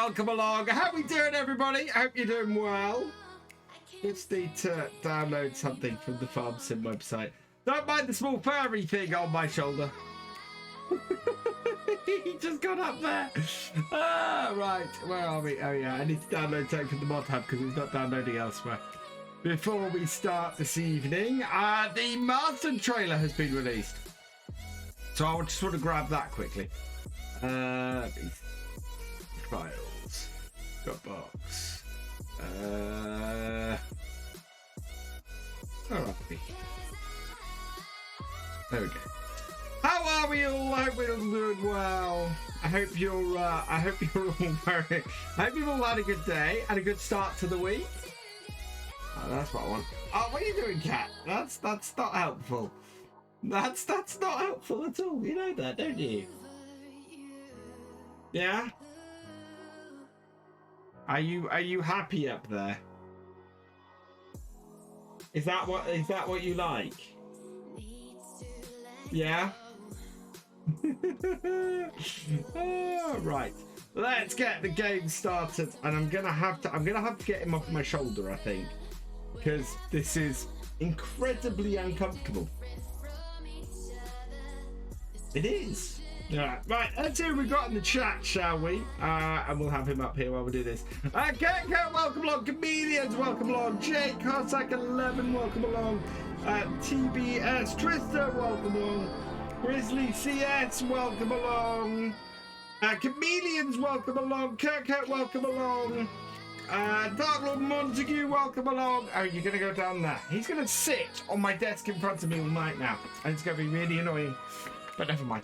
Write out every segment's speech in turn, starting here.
welcome along. How we doing, everybody? I hope you're doing well. Just need to download something from the FarmSim website. Don't mind the small furry thing on my shoulder. He just got up there. Right. Where are we? Oh, yeah. I need to download something from the mod hub because it's not downloading elsewhere. Before we start this evening, the Madgin trailer has been released. So I just want to grab that quickly. Files. Dropbox. Where are we? There we go. How are we all? I hope we're all doing well. I hope you're all I hope you've all had a good day and a good start to the week. Oh, that's what I want. Oh, what are you doing, cat? That's not helpful. That's not helpful at all. You know that, don't you? Yeah? Are you happy up there? Is that what you like? Yeah? Oh, right. Let's get the game started, and I'm gonna have to get him off my shoulder, I think, because this is incredibly uncomfortable. It is. Yeah. Right, let's see who we got in the chat, shall we? And we'll have him up here while we do this. Cat, welcome along. Chameleons, welcome along. Jake, Cossack 11, welcome along. TBS, Trista, welcome along. Grizzly CS, welcome along. Chameleons, welcome along. Cat, welcome along. Dark Lord Montague, welcome along. Oh, you're going to go down there. He's going to sit on my desk in front of me all night now. And it's going to be really annoying. But never mind.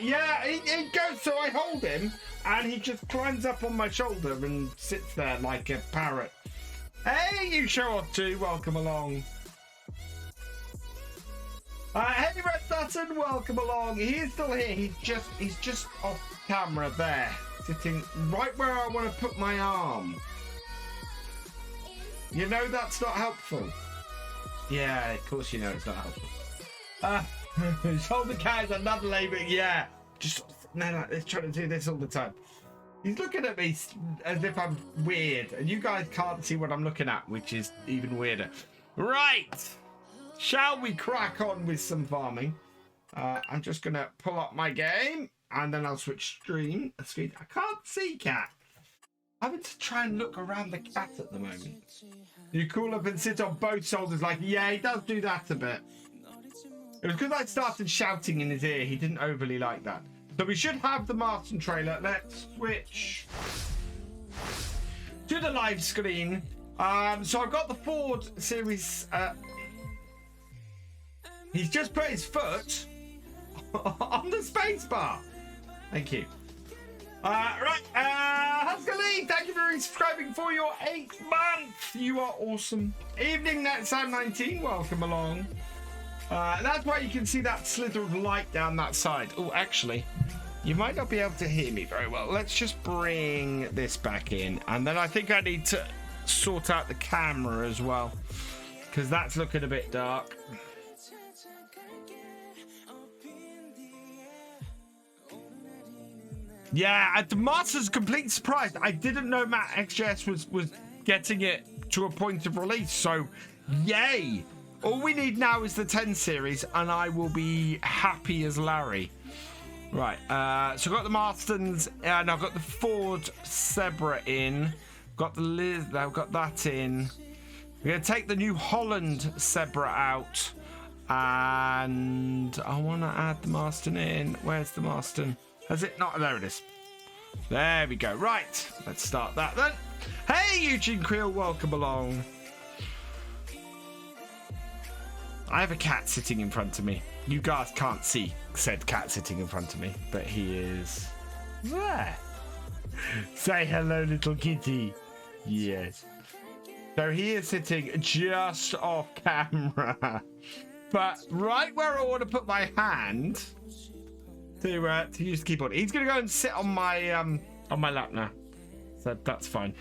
Yeah, he goes, so I hold him, and he just climbs up on my shoulder and sits there like a parrot. Hey, you show off too. Welcome along. Hey, Red Dutton, welcome along. He is still here. He's just off camera there, sitting right where I want to put my arm. You know that's not helpful. Yeah, of course you know it's not helpful. Shoulder cat is another label. Yeah, just he's trying to do this all the time. He's looking at me as if I'm weird, and you guys can't see what I'm looking at, which is even weirder. Right, shall we crack on with some farming? I'm just gonna pull up my game, and then I'll switch screen. I can't see cat. I'm having to try and look around the cat at the moment. You call up and sit on both shoulders, like, yeah, he does do that a bit. It was because I started shouting in his ear. He didn't overly like that. So we should have the Madgin trailer. Let's switch to the live screen. So I've got the Ford series. He's just put his foot on the space bar. Thank you. Right, Huskily, thank you for subscribing for your 8th month. You are awesome. Evening, that's Sam 19. Welcome along. That's why you can see that slither of light down that side. Oh, actually, you might not be able to hear me very well. Let's just bring this back in. And then I think I need to sort out the camera as well, because that's looking a bit dark. Yeah, the Master's complete surprise. I didn't know FarmCatGR was getting it to a point of release, so yay. All we need now is the 10 series, and I will be happy as Larry. Right, so I've got the Marston's, and I've got the Ford Zebra in. Got the Liz, I've got that in. We're going to take the New Holland Zebra out, and I want to add the Marston in. Where's the Marston? Has it not? There it is. There we go. Right, let's start that then. Hey, Eugene Creel, welcome along. I have a cat sitting in front of me. You guys can't see said cat sitting in front of me, but he is there. Say hello, little kitty. Yes. So he is sitting just off camera, but right where I want to put my hand to use the keyboard. He's gonna go and sit on my lap now, so that's fine.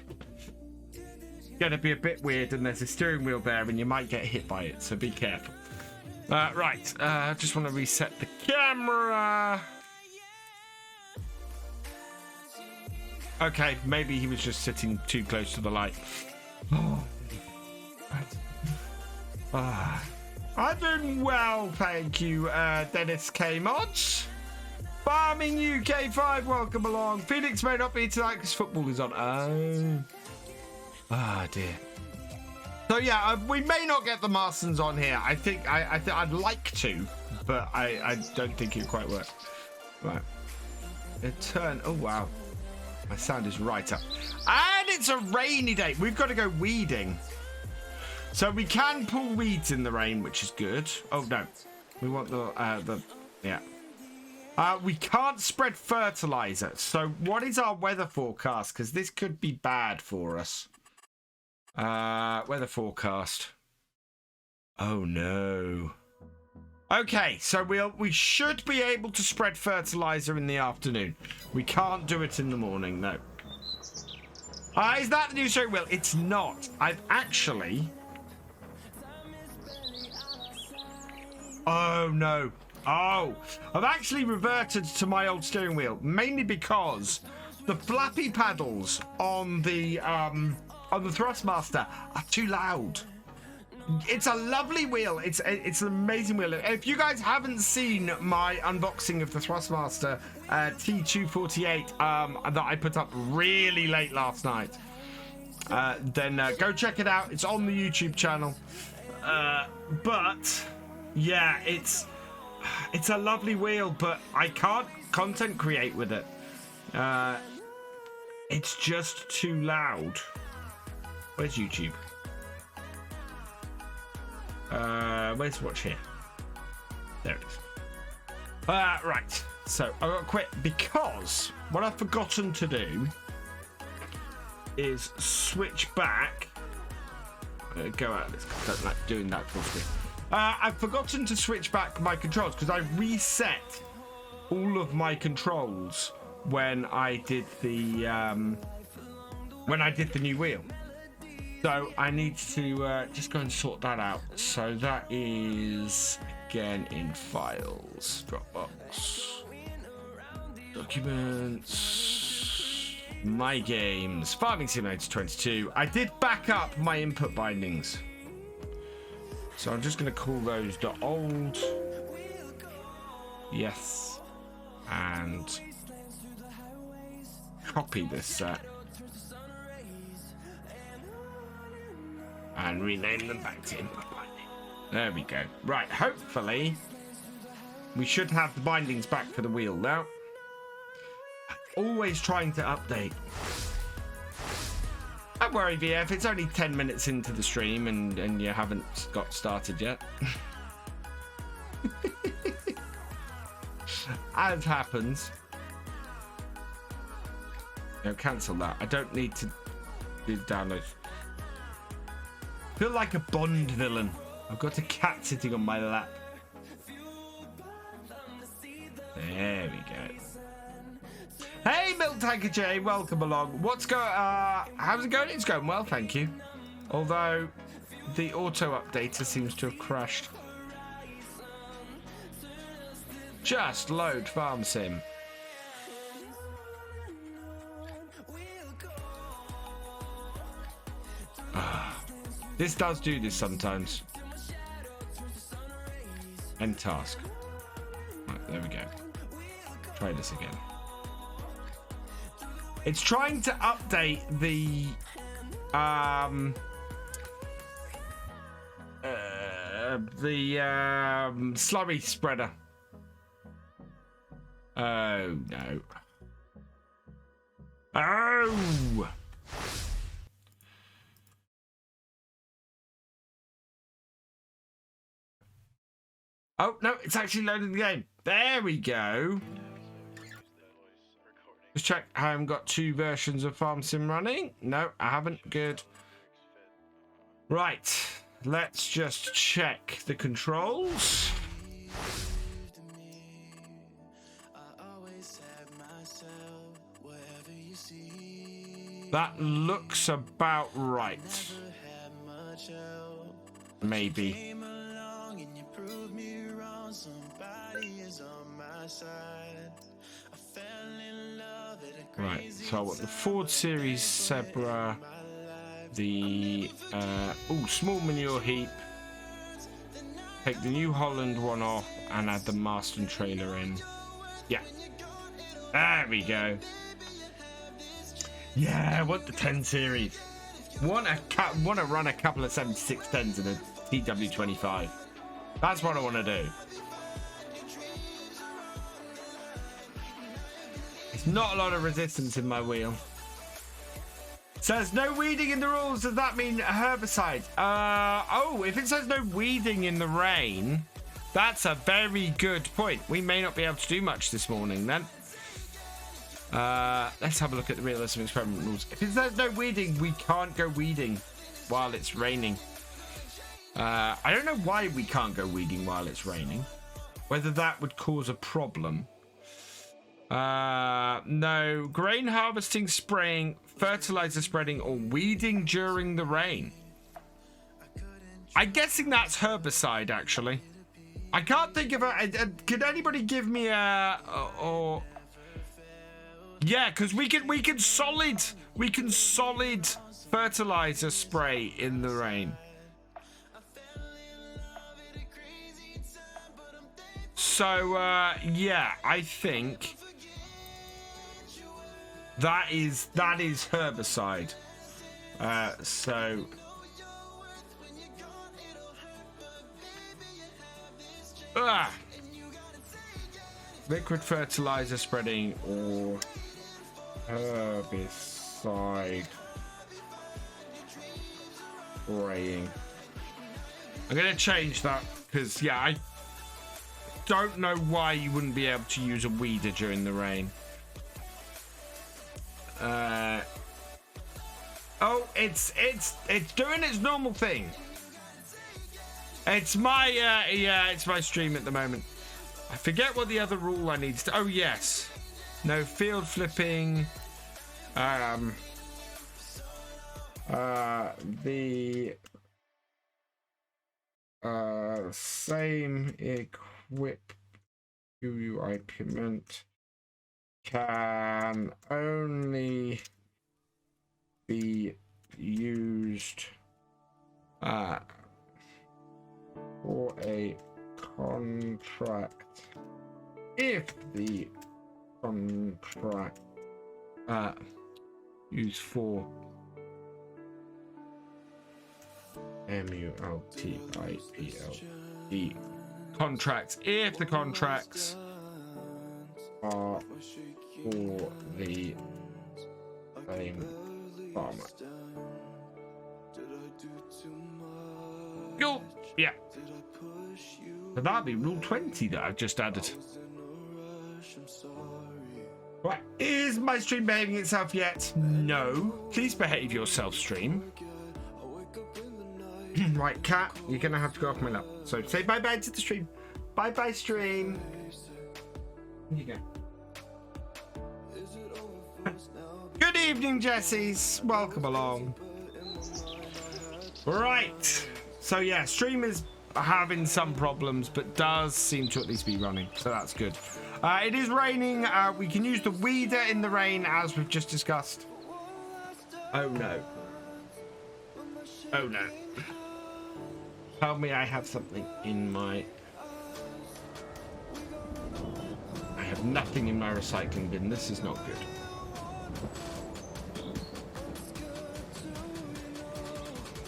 Gonna be a bit weird, and there's a steering wheel there, and you might get hit by it, so be careful. Right, I just want to reset the camera. Okay, maybe he was just sitting too close to the light. Oh. I'm doing well, thank you, Dennis K. Mods. Farming UK5, welcome along. Phoenix may not be tonight because football is on. Oh, dear. So yeah, we may not get the Marsons on here. I think I'd like to, but I don't think it quite works. Right. Oh wow, my sound is right up, and it's a rainy day. We've got to go weeding, so we can pull weeds in the rain, which is good. Oh no, we want the yeah. We can't spread fertilizer. So what is our weather forecast? Because this could be bad for us. Weather forecast. Oh no. Okay, so we should be able to spread fertilizer in the afternoon. We can't do it in the morning, no. Is that the new steering wheel? It's not. I've actually... Oh no. Oh, I've actually reverted to my old steering wheel, mainly because the flappy paddles on the Thrustmaster are too loud. It's a lovely wheel. It's an amazing wheel. If you guys haven't seen my unboxing of the Thrustmaster T248 that I put up really late last night, then go check it out. It's on the YouTube channel. But yeah, it's a lovely wheel, but I can't content create with it. It's just too loud. Where's YouTube? Where's watch here? There it is. Right. So I got to quit because what I've forgotten to do is switch back. Go out. I don't like doing that for me. I've forgotten to switch back my controls because I reset all of my controls when I did the new wheel. So I need to just go and sort that out. So that is again in files, Dropbox, documents, my games, Farming Simulator 22. I did back up my input bindings. So I'm just going to call those .old. Yes. And copy this set. And rename them back to input binding. There we go. Right, hopefully we should have the bindings back for the wheel now. Always trying to update. Don't worry, VF, it's only 10 minutes into the stream and you haven't got started yet. As happens. No, cancel that. I don't need to do the download. I feel like a Bond villain. I've got a cat sitting on my lap. There we go. Hey, FarmCatGR, welcome along. How's it going? It's going well, thank you. Although the auto updater seems to have crashed. Just load Farm Sim. This does do this sometimes. End task. Right, there we go. Try this again. It's trying to update the slurry spreader. Oh no. Oh. Oh, no, it's actually loading the game. There we go. Just check. I haven't got 2 versions of Farm Sim running. No, I haven't. Good. Right. Let's just check the controls. That looks about right. Maybe. Somebody is on my side. I fell in love Right, so I want the Ford Series Zebra, the small manure heap, take the New Holland one off and add the Marston trailer in. Yeah, there we go. Yeah, I want the 10 series. Want to run a couple of 7610s in a TW25. That's what I want to do. It's not a lot of resistance in my wheel. Says no weeding in the rules. Does that mean herbicide? If it says no weeding in the rain, that's a very good point. We may not be able to do much this morning then. Let's have a look at the realism experiment rules. If it says no weeding, we can't go weeding while it's raining. I don't know why we can't go weeding while it's raining. Whether that would cause a problem. No. Grain harvesting, spraying, fertilizer spreading, or weeding during the rain. I'm guessing that's herbicide, actually. I can't think of a... could anybody give me a... Yeah, because we can solid fertilizer spray in the rain. So yeah, I think that is herbicide. So liquid fertilizer spreading or herbicide spraying. I'm gonna change that because yeah, I don't know why you wouldn't be able to use a weeder during the rain. It's doing its normal thing. It's my it's my stream at the moment. I forget what the other rule I need to... Oh yes, no field flipping. The same equip QUI payment can only be used for a contract if the contract used for multipl contracts if the contracts are for the same farmer. Cool. Yeah. So that'd be rule 20 that I've just added. Right, is my stream behaving itself yet? No. Please behave yourself, stream. Right, cat, you're gonna have to go off my lap. So say bye-bye to the stream. Bye-bye, stream. Here you go. Good evening, Jessies. Welcome along. Right. So yeah, stream is having some problems, but does seem to at least be running. So that's good. It is raining. We can use the weeder in the rain, as we've just discussed. Oh no. Oh no. Tell me I have something in my... I have nothing in my recycling bin. This is not good.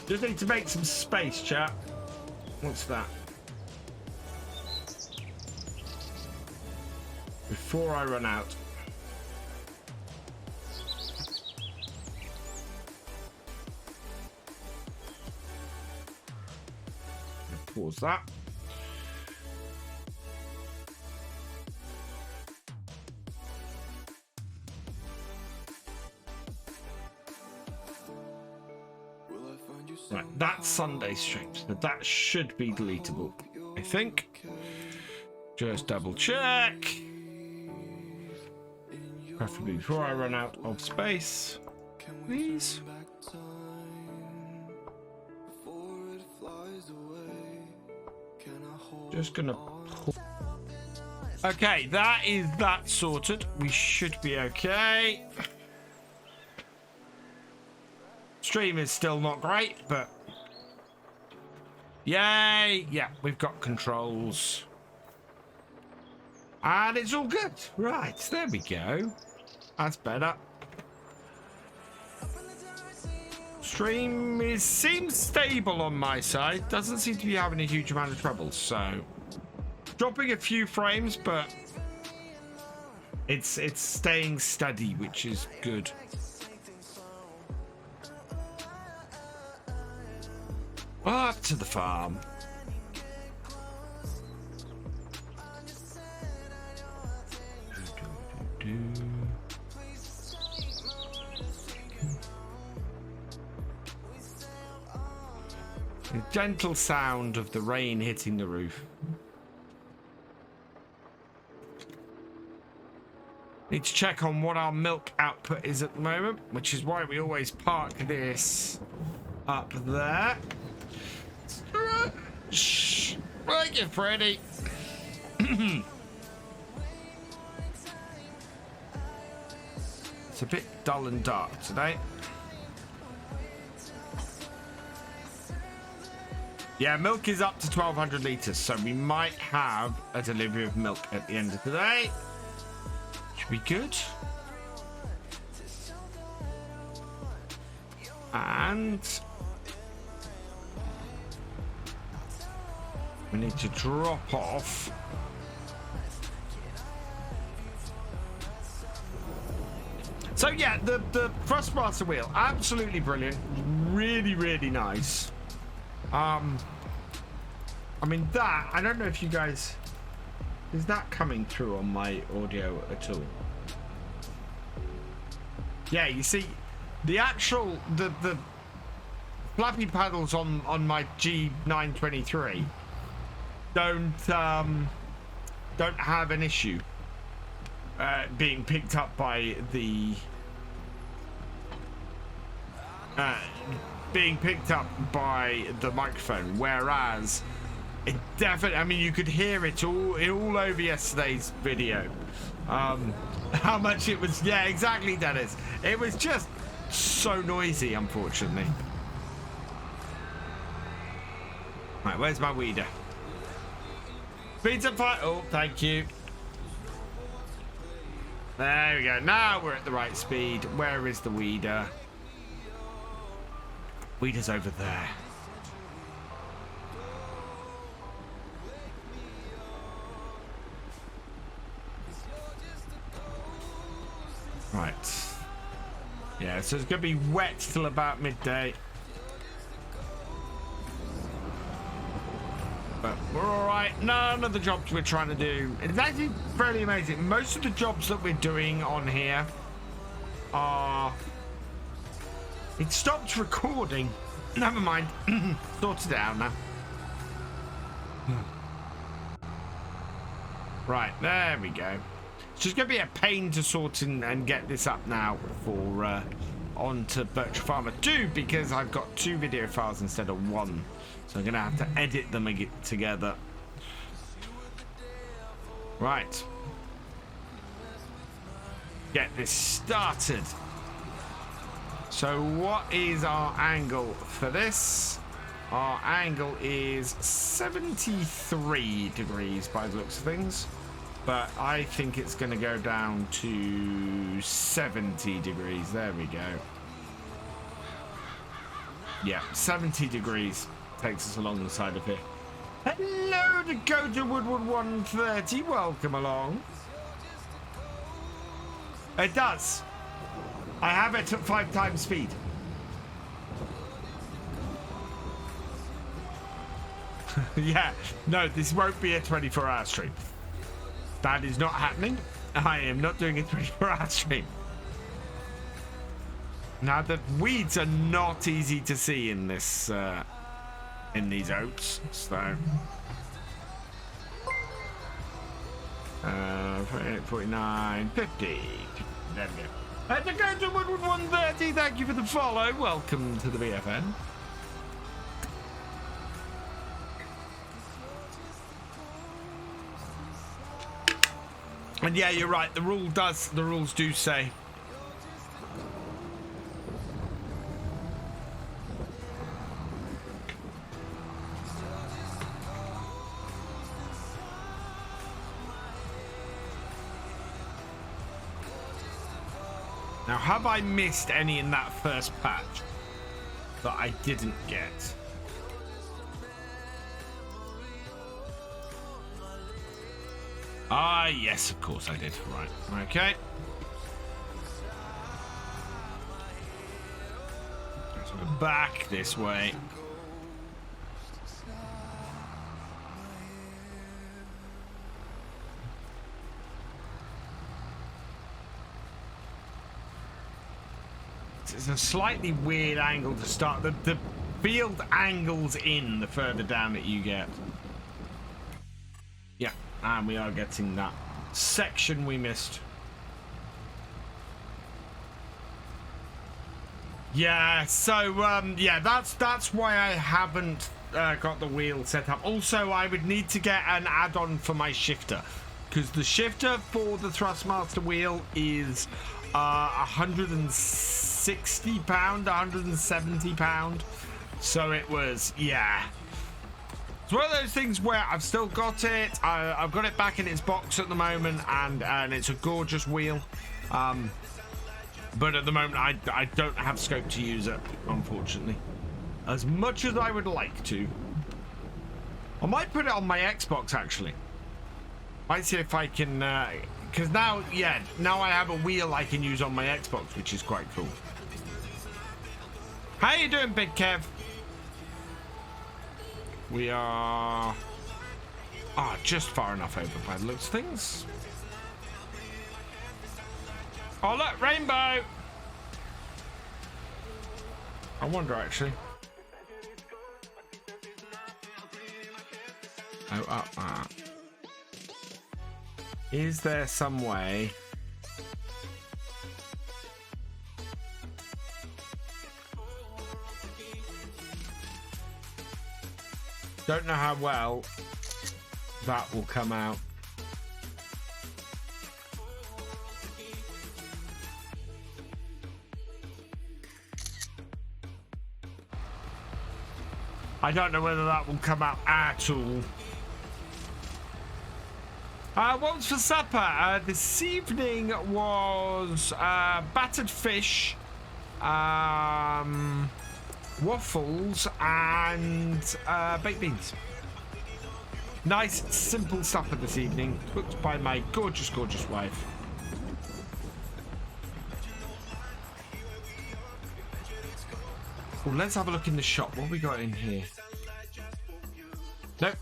Just need to make some space, chat. What's that? Before I run out. Pause that. Right, that's Sunday stream, so that should be deletable, I think. Just double check. Preferably before I run out of space, please. Just gonna pull... Okay, that is that sorted. We should be okay. Stream is still not great, but yay! Yeah, we've got controls. And it's all good. Right, there we go. That's better. Stream seems stable on my side. Doesn't seem to be having a huge amount of trouble, so dropping a few frames, but it's staying steady, which is good. Up to the farm. The gentle sound of the rain hitting the roof. Need to check on what our milk output is at the moment, which is why we always park this up there. Shh. Right, you Freddy. It's a bit dull and dark today. Yeah, milk is up to 1,200 litres, so we might have a delivery of milk at the end of the day. Should be good. And we need to drop off so yeah, the Thrustmaster wheel, absolutely brilliant, really, really nice. I mean, that, I don't know if you guys, is that coming through on my audio at all? Yeah, you see the actual the flappy paddles on my G923 don't have an issue being picked up by the microphone, whereas it definitely, I mean, you could hear it all over yesterday's video, how much it was. Yeah, exactly, Dennis, it was just so noisy, unfortunately. Right, where's my weeder? Speeds up fire. Oh, thank you. There we go. Now we're at the right speed. Where is the weeder? Weeder's over there. Right. Yeah, so it's going to be wet till about midday. But we're all right. None of the jobs we're trying to do, it's actually fairly amazing. Most of the jobs that we're doing on here are, it stopped recording. Never mind. Sorted it out now. Right, there we go. It's just going to be a pain to sort in and get this up now for onto Virtual Farmer 2, because I've got 2 video files instead of 1. So I'm going to have to edit them together. Right. Get this started. So what is our angle for this? Our angle is 73 degrees by the looks of things. But I think it's going to go down to 70 degrees. There we go. Yeah, 70 degrees. Takes us along the side of here. Hello, Dakota Woodward 130. Welcome along. It does. I have it at 5 times speed. Yeah, no, this won't be a 24-hour stream. That is not happening. I am not doing a 24-hour stream. Now, the weeds are not easy to see in this. In these oats, so 49, 50. There we go. At the go to 130. Thank you for the follow. Welcome to the BFN. And yeah, you're right. The rules do say. Now, have I missed any in that first patch that I didn't get? Ah, yes, of course I did. Right, okay. Let's go back this way. It's a slightly weird angle to start. The field angles in the further down that you get. Yeah, and we are getting that section we missed. Yeah, so yeah, that's why I haven't got the wheel set up. Also, I would need to get an add-on for my shifter, because the shifter for the Thrustmaster wheel is £160, £170. So it was, yeah. It's one of those things where I've still got it. I've got it back in its box at the moment, and it's a gorgeous wheel. But at the moment, I don't have scope to use it, unfortunately. As much as I would like to. I might put it on my Xbox, actually. Might see if I can... because now, yeah, now I have a wheel I can use on my Xbox, which is quite cool. How you doing, Big Kev? We are... just far enough over by the looks of things. Oh, look, rainbow! I wonder, actually. Oh, up that. Is there some way... Don't know how well that will come out. I don't know whether that will come out at all. What was for supper? This evening was battered fish, waffles, and baked beans. Nice, simple supper this evening, cooked by my gorgeous, gorgeous wife. Well, let's have a look in the shop. What have we got in here? Nope.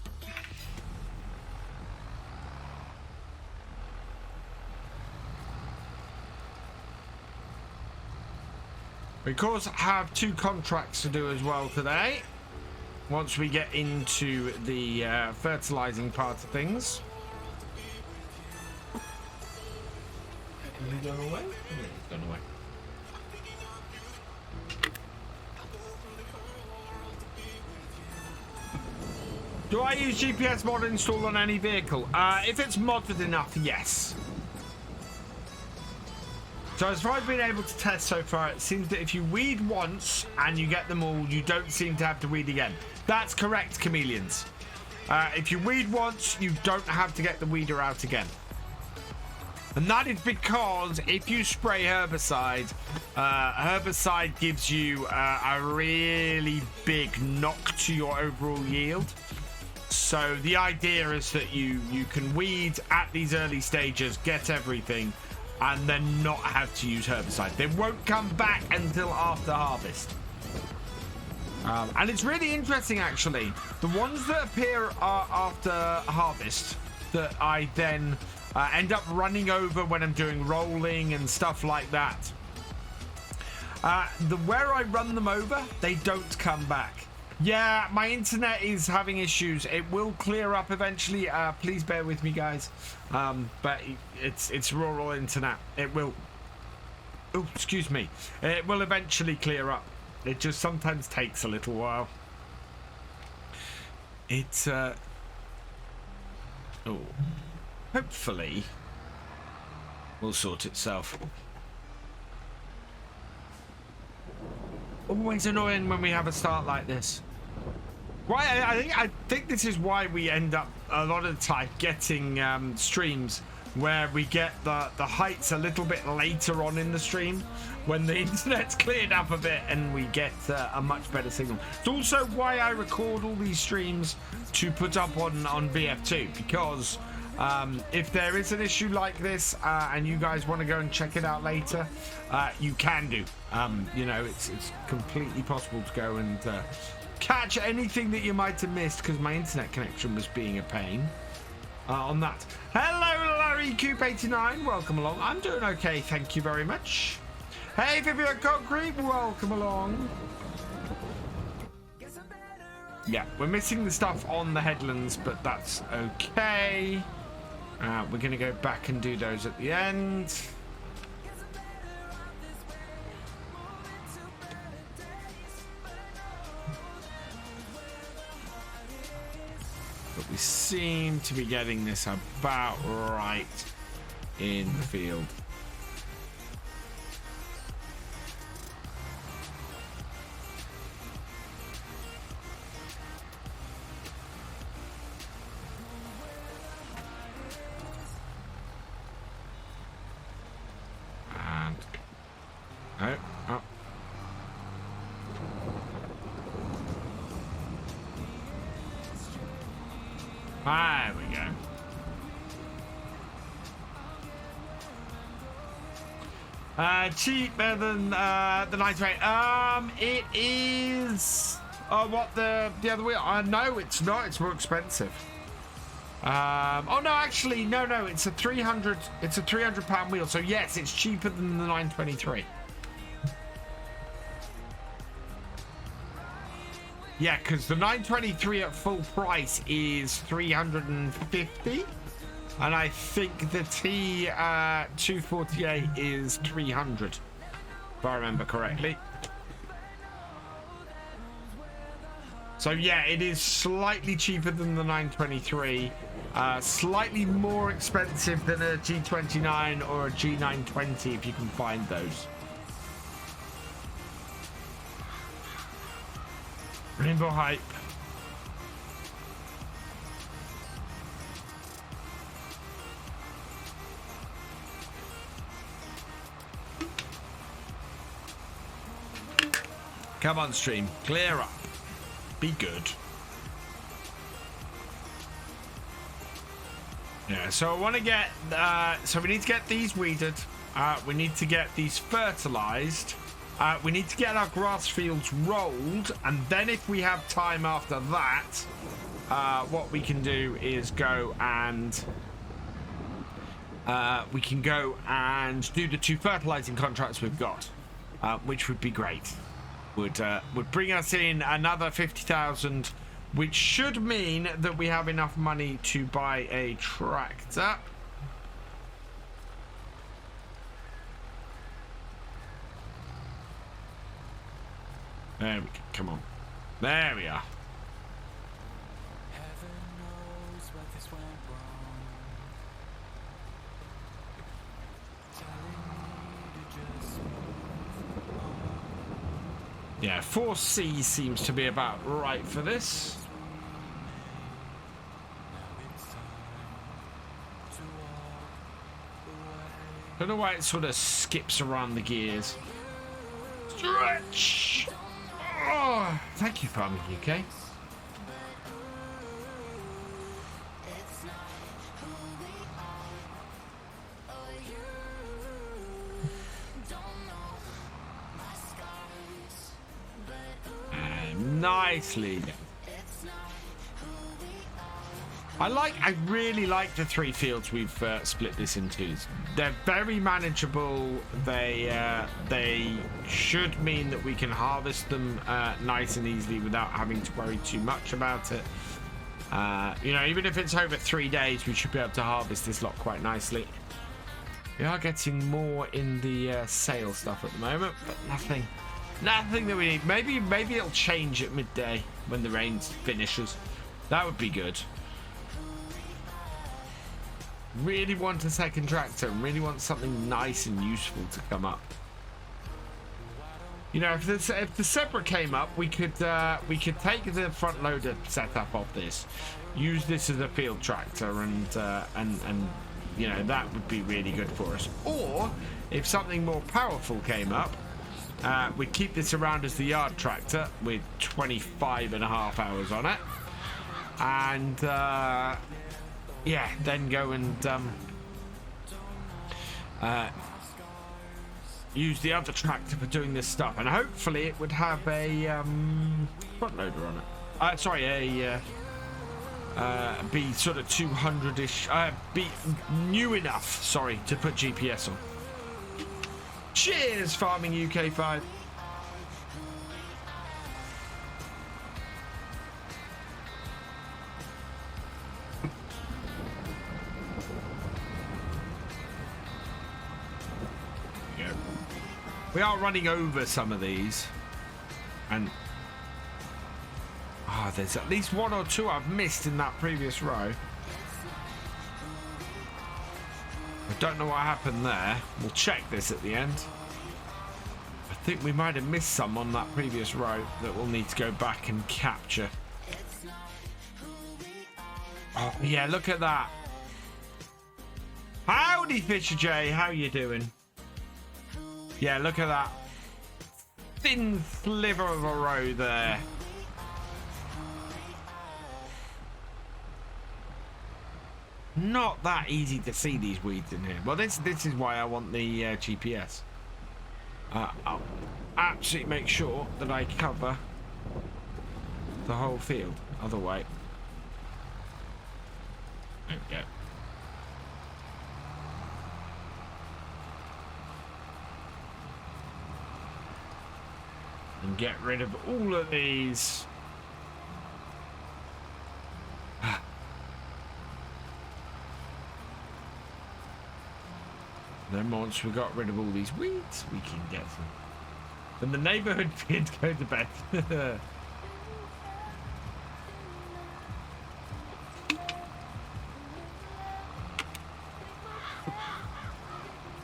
We of course have 2 contracts to do as well today. Once we get into the fertilizing part of things. Have we gone away? It's gone away. Do I use GPS mod install on any vehicle? If it's modded enough, yes. So as far as I've been able to test so far, it seems that if you weed once and you get them all, you don't seem to have to weed again. That's correct, chameleons. If you weed once, you don't have to get the weeder out again. And that is because if you spray herbicide, herbicide gives you a really big knock to your overall yield. So the idea is that you can weed at these early stages, get everything, and then not have to use herbicide. They won't come back until after harvest. And it's really interesting, actually. The ones that appear after harvest that I then end up running over when I'm doing rolling and stuff like that. Where I run them over, they don't come back. Yeah, my internet is having issues. It will clear up eventually. Please bear with me, guys. But it's rural internet. It will. Oh, excuse me. It will eventually clear up. It just sometimes takes a little while. It's oh, hopefully will sort itself. Always annoying when we have a start like this. Why? I think this is why we end up a lot of the time getting streams where we get the heights a little bit later on in the stream when the internet's cleared up a bit and we get a much better signal. It's also why I record all these streams to put up on VF2, because if there is an issue like this and you guys want to go and check it out later, you can do. You know, it's completely possible to go and catch anything that you might have missed, because my internet connection was being a pain on that. Hello, Larry Coop 89. Welcome along. I'm doing okay, thank you very much. Hey, Vivian Concrete, welcome along. Yeah, we're missing the stuff on the headlands, but that's okay. We're going to go back and do those at the end. But we seem to be getting this about right in the field. And oh. There we go. Cheaper than the 98. It is. What the other wheel? No, it's not. It's more expensive. Oh no, actually, no. It's a 300. It's a £300 wheel. So yes, it's cheaper than the 923. Yeah, because the 923 at full price is 350, and I think the T248 is 300, if I remember correctly. So yeah, it is slightly cheaper than the 923, slightly more expensive than a G29 or a G920 if you can find those. Rainbow hype. Come on, stream. Clear up. Be good. Yeah, so I want to get... so we need to get these weeded. We need to get these fertilized. We need to get our grass fields rolled, and then if we have time after that, what we can do is go and we can go and do the 2 fertilizing contracts we've got, which would be great. Would bring us in another 50,000, which should mean that we have enough money to buy a tractor. There we go. Come on. There we are. Yeah, 4C seems to be about right for this. Don't know why it sort of skips around the gears. Stretch! Oh, thank you, Farming UK. Nicely. I really like the 3 fields we've split this into. They're very manageable. They should mean that we can harvest them nice and easily without having to worry too much about it. You know, even if it's over 3 days, we should be able to harvest this lot quite nicely. We are getting more in the sale stuff at the moment, but nothing that we need. Maybe it'll change at midday when the rain finishes. That would be good. Really want a second tractor and really want something nice and useful to come up. You know, if the separate came up, we could take the front loader setup of this, use this as a field tractor, and you know, that would be really good for us. Or if something more powerful came up, we'd keep this around as the yard tractor with 25.5 hours on it, and yeah, then go and use the other tractor for doing this stuff, and hopefully it would have a front loader on it. Sorry, a be sort of 200-ish, be new enough, sorry, to put GPS on. Cheers, Farming UK 5. We are running over some of these, and there's at least one or two I've missed in that previous row. I don't know what happened there. We'll check this at the end. I think we might have missed some on that previous row that we'll need to go back and capture. Oh, yeah, look at that. Howdy, Thefisherj. How you doing? Yeah, look at that thin sliver of a row there. Not that easy to see these weeds in here. Well, this is why I want the GPS. I'll absolutely make sure that I cover the whole field. Other way. There we go. And get rid of all of these. Then once we got rid of all these weeds, we can get them. Then the neighborhood kids go to bed.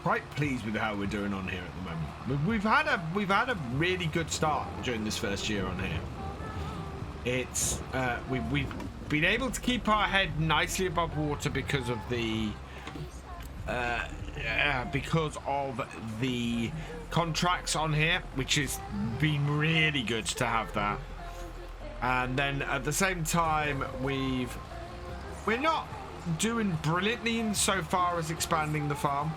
Quite pleased with how we're doing on here at the moment. We've had a really good start during this first year on here. It's we've been able to keep our head nicely above water because of the contracts on here, which has been really good to have that. And then at the same time, we're not doing brilliantly insofar as expanding the farm.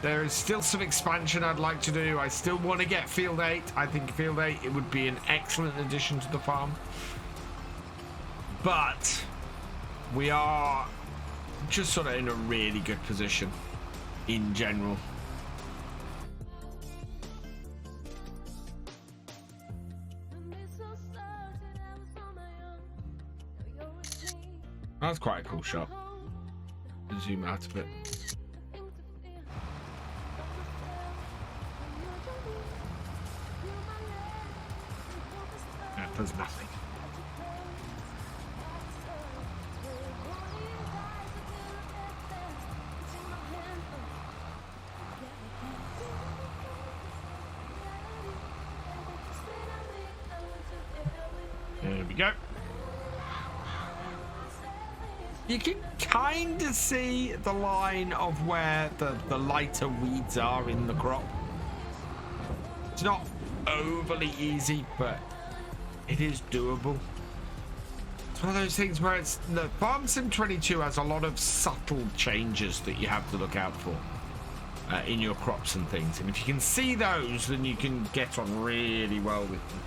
There is still some expansion I'd like to do. I still want to get Field 8. I think Field 8, it would be an excellent addition to the farm. But we are just sort of in a really good position in general. That's quite a cool shot. Zoom out a bit. There's nothing. There we go. You can kind of see the line of where the lighter weeds are in the crop. It's not overly easy, but it is doable. It's one of those things where it's the Farm Sim 22 has a lot of subtle changes that you have to look out for in your crops and things, and if you can see those, then you can get on really well with them.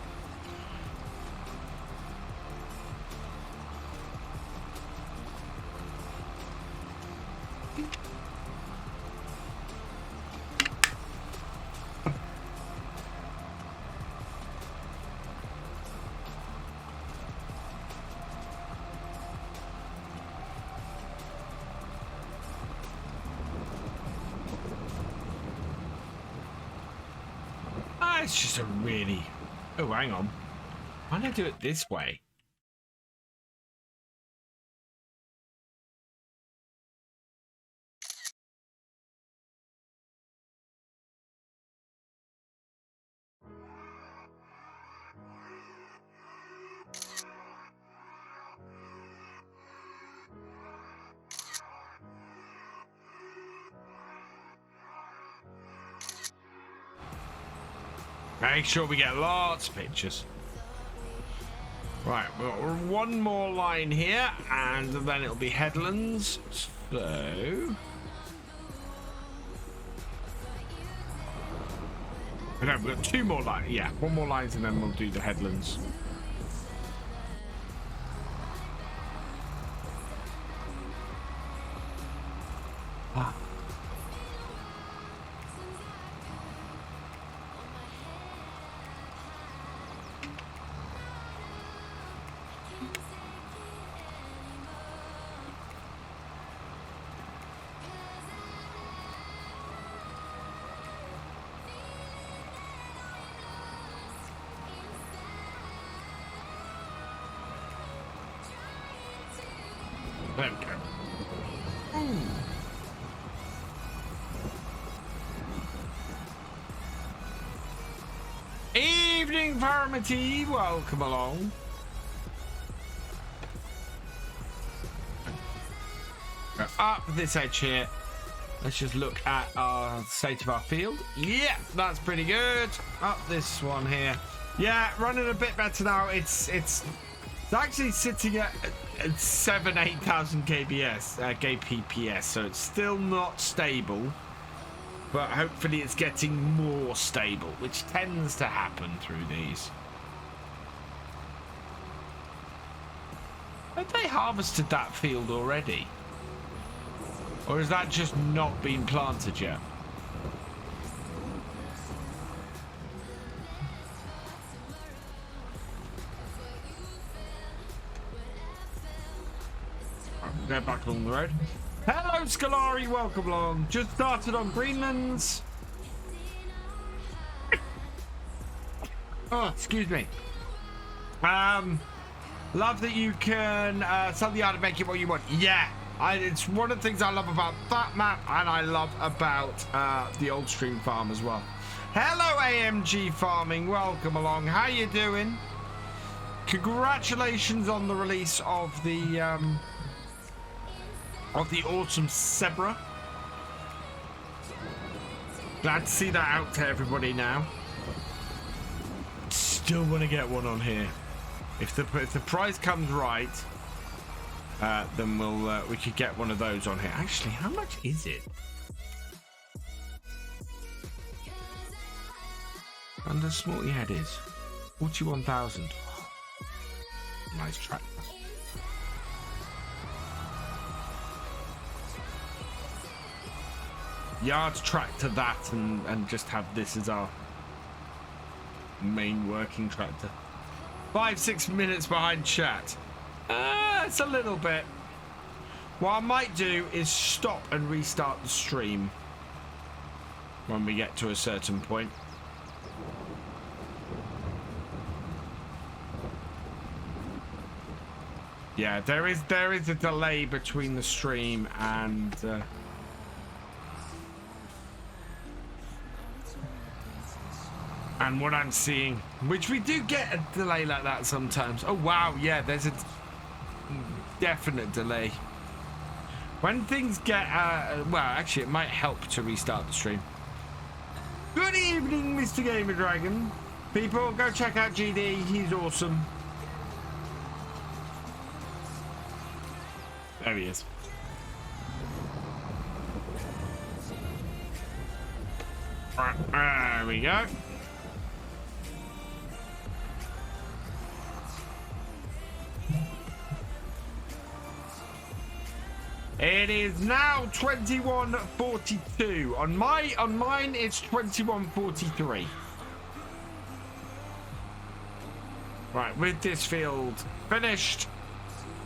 It's just a really... Oh, hang on. Why don't I do it this way? Make sure we get lots of pictures. Right, we've got one more line here, and then it'll be headlands. So... no, we've got two more lines. Yeah, one more lines, and then we'll do the headlands. Ah. There we go. Ooh. Evening, Paramity. Welcome along. Up this edge here. Let's just look at our state of our field. Yeah, that's pretty good. Up this one here. Yeah, running a bit better now. It's actually sitting at 8,000 kpps, so it's still not stable, but hopefully it's getting more stable, which tends to happen through these. Have they harvested that field already? Or has that just not been planted yet? Go back along the road. Hello, Scalari. Welcome along. Just started on Greenlands. Oh, excuse me. Love that you can sell the yard and make it what you want. Yeah, it's one of the things I love about that map, and I love about the old stream farm as well. Hello, AMG Farming. Welcome along. How you doing? Congratulations on the release of the autumn zebra. Glad to see that out to everybody now. Still want to get one on here. If the price comes right, then we could get one of those on here. Actually, how much is it? Under small, yeah, it is 41,000. Nice tractor. Yard tractor that and just have this as our main working tractor. 5-6 minutes behind chat. It's a little bit. What I might do is stop and restart the stream when we get to a certain point. Yeah, there is a delay between the stream and what I'm seeing, which we do get a delay like that sometimes. Oh wow, yeah, there's a definite delay when things get well, actually it might help to restart the stream. Good evening, Mr. Gamer Dragon. People, go check out GD, he's awesome. There he is. Right, there we go. It is now 21:42. On mine it's 21:43. Right, with this field finished,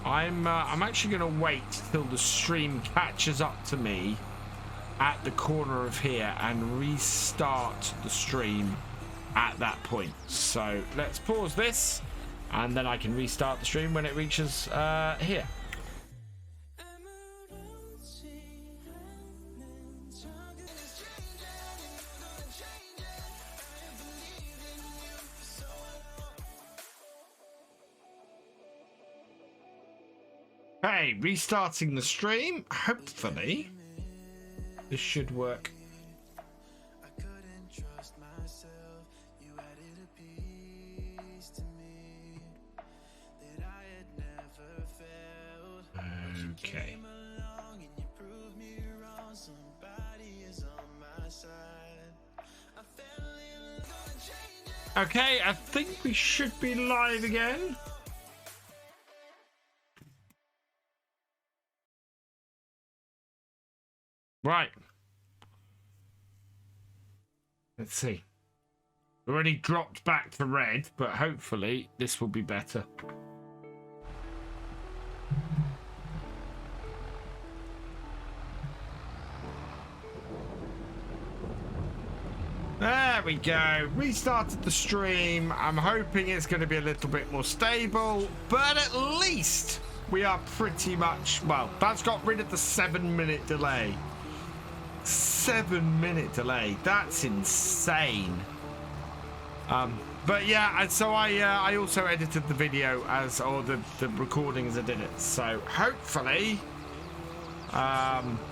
I'm actually going to wait till the stream catches up to me at the corner of here and restart the stream at that point. So let's pause this, and then I can restart the stream when it reaches here. Hey, restarting the stream. Hopefully, this should work. Okay. Okay, I think we should be live again. Right. Let's see. We already dropped back to red, but hopefully this will be better. There we go. Restarted the stream. I'm hoping it's going to be a little bit more stable, but at least we are pretty much, well, that's got rid of the 7-minute delay. 7-minute delay. That's insane. But yeah, and so I also edited the video or the recording as I did it. So hopefully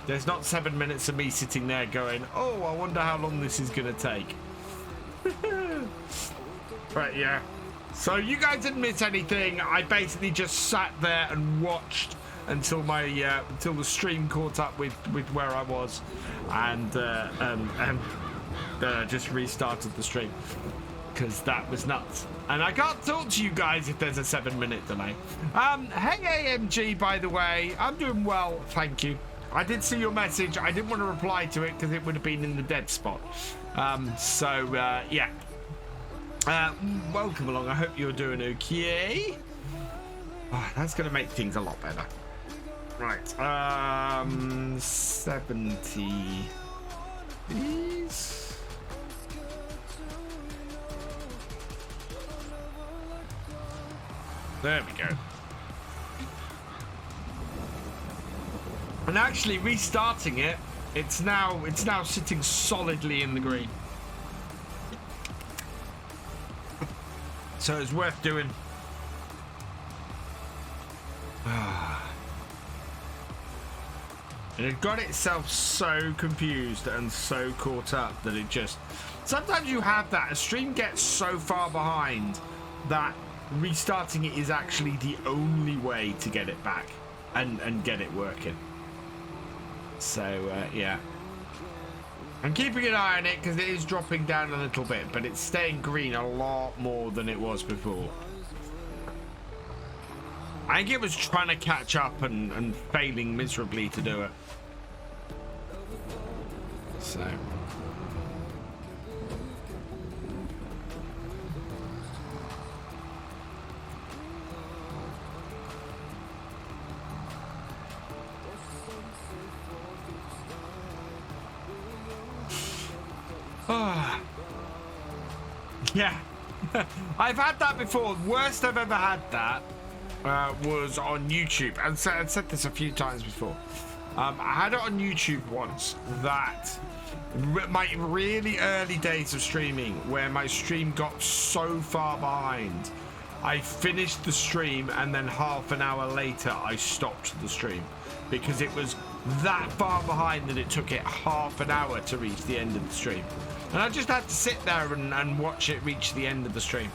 there's not 7 minutes of me sitting there going, oh, I wonder how long this is going to take. But yeah. So you guys didn't miss anything. I basically just sat there and watched until my until the stream caught up with where I was, and just restarted the stream because that was nuts. And I can't talk to you guys if there's a 7-minute delay. Hey AMG, by the way, I'm doing well, thank you. I did see your message. I didn't want to reply to it because it would have been in the dead spot. Yeah. Welcome along. I hope you're doing okay. Oh, that's going to make things a lot better. Right. 70. Please. There we go. And actually restarting it, it's now sitting solidly in the green. So it's worth doing. And it got itself so confused and so caught up that it just... Sometimes you have that. A stream gets so far behind that restarting it is actually the only way to get it back and get it working. So, yeah. I'm keeping an eye on it because it is dropping down a little bit, but it's staying green a lot more than it was before. I think it was trying to catch up and failing miserably to do it. So... Yeah. I've had that before. Worst I've ever had that was on YouTube. And I've said this a few times before. I had it on YouTube once that my really early days of streaming, where my stream got so far behind, I finished the stream and then half an hour later I stopped the stream because it was that far behind that it took it half an hour to reach the end of the stream. And I just had to sit there and watch it reach the end of the stream.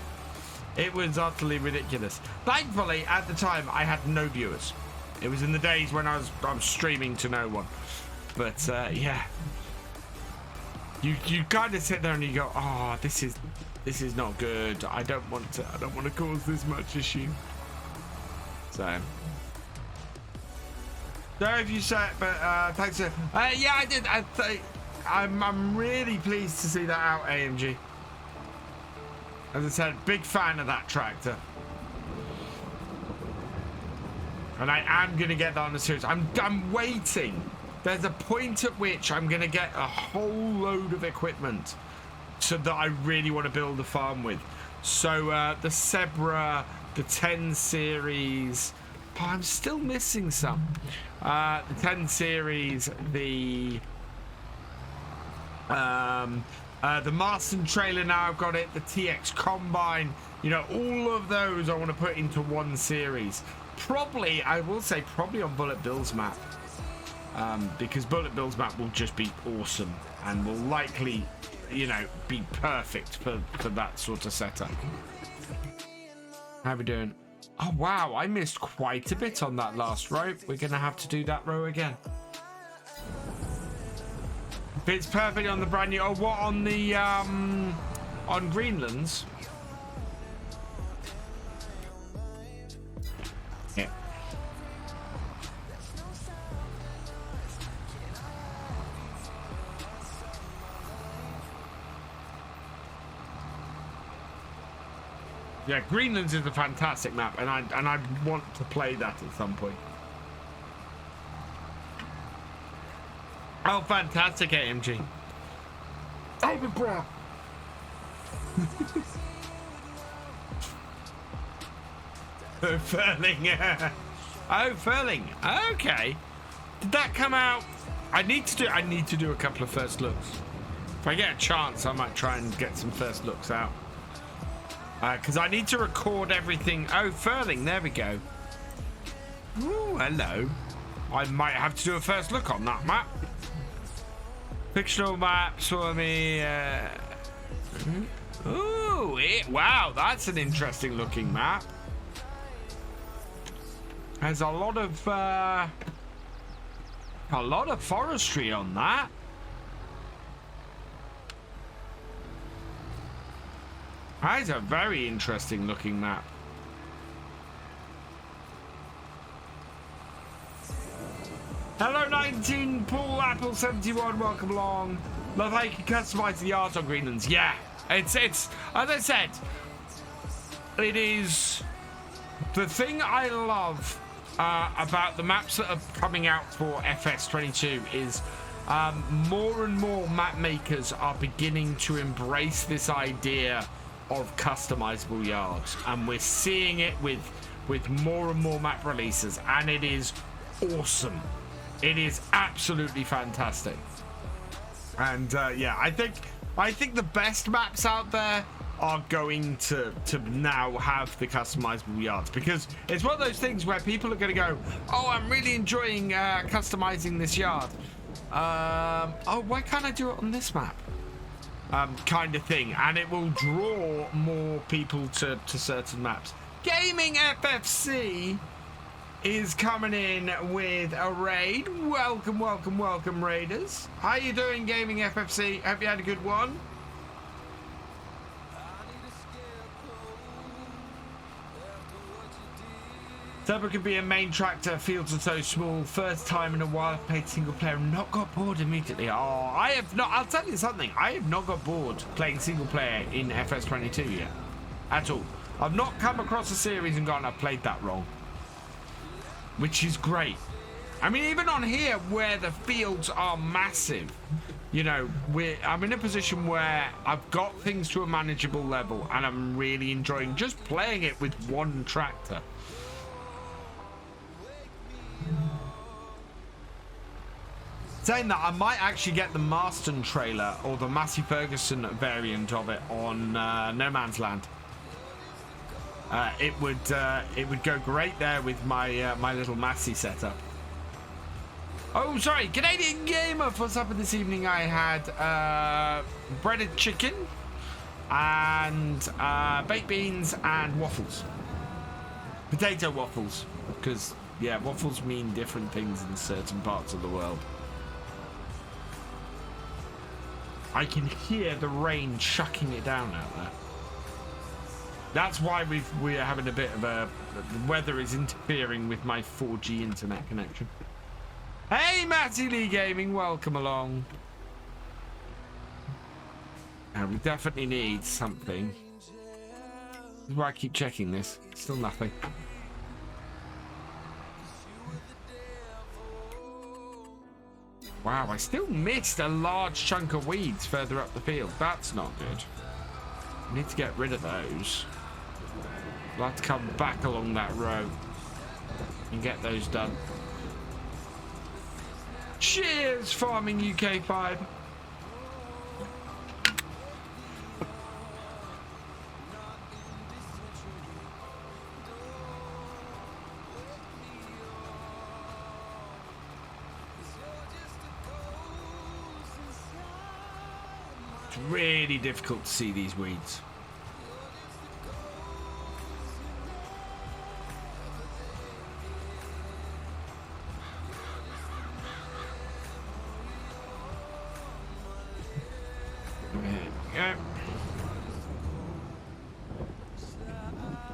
It was utterly ridiculous. Thankfully, at the time, I had no viewers. It was in the days when I was streaming to no one. But yeah, you kind of sit there and you go, oh, this is not good. I don't want to cause this much issue. So. Sorry if you said, but thanks. Yeah, I did. I'm really pleased to see that out, AMG. As I said, big fan of that tractor. And I am going to get that on the series. I'm waiting. There's a point at which I'm going to get a whole load of equipment so that I really want to build a farm with. So the Zebra, the 10 series. Oh, I'm still missing some. The 10 series, the Marston trailer, now I've got it, the TX Combine, you know, all of those I want to put into one series. Probably, I will say, probably on Bullet Bill's map. Because Bullet Bill's map will just be awesome and will likely, you know, be perfect for that sort of setup. How we doing? Oh, wow. I missed quite a bit on that last row. We're going to have to do that row again. Fits perfectly on the brand new... Oh, what? On the... on Greenlands? Yeah. Yeah, Greenlands is a fantastic map, and I want to play that at some point. Oh, fantastic, AMG. Over, bro. Oh, Furling. Oh, Furling. Okay. Did that come out? I need to do a couple of first looks. If I get a chance, I might try and get some first looks out. Because I need to record everything. Oh, Furling, there we go. Ooh, hello. I might have to do a first look on that map. Fictional maps for me. Ooh, wow, that's an interesting looking map. There's a lot of forestry on that. That is a very interesting looking map. Hello 19 Paul Apple 71, welcome along. Love how you can customize the art on Greenlands. Yeah, it's as I said, it is the thing I love about the maps that are coming out for FS22 is more and more map makers are beginning to embrace this idea of customizable yards, and we're seeing it with more and more map releases, and it is awesome. It is absolutely fantastic. And yeah, I think the best maps out there are going to now have the customizable yards, because it's one of those things where people are going to go, oh, I'm really enjoying customizing this yard. Oh, why can't I do it on this map? Kind of thing, and it will draw more people to certain maps. Gaming FFC is coming in with a raid. Welcome, welcome, welcome, raiders. How you doing, Gaming FFC? Have you had a good one? Turbo could be a main tractor. Fields are so small. First time in a while I've played single player and not got bored immediately. Oh, I have not. I'll tell you something. I have not got bored playing single player in FS22 yet. At all. I've not come across a series and gone, I've played that wrong. Which is great. I mean, even on here where the fields are massive, you know, I'm in a position where I've got things to a manageable level and I'm really enjoying just playing it with one tractor. Saying that, I might actually get the Marston trailer or the Massey Ferguson variant of it on No Man's Land. It would go great there with my my little Massey setup. Oh, sorry, Canadian Gamer. What's up this evening? I had breaded chicken and baked beans and waffles, potato waffles, because yeah, waffles mean different things in certain parts of the world. I can hear the rain chucking it down out there. That's why we're having a bit of the weather is interfering with my 4G internet connection. Hey, Matty Lee Gaming, welcome along. We definitely need something. This is why I keep checking this. Still nothing. Wow, I still missed a large chunk of weeds further up the field. That's not good. I need to get rid of those. I'll have to come back along that row and get those done. Cheers, Farming UK 5. It's really difficult to see these weeds.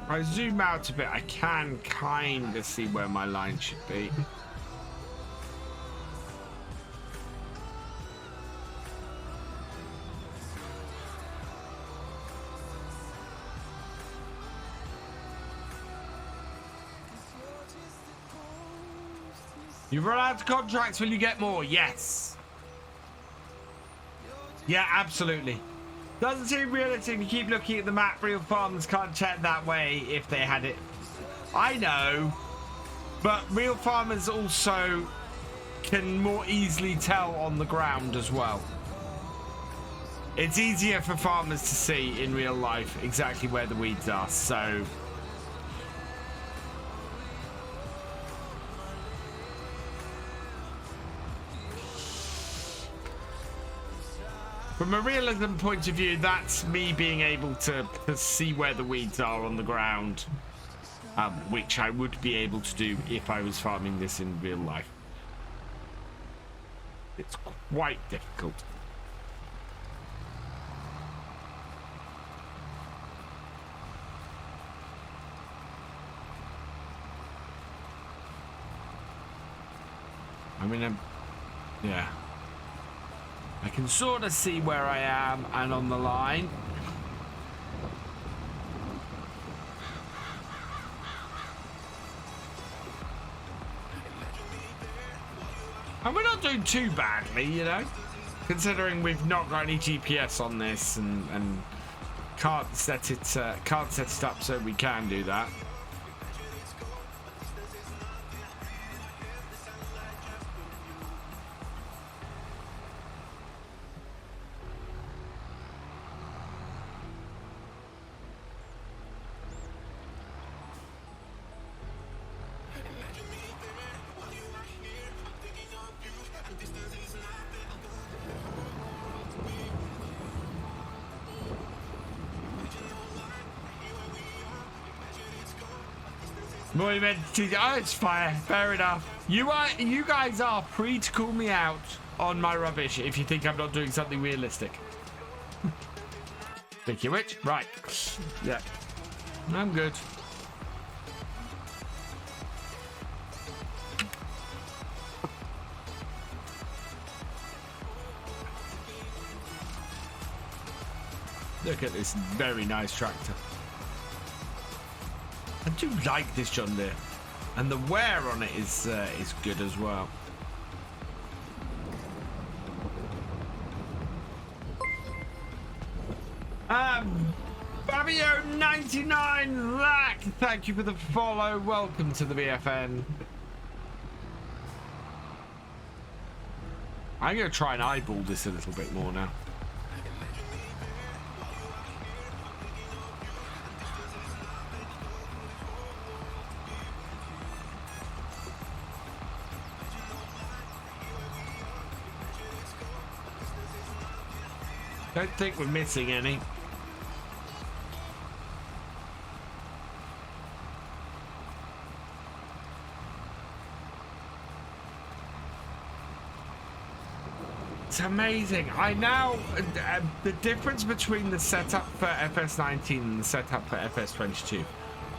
I zoom out a bit, I can kind of see where my line should be. You run out of contracts, will you get more? Yes. Yeah, absolutely. Doesn't seem realistic to keep looking at the map. Real farmers can't check that way if they had it. I know, but real farmers also can more easily tell on the ground as well. It's easier for farmers to see in real life exactly where the weeds are, so... From a realism point of view, that's me being able to see where the weeds are on the ground, which I would be able to do if I was farming this in real life. It's quite difficult. I mean, yeah. I can sort of see where I am and on the line. And we're not doing too badly, you know, considering we've not got any GPS on this and can't set it up so we can do that. More meant to, oh, it's fire. Fair enough. You guys are free to call me out on my rubbish if you think I'm not doing something realistic. Thank you, which? Right. Yeah. I'm good. Look at this very nice tractor. I do like this John Deere, and the wear on it is good as well. Fabio99 Lack, thank you for the follow. Welcome to the BFN. I'm going to try and eyeball this a little bit more now. Don't think we're missing any. It's amazing. I now the difference between the setup for FS19 and the setup for FS22.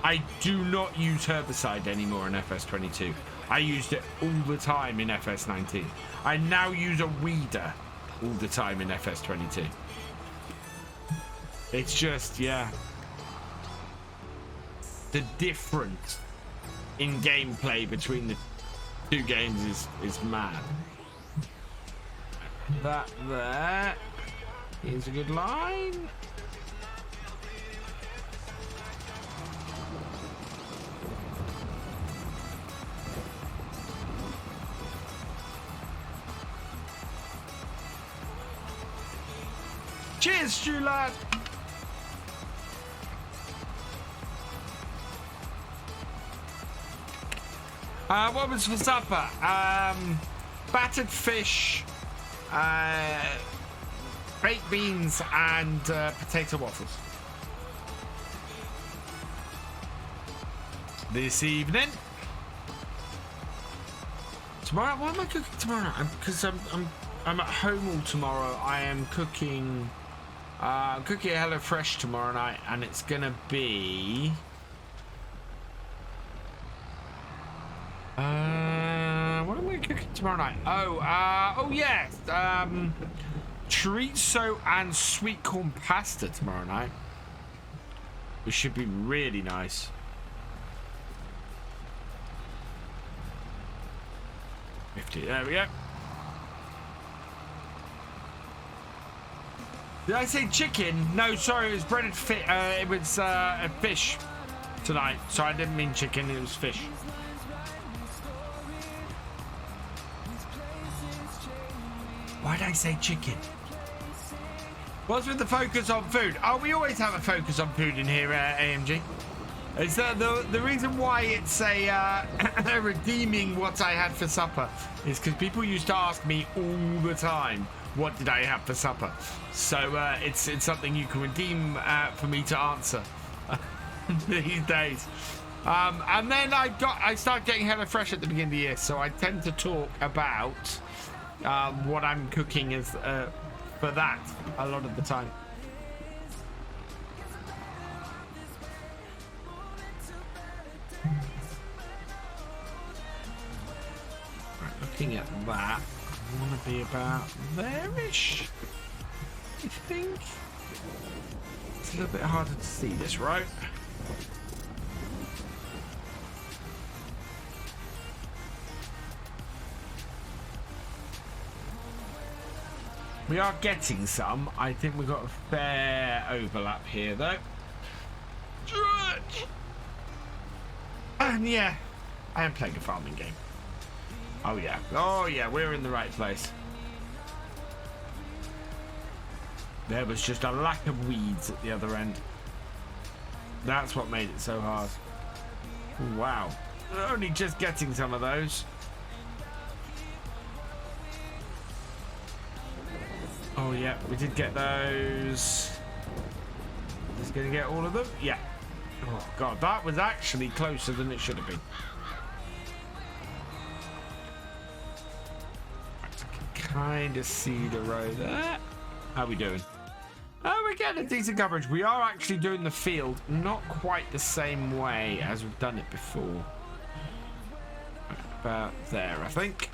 I do not use herbicide anymore in FS22. I used it all the time in FS19. I now use a weeder all the time in FS22. It's just, yeah. The difference in gameplay between the two games is mad. That there is a good line. Cheers, Stu lad. What was for supper? Battered fish, baked beans, and potato waffles. This evening. Tomorrow, what am I cooking tomorrow? Because I'm at home all tomorrow. I am cooking. I'm cooking a HelloFresh tomorrow night, and it's gonna be What am I cooking tomorrow night? Oh yes. Chorizo and sweet corn pasta tomorrow night. Which should be really nice. There we go. Did I say chicken? No, sorry, it was breaded fish. It was a fish tonight. So I didn't mean chicken, it was fish. Why did I say chicken? What's with the focus on food? Oh, we always have a focus on food in here, AMG. It's the reason why it's a redeeming what I had for supper is because people used to ask me all the time, what did I have for supper? So it's something you can redeem for me to answer these days. And then I started getting HelloFresh at the beginning of the year, so I tend to talk about what I'm cooking as for that a lot of the time. Right, looking at that, I want to be about there-ish, I think. It's a little bit harder to see this, right? We are getting some. I think we've got a fair overlap here, though. And yeah, I am playing a farming game. Oh yeah. Oh yeah, we're in the right place. There was just a lack of weeds at the other end. That's what made it so hard. Wow. We're only just getting some of those. Oh yeah, we did get those. Is gonna get all of them? Yeah. Oh god, that was actually closer than it should have been. I can kind of see the row there. How are we doing? Oh, we're getting a decent coverage. We are actually doing the field not quite the same way as we've done it before. About there, I think.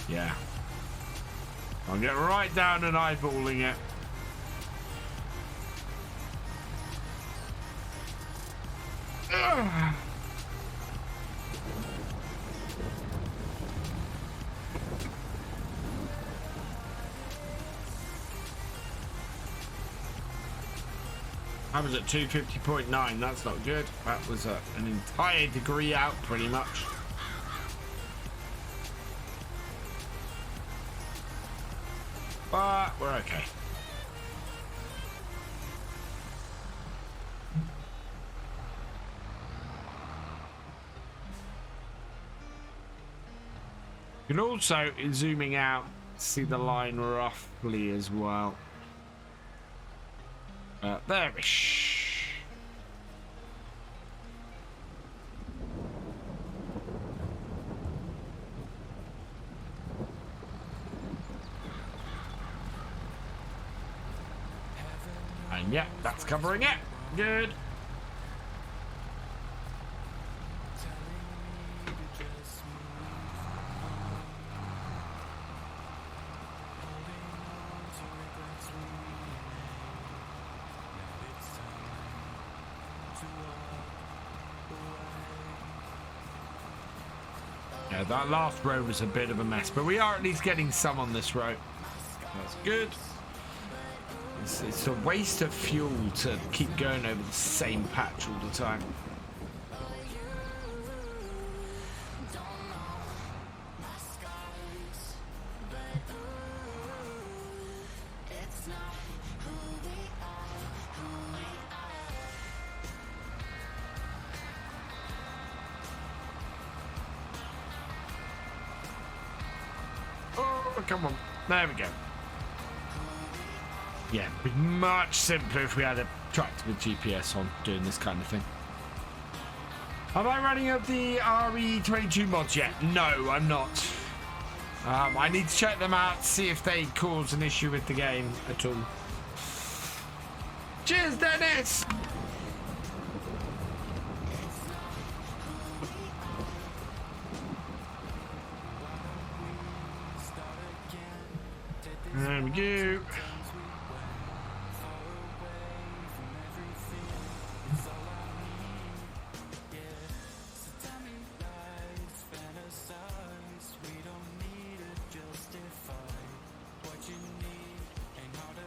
Yeah. I'll get right down and eyeballing it. Ugh. I was at 250.9. That's not good. That was an entire degree out, pretty much. But we're okay. You can also, in zooming out, see the line roughly as well. There-ish. And yeah, that's covering it. Good. Yeah, that last row was a bit of a mess, but we are at least getting some on this row. That's good. It's a waste of fuel to keep going over the same patch all the time. Oh, come on. There we go. Yeah, it'd be much simpler if we had a tractor with GPS on doing this kind of thing. Am I running up the RE22 mods yet? No, I'm not. I need to check them out, see if they cause an issue with the game at all. Cheers, Dennis! There we go.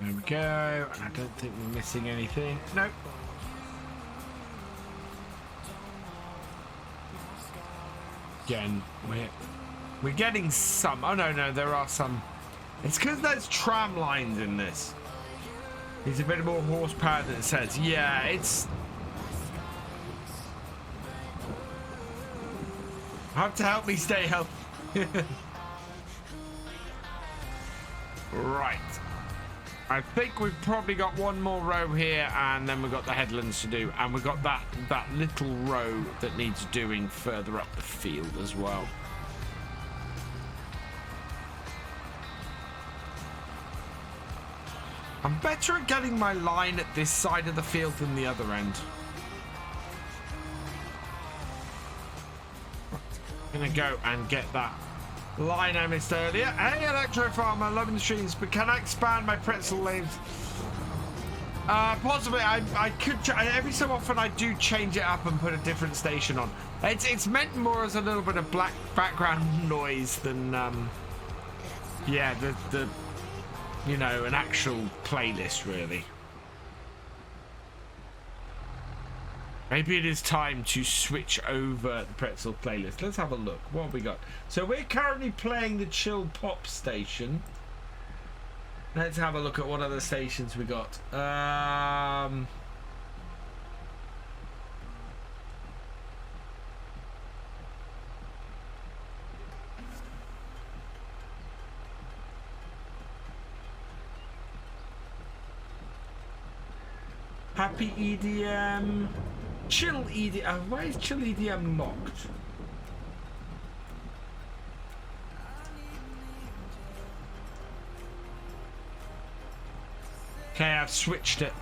There we go. I don't think we're missing anything. Nope. Again, we're getting some. Oh no, there are some. It's because there's tram lines in this. It's a bit more horsepower than it says. Yeah, it's. Have to help me stay healthy. Right. I think we've probably got one more row here, and then we've got the headlands to do, and we've got that little row that needs doing further up the field as well. I'm better at getting my line at this side of the field than the other end. I'm gonna go and get that line I missed earlier. Hey, Electro Farmer, loving the streams, but can I expand my pretzel lanes? Possibly. I could. Every so often, I do change it up and put a different station on. It's meant more as a little bit of black background noise than, yeah, the you know, an actual playlist really. Maybe it is time to switch over the pretzel playlist. Let's have a look. What have we got? So we're currently playing the chill pop station. Let's have a look at what other stations we got. Happy EDM. Chill EDM. Why is chill EDM locked? Okay, I've switched it.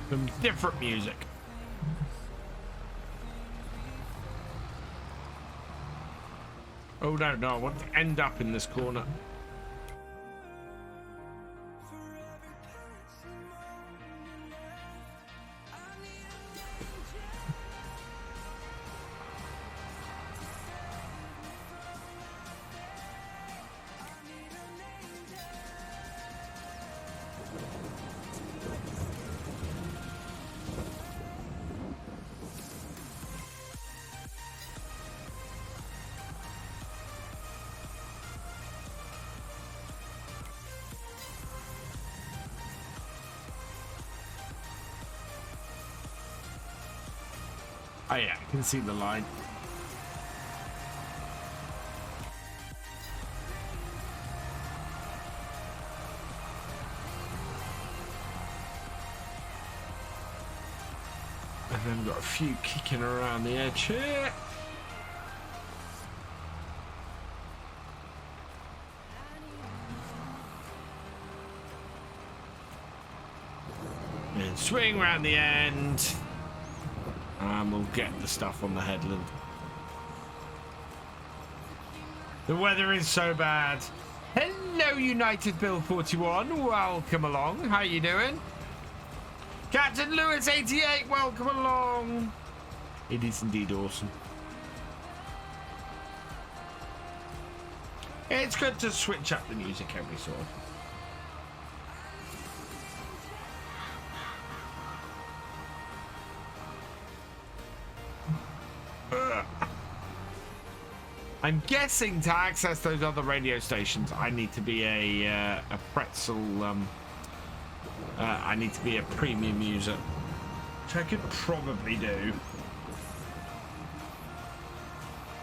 Some different music. Oh no, I want to end up in this corner. Oh yeah, I can see the line. And then we've got a few kicking around the edge here. And swing around the end. And we'll get the stuff on the headland. The weather is so bad. Hello, United Bill 41. Welcome along. How you doing? Captain Lewis 88. Welcome along. It is indeed awesome. It's good to switch up the music every so often. I'm guessing to access those other radio stations, I need to be a pretzel. I need to be a premium user, which I could probably do.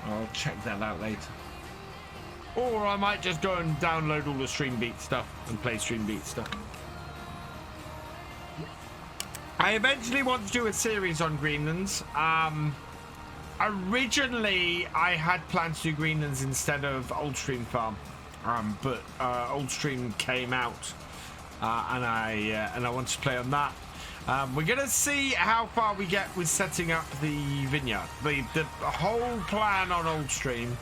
I'll check that out later. Or I might just go and download all the Stream Beat stuff and play Stream Beat stuff. I eventually want to do a series on Greenlands. Originally, I had planned to do Greenlands instead of Oldstream Farm, but Oldstream came out, and I want to play on that. We're gonna see how far we get with setting up the vineyard. The whole plan on Oldstream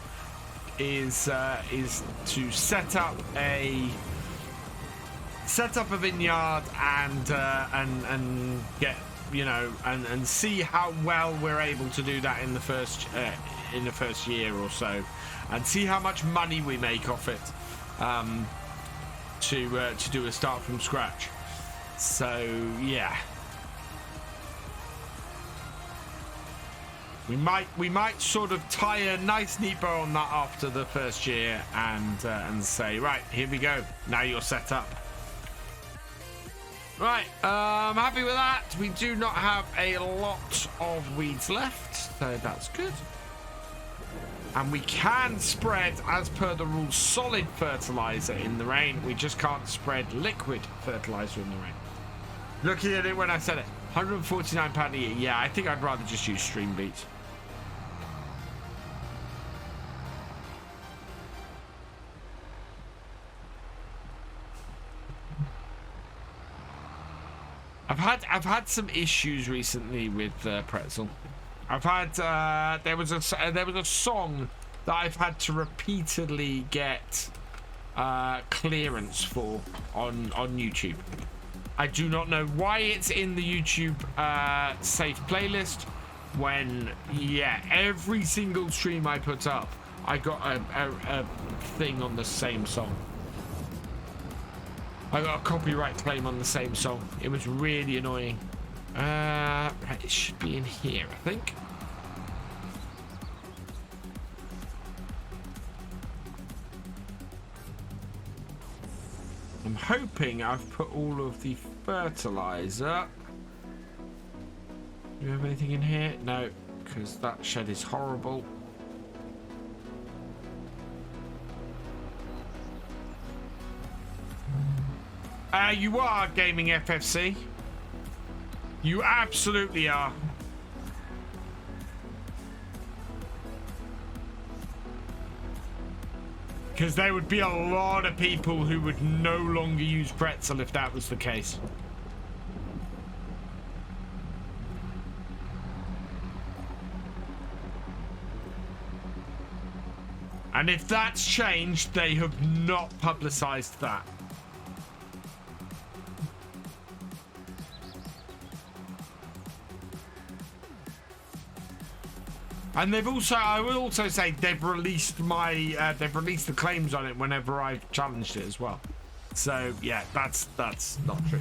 is to set up a vineyard and get, you know, and see how well we're able to do that in the first year or so, and see how much money we make off it, to do a start from scratch. So yeah, we might sort of tie a nice neat bow on that after the first year, and say, right, here we go, now you're set up. Right, I'm happy with that. We do not have a lot of weeds left, so that's good. And we can spread, as per the rules, solid fertilizer in the rain. We just can't spread liquid fertilizer in the rain. Looking at it when I said it, £149 a year. Yeah, I think I'd rather just use stream beats. I've had some issues recently with Pretzel. I've had there was a song that I've had to repeatedly get clearance for on YouTube. I do not know why it's in the YouTube safe playlist, when every single stream I put up I got a thing on the same song. I got a copyright claim on the same song. It was really annoying. Right, it should be in here, I think. I'm hoping I've put all of the fertilizer. Do you have anything in here? No, because that shed is horrible. You are Gaming FFC. You absolutely are. Because there would be a lot of people who would no longer use Pretzel if that was the case. And if that's changed, they have not publicized that. And they've also, I will also say, they've released the claims on it whenever I've challenged it as well. So yeah, that's not true.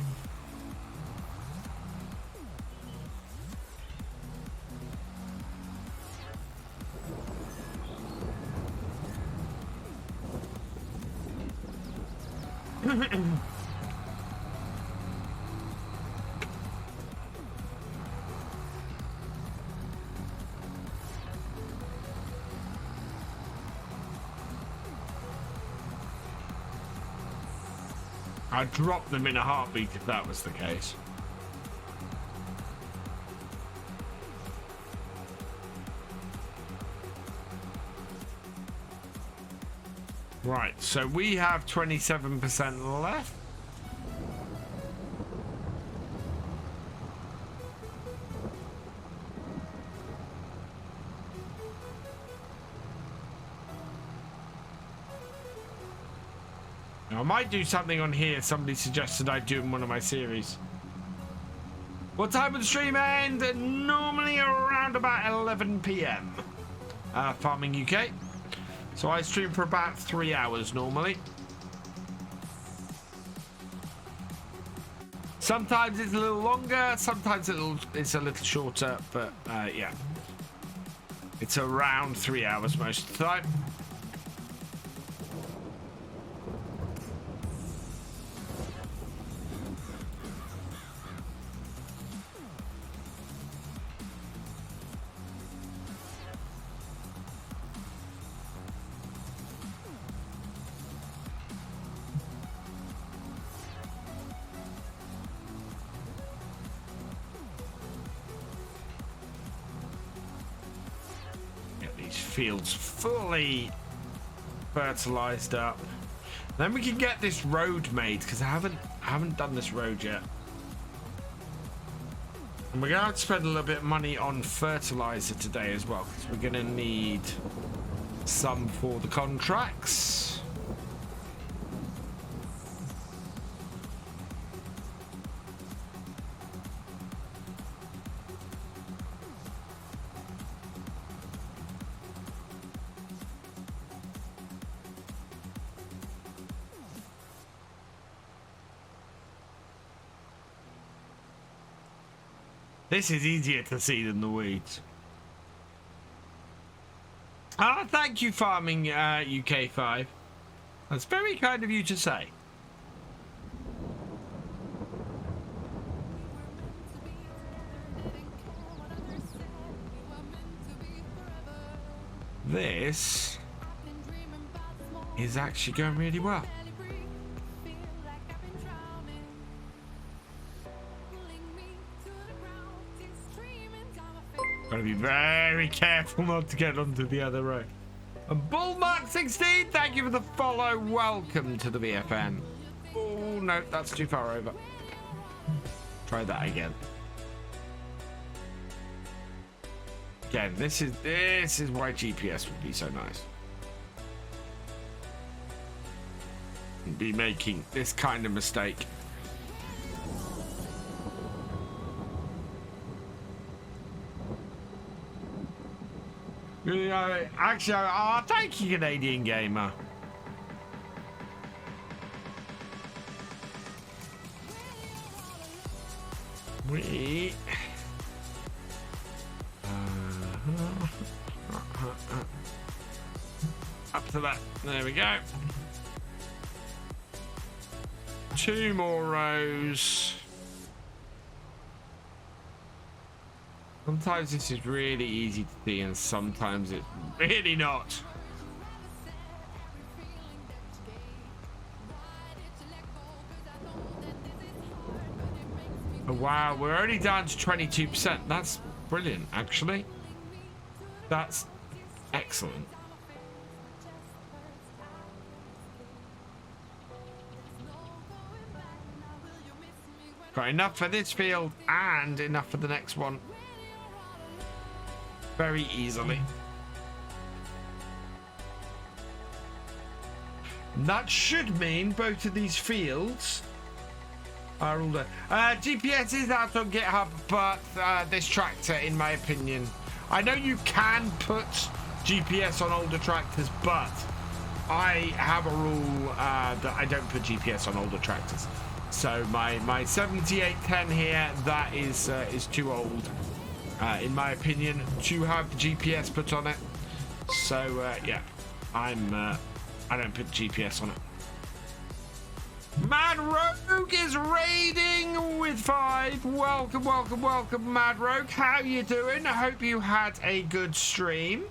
I'd drop them in a heartbeat if that was the case. Right, so we have 27% left. I might do something on here. Somebody suggested I do in one of my series. What time would the stream end? Normally around about 11 PM. Farming UK. So I stream for about 3 hours normally. Sometimes it's a little longer, sometimes it's a little shorter, but yeah. It's around 3 hours most of the time. fields fully fertilized up. Then we can get this road made, because I haven't done this road yet. And we're going to spend a little bit of money on fertilizer today as well, because we're going to need some for the contracts. This is easier to see than the weeds. Ah, thank you, Farming UK5. That's very kind of you to say. This is actually going really well. Gotta be very careful not to get onto the other road. And Bullmark16, thank you for the follow. Welcome to the BFN. Oh no, that's too far over. Try that again. Again, this is why GPS would be so nice. Be making this kind of mistake. Actually, thank you, Canadian Gamer. We up to that. There we go. 2 more rows. Sometimes this is really easy to see, and sometimes it's really not. Oh, wow, we're only down to 22%. That's brilliant, actually. That's excellent. Got enough for this field and enough for the next one. Very easily. That should mean both of these fields are all done. GPS is out on GitHub, but this tractor, in my opinion, I know you can put GPS on older tractors, but I have a rule that I don't put GPS on older tractors. So my 7810 here, that is too old. In my opinion, to have GPS put on it. So yeah, I don't put GPS on it. Mad Rogue is raiding with 5. Welcome, welcome, welcome, Mad Rogue. How you doing? I hope you had a good stream.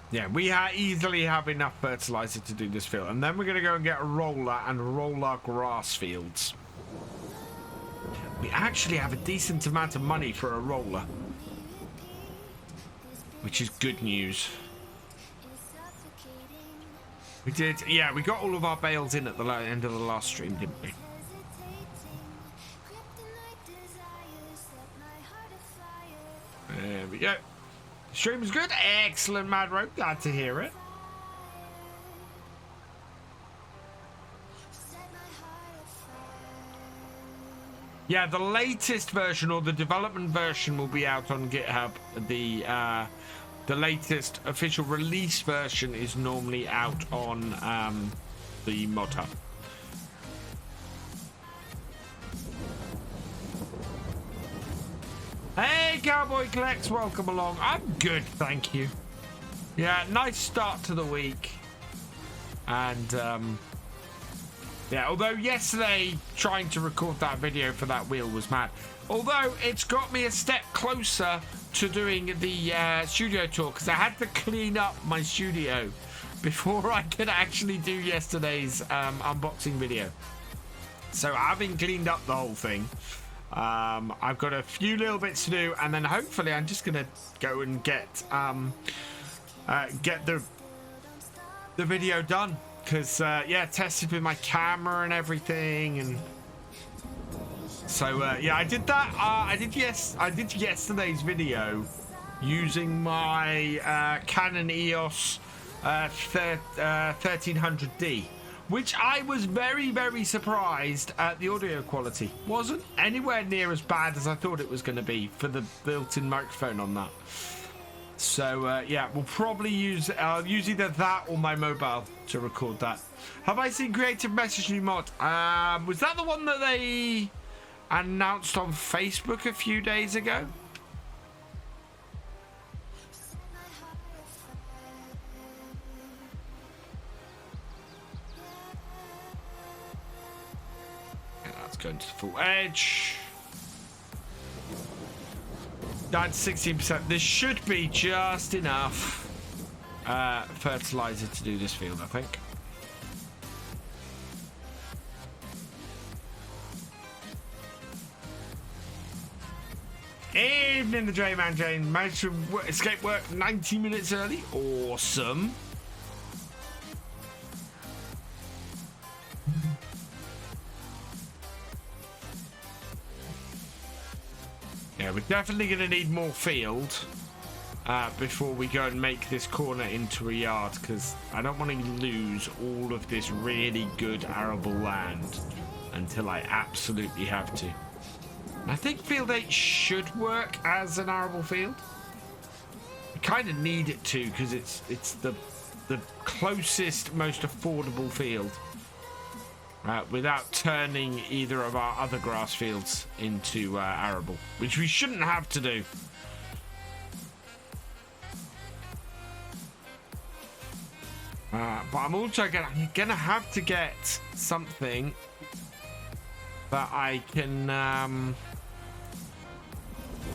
Yeah, we easily have enough fertilizer to do this field. And then we're going to go and get a roller and roll our grass fields. We actually have a decent amount of money for a roller, which is good news. We did, yeah, we got all of our bales in at the end of the last stream, didn't we? There we go. Stream was good. Excellent, Mad Rope. Glad to hear it. Yeah, the latest version, or the development version, will be out on GitHub. The latest official release version is normally out on the mod hub. Hey, Cowboy Collects, welcome along. I'm good, thank you. Yeah, nice start to the week. And yeah, although yesterday trying to record that video for that wheel was mad. Although it's got me a step closer to doing the studio tour, because I had to clean up my studio before I could actually do yesterday's unboxing video. So having cleaned up the whole thing, I've got a few little bits to do, and then hopefully I'm just gonna go and get the video done, because yeah, tested with my camera and everything, and so yeah, I did that. I did yesterday's video using my Canon EOS 1300D, which I was very, very surprised at. The audio quality wasn't anywhere near as bad as I thought it was going to be for the built-in microphone on that. So yeah, we'll probably I'll use either that or my mobile to record that. Have I seen Creative Message New Mod? Was that the one that they announced on Facebook a few days ago? Going to the full edge. Down to 16%. This should be just enough fertilizer to do this field, I think. Evening, the J-Man Jane. Managed to escape work 90 minutes early. Awesome. Yeah, we're definitely going to need more field before we go and make this corner into a yard, because I don't want to lose all of this really good arable land until I absolutely have to. I think field 8 should work as an arable field. I kind of need it to, because it's the closest, most affordable field. Without turning either of our other grass fields into arable, which we shouldn't have to do. But I'm also gonna have to get something that I can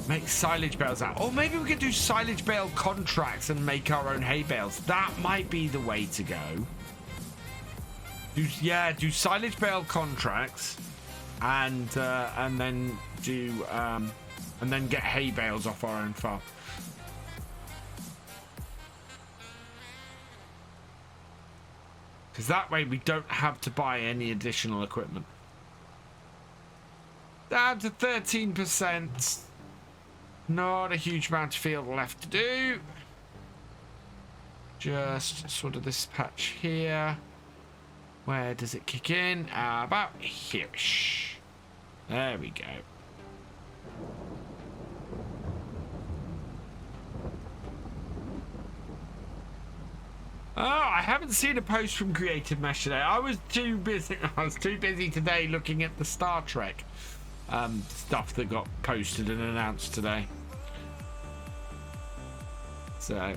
make silage bales out. Or maybe we could do silage bale contracts and make our own hay bales. That might be the way to go. Do silage bale contracts, and then get hay bales off our own farm. Because that way we don't have to buy any additional equipment. Down to 13%. Not a huge amount of field left to do. Just sort of this patch here. Where does it kick in? About here-ish. There we go. Oh, I haven't seen a post from Creative Mesh today. I was too busy. I was too busy today looking at the Star Trek stuff that got posted and announced today. So,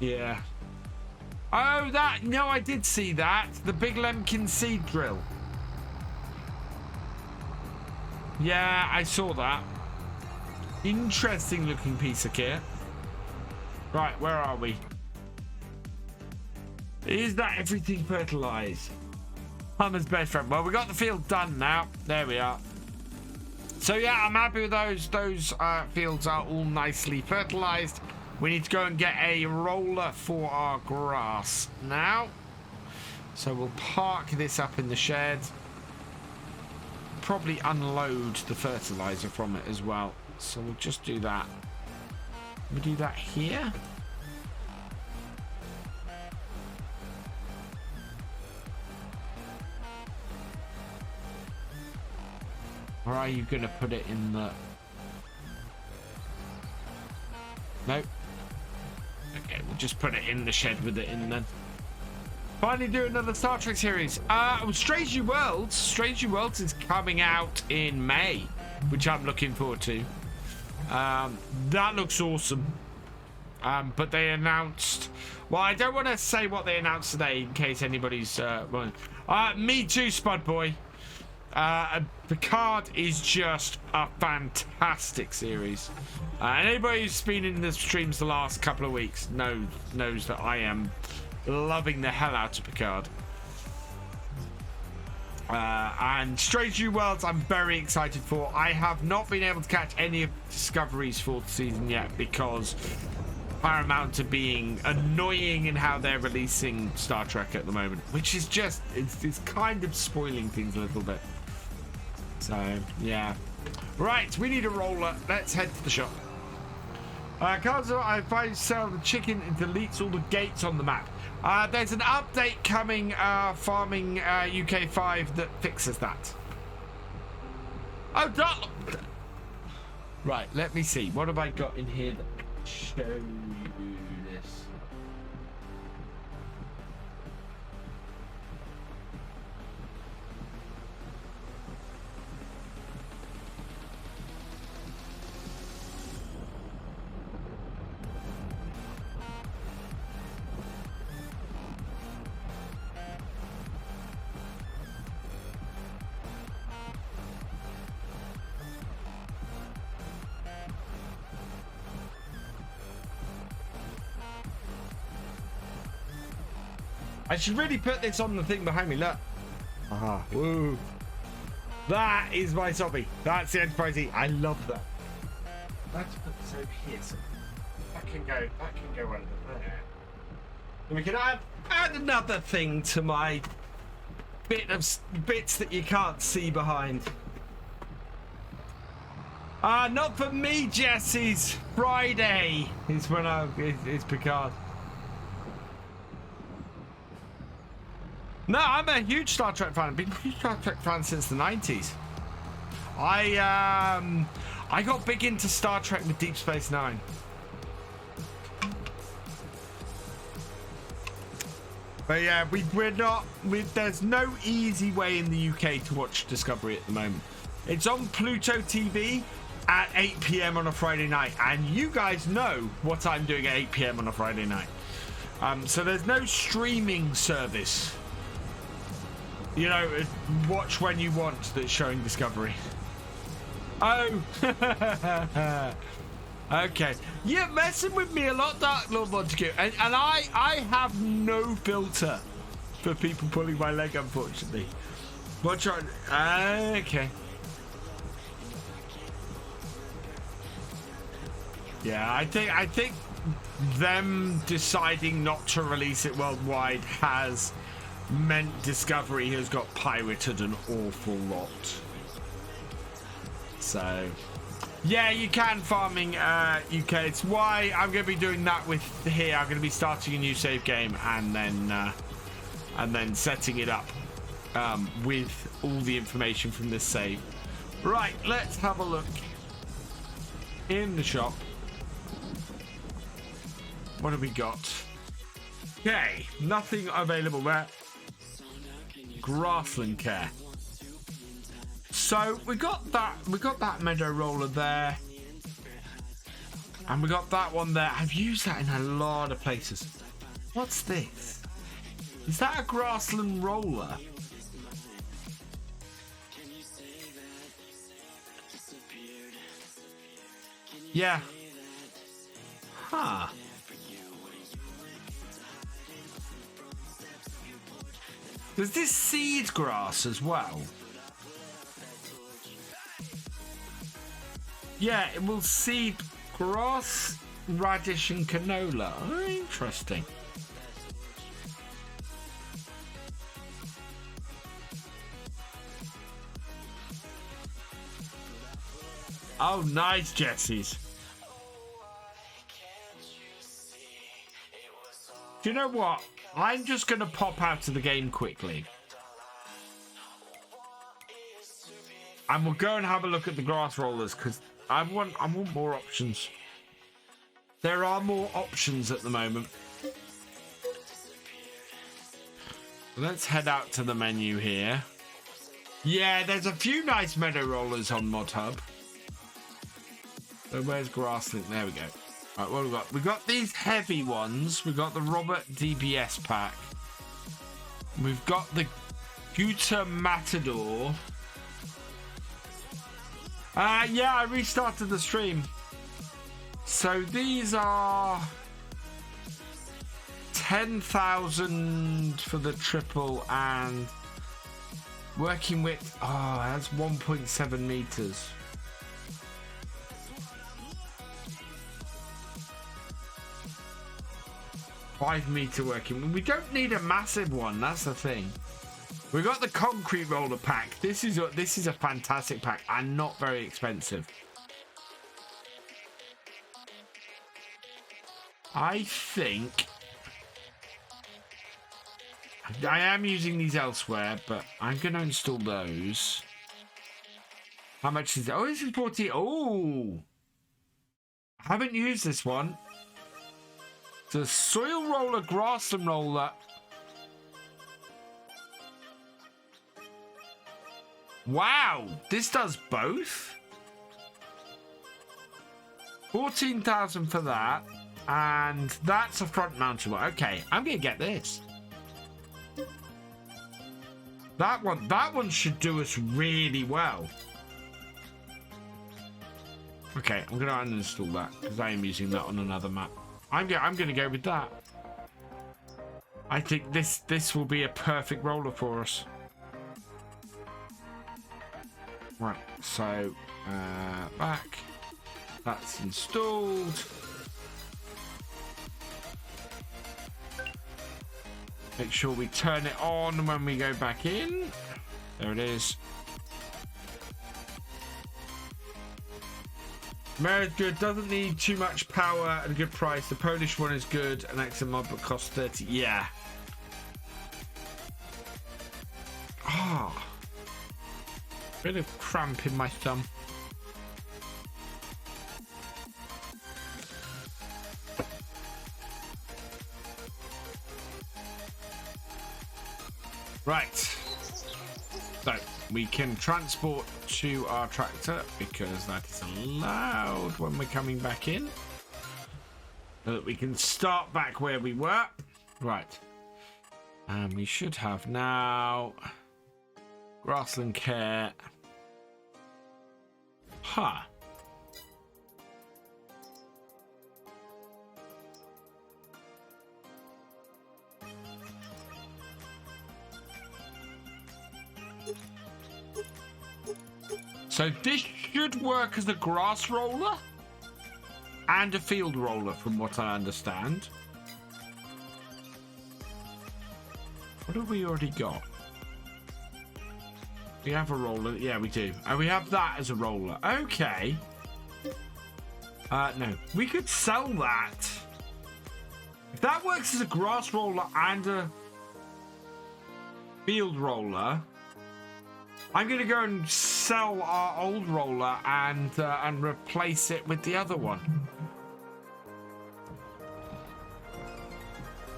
yeah. Oh, no, I did see that. The Big Lemkin seed drill. Yeah, I saw that. Interesting looking piece of kit. Right, where are we? Is that everything fertilized? Hummer's best friend. Well, we got the field done now. There we are. So yeah, I'm happy with those. Those fields are all nicely fertilized. We need to go and get a roller for our grass now. So we'll park this up in the shed. Probably unload the fertilizer from it as well. So we'll just do that. We do that here. Or are you going to put it in the... Nope. Okay, we'll just put it in the shed with it in then. Finally do another Star Trek series. Strange New Worlds. Strange New Worlds is coming out in May, which I'm looking forward to. That looks awesome. But they announced... Well, I don't want to say what they announced today in case anybody's... me too, Spud Boy. The card is just a fantastic series. And anybody who's been in the streams the last couple of weeks knows that I am loving the hell out of Picard. And Strange New Worlds I'm very excited for. I have not been able to catch any of Discovery's fourth season yet because Paramount are being annoying in how they're releasing Star Trek at the moment, which is just, it's kind of spoiling things a little bit. So, yeah. Right, we need a roller. Let's head to the shop. If I sell the chicken, it deletes all the gates on the map. There's an update coming, Farming UK 5, that fixes that. Oh, right, let me see. What have I got in here that can show you this? I should really put this on the thing behind me. Look. Aha. Woo. That is my zombie. That's the Enterprise E. I love that. Let's put this over here. So that can go under there. And we can add another thing to my bits that you can't see behind. Not for me, Jesse's. Friday is when it's Picard. No, I'm a huge Star Trek fan. I've been a huge Star Trek fan since the 90s. I got big into Star Trek with Deep Space Nine. But yeah, there's no easy way in the UK to watch Discovery at the moment. It's on Pluto TV at 8 PM on a Friday night, and you guys know what I'm doing at 8 PM on a Friday night. So there's no streaming service. You know, watch when you want that's showing Discovery. Oh! Okay. You're messing with me a lot, Dark Lord Montague. And I have no filter for people pulling my leg, unfortunately. Watch on. Okay. Yeah, I think them deciding not to release it worldwide has meant Discovery has got pirated an awful lot. So yeah, you can Farming UK. It's why I'm going to be doing that with here. I'm going to be starting a new save game and then setting it up with all the information from this save. Right, let's have a look in the shop. What have we got? Okay, nothing available there. Grassland care. So we got that meadow roller there, and we got that one there. I've used that in a lot of places. What's this? Is that a grassland roller? Yeah. Huh. Does this seed grass as well? Yeah, it will seed grass, radish and canola. Oh, interesting. Oh, nice, Jesse's. Do you know what? I'm just going to pop out of the game quickly. And we'll go and have a look at the grass rollers because I want more options. There are more options at the moment. Let's head out to the menu here. Yeah, there's a few nice meadow rollers on Mod Hub. So where's Grassland? There we go. Right, what have we got? We've got these heavy ones. We've got the Robert DBS pack. We've got the Guta Matador. Yeah, I restarted the stream. So these are 10,000 for the triple and working width. Oh, that's 1.7 meters. $5 meter working. We don't need a massive one. That's the thing. We got the concrete roller pack. This is a fantastic pack and not very expensive. I think I am using these elsewhere, but I'm going to install those. How much is it? Oh, this is 40. Oh, I haven't used this one. The soil roller, grassland roller. Wow, this does both. 14,000 for that, and that's a front mounted one. Okay, I'm gonna get this. That one should do us really well. Okay, I'm gonna uninstall that because I am using that on another map. I'm gonna go with that. I think this will be a perfect roller for us. Right, so back. That's installed. Make sure we turn it on when we go back in. There it is. America's good, doesn't need too much power at a good price. The Polish one is good, an excellent mod but costs 30. Yeah. Ah. Bit of cramp in my thumb. Right. So we can transport to our tractor because that is allowed when we're coming back in. So that we can start back where we were. Right. And we should have now grassland care. Huh. So this should work as a grass roller and a field roller from what I understand. What have we already got? We have a roller. Yeah, we do. And we have that as a roller. Okay. No. We could sell that. If that works as a grass roller and a field roller, I'm going to go and sell our old roller and replace it with the other one.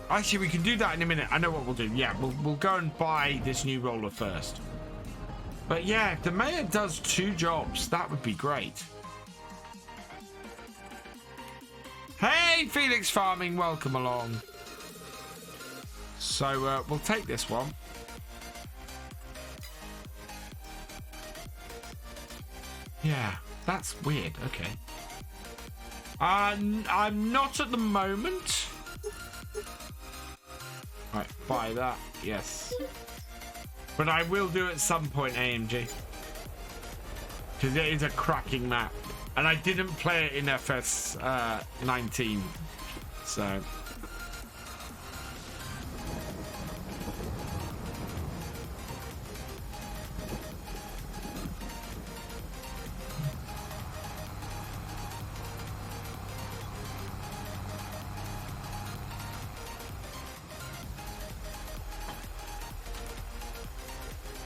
Actually, we can do that in a minute. I know what we'll do. Yeah, we'll go and buy this new roller first. But yeah, if the mayor does 2 jobs, that would be great. Hey, Felix Farming, welcome along. So we'll take this one. Yeah, that's weird. Okay. I'm not at the moment. Right, buy that. Yes. But I will do at some point, AMG. Because it is a cracking map. And I didn't play it in FS 19. So.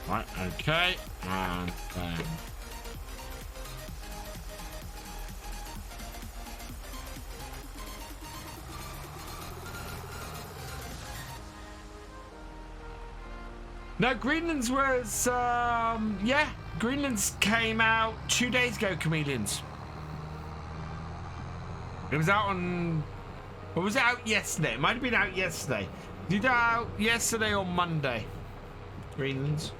Right, okay, and then no, Greenland's was yeah, Greenland's came out 2 days ago, Chameleons. It was out on, or was it out yesterday? It might have been out yesterday. Did it out yesterday or Monday? Greenland's.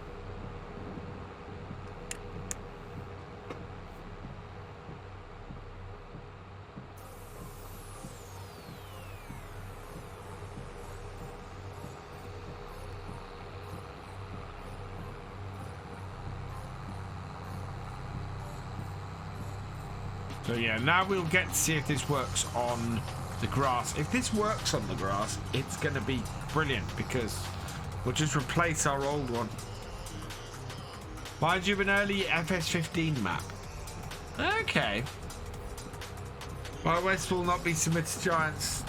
So yeah, now we'll get to see if this works on the grass. If this works on the grass, it's going to be brilliant because we'll just replace our old one. Mind you, an early FS15 map. Okay. My West will not be submitted to Giants.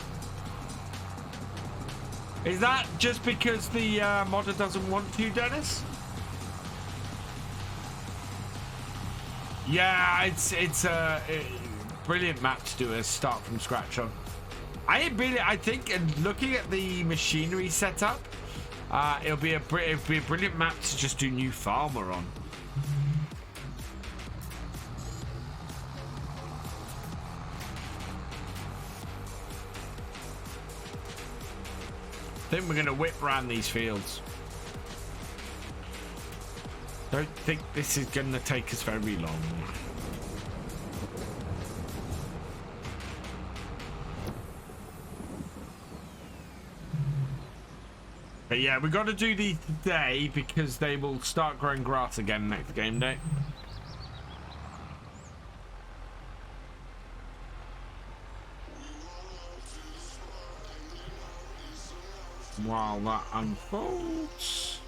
Is that just because the modder doesn't want to, Dennis? Yeah, it's a brilliant map to do a start from scratch on. I think, and looking at the machinery setup, it'll be a brilliant map to just do new farmer on. I think we're going to whip around these fields. Don't think this is going to take us very long. But yeah, we got to do these today because they will start growing grass again next game day. While that unfolds.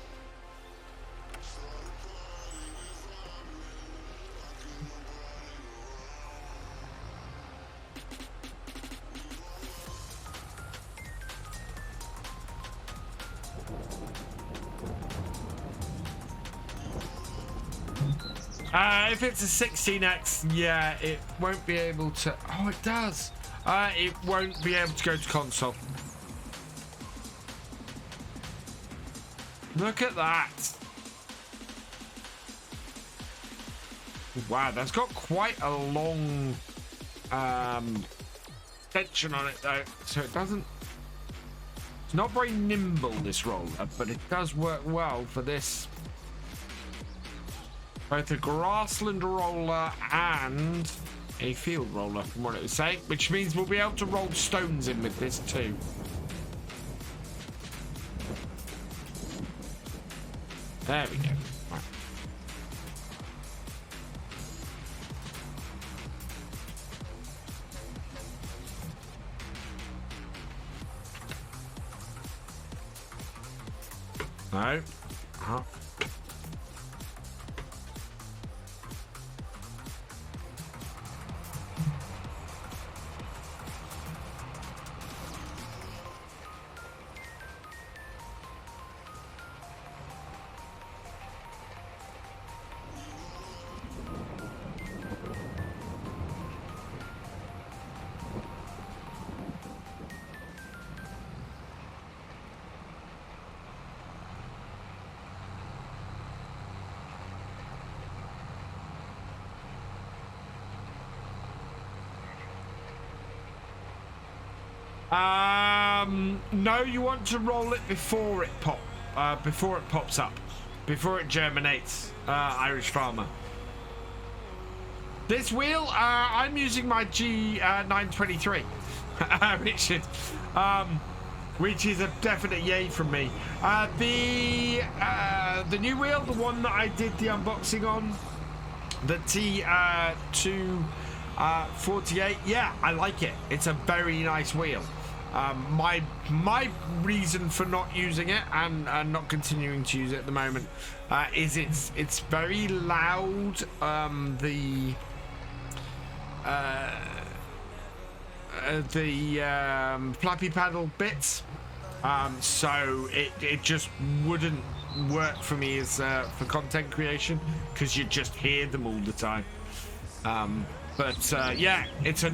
If it's a 16x, yeah, it won't be able to. Oh, it does. It won't be able to go to console. Look at that. Wow, that's got quite a long tension on it though, so it doesn't. It's not very nimble, this roller, but it does work well for this. Both a grassland roller and a field roller, from what it was saying, which means we'll be able to roll stones in with this too. There we go. Right. No. Oh. No, you want to roll it before it pops up, before it germinates. Irish farmer. This wheel, I'm using my G923, which is a definite yay from me. The new wheel, the one that I did the unboxing on, the T248. Yeah, I like it. It's a very nice wheel. My reason for not using it and not continuing to use it at the moment is it's very loud. The flappy paddle bits, so it just wouldn't work for me as for content creation because you just hear them all the time. Yeah, it's a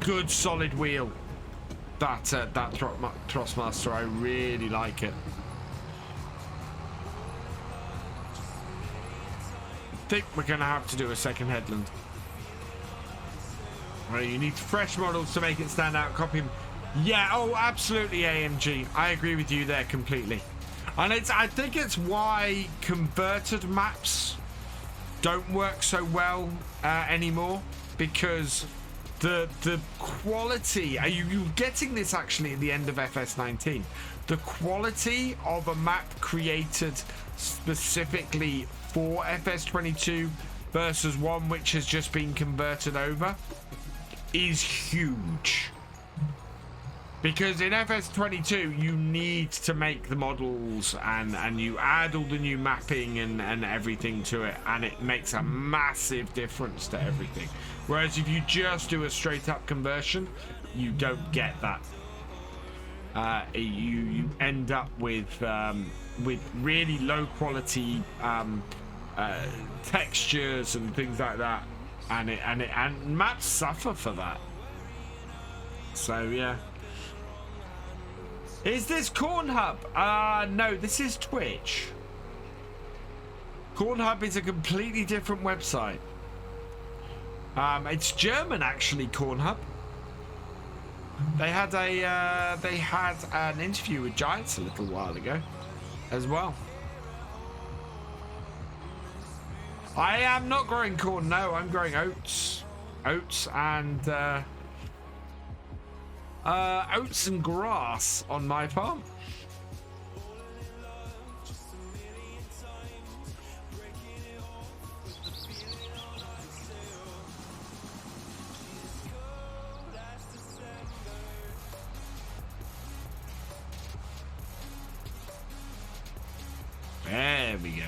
good solid wheel. That Thrustmaster, I really like it. I think we're gonna have to do a second headland. Well, you need fresh models to make it stand out. Copy them. Yeah, oh, absolutely, AMG. I agree with you there completely. And I think it's why converted maps don't work so well anymore, because the quality, are you getting this actually at the end of FS19? The quality of a map created specifically for FS22 versus one which has just been converted over is huge. Because in FS22 you need to make the models and you add all the new mapping and everything to it, and it makes a massive difference to everything. Whereas if you just do a straight up conversion, you don't get that. You end up with really low quality textures and things like that, and maps suffer for that. So yeah. Is this Cornhub? No, this is Twitch. Cornhub is a completely different website. It's German actually, Cornhub. They had an interview with Giants a little while ago as well. I am not growing corn, no, I'm growing oats. Oats and grass on my farm. There we go.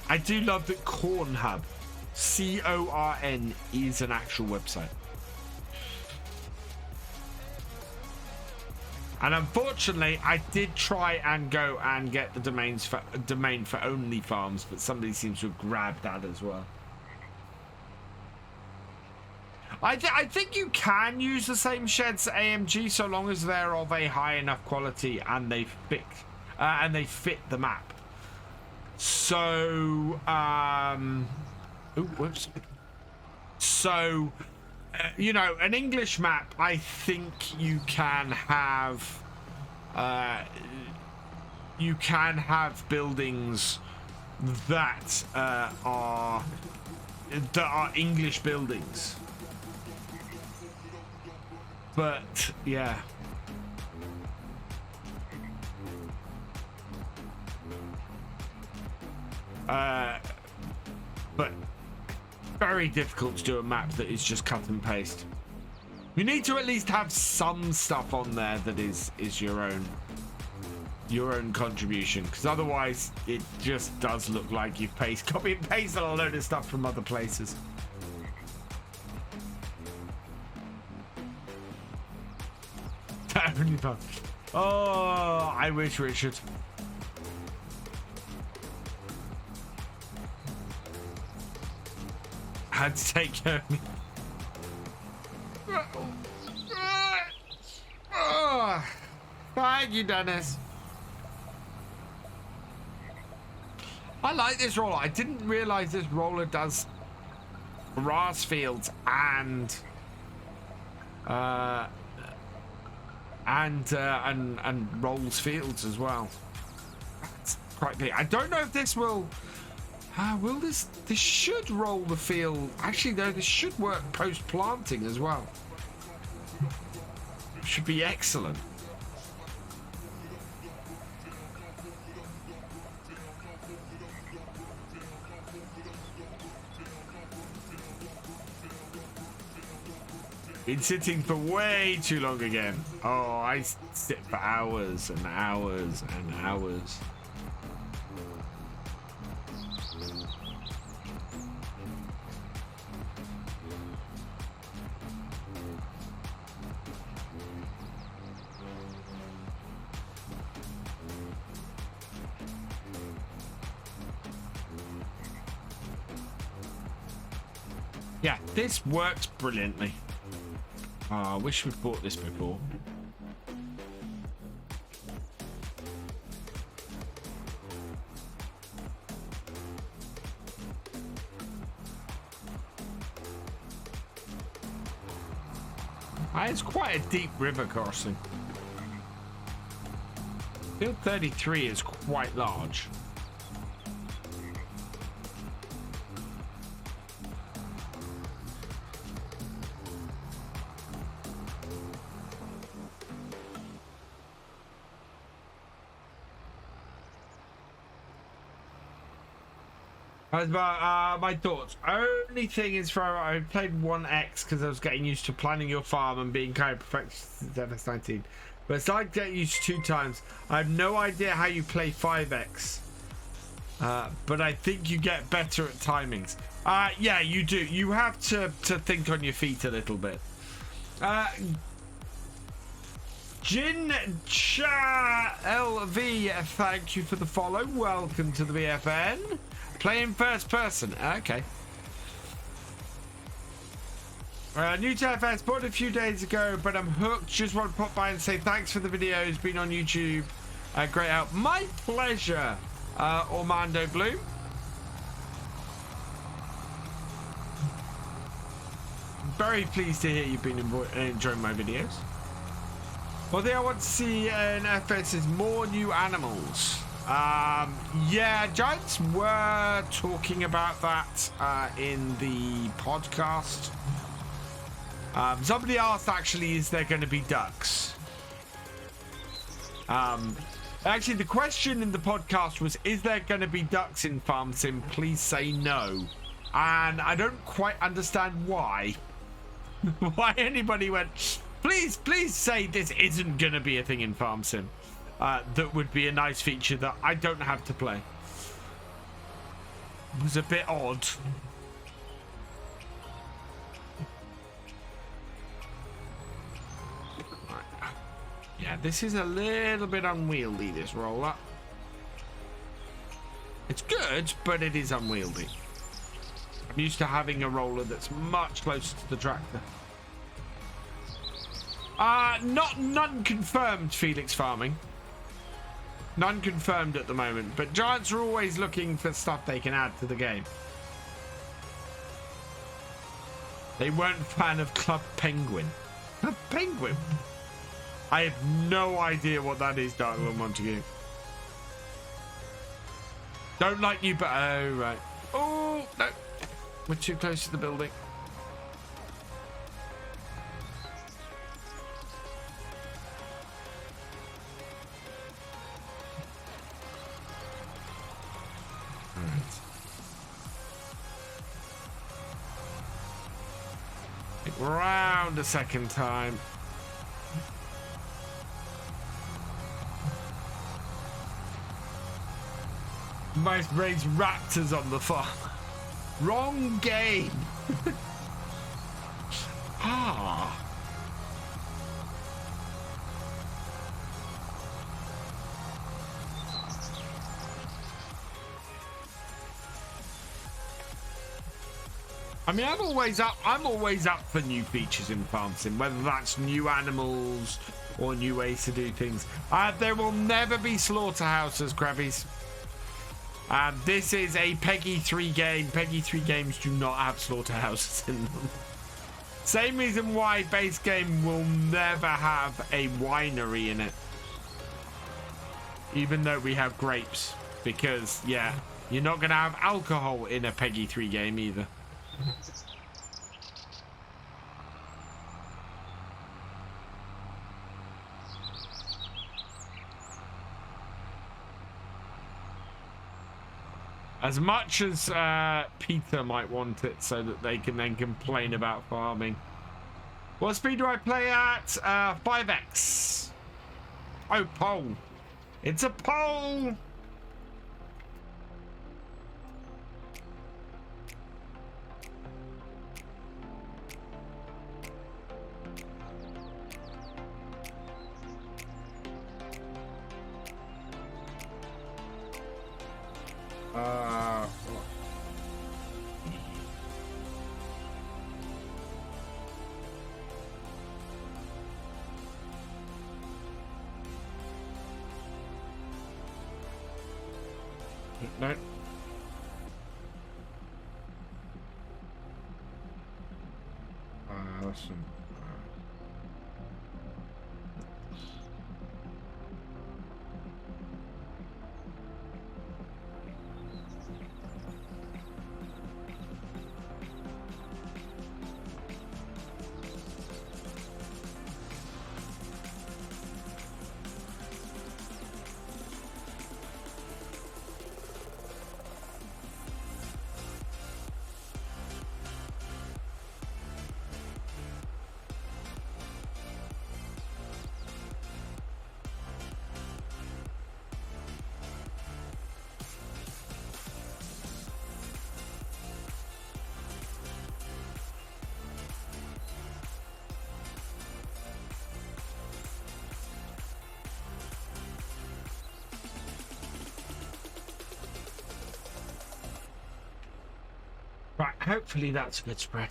I do love that Cornhub, C-O-R-N, is an actual website. And unfortunately, I did try and go and get the domain for OnlyFarms, but somebody seems to have grabbed that as well. I think you can use the same sheds at AMG so long as they're of a high enough quality and they fit the map. So, whoops. So, you know, an English map, I think you can have buildings that are English buildings. But yeah. But very difficult to do a map that is just cut and paste. You need to at least have some stuff on there that is your own contribution, because otherwise it just does look like you've copy and pasted a load of stuff from other places. Oh, I wish, Richard. Had to take care of me. Oh, thank you, Dennis. I like this roller. I didn't realize this roller does grass fields and rolls fields as well. That's quite big. I don't know if this will this should roll the field. Actually, though, this should work post planting as well. Should be excellent. Been sitting for way too long again. Oh, I sit for hours and hours and hours. Yeah, this works brilliantly. I wish we'd bought this before. It's quite a deep river crossing. Field 33 is quite large. As about my thoughts. Only thing is, I played 1x because I was getting used to planning your farm and being kind of perfectionist since FS19. But it's like getting used to 2 times. I have no idea how you play 5x. But I think you get better at timings. Yeah, you do. You have to think on your feet a little bit. Jin Cha LV, thank you for the follow. Welcome to the BFN. Playing first person. Okay. New to FS, bought a few days ago, but I'm hooked. Just want to pop by and say thanks for the videos. Been on YouTube. Great help. My pleasure, Orlando Bloom. Very pleased to hear you've been enjoying my videos. One thing I want to see in FS is more new animals. Yeah, Giants were talking about that in the podcast. Somebody asked, actually, is there going to be ducks? Actually, the question in the podcast was, is there going to be ducks in Farm Sim? Please say no. And I don't quite understand why. Why anybody went, please say this isn't going to be a thing in Farm Sim. That would be a nice feature that I don't have to play. It was a bit odd. Right. Yeah, this is a little bit unwieldy, this roller. It's good, but it is unwieldy. I'm used to having a roller that's much closer to the tractor. None confirmed, Felix Farming. None confirmed at the moment, but Giants are always looking for stuff they can add to the game. They weren't a fan of Club Penguin. Club Penguin? I have no idea what that is, Darkland Montague. Don't like you, but... Oh, right. Oh, no. We're too close to the building. Round a second time. Most raised raptors on the farm. Wrong game. Ah. I mean, I'm always up for new features in Farm Sim, whether that's new animals or new ways to do things. There will never be slaughterhouses, Krabbies. This is a Peggy 3 game. Peggy 3 games do not have slaughterhouses in them. Same reason why base game will never have a winery in it. Even though we have grapes. Because, yeah, you're not going to have alcohol in a Peggy 3 game either. As much as Peter might want it so that they can then complain about farming. What speed do I play at? 5x. Oh, poll. It's a poll. No. Listen. Right, hopefully that's a good spread.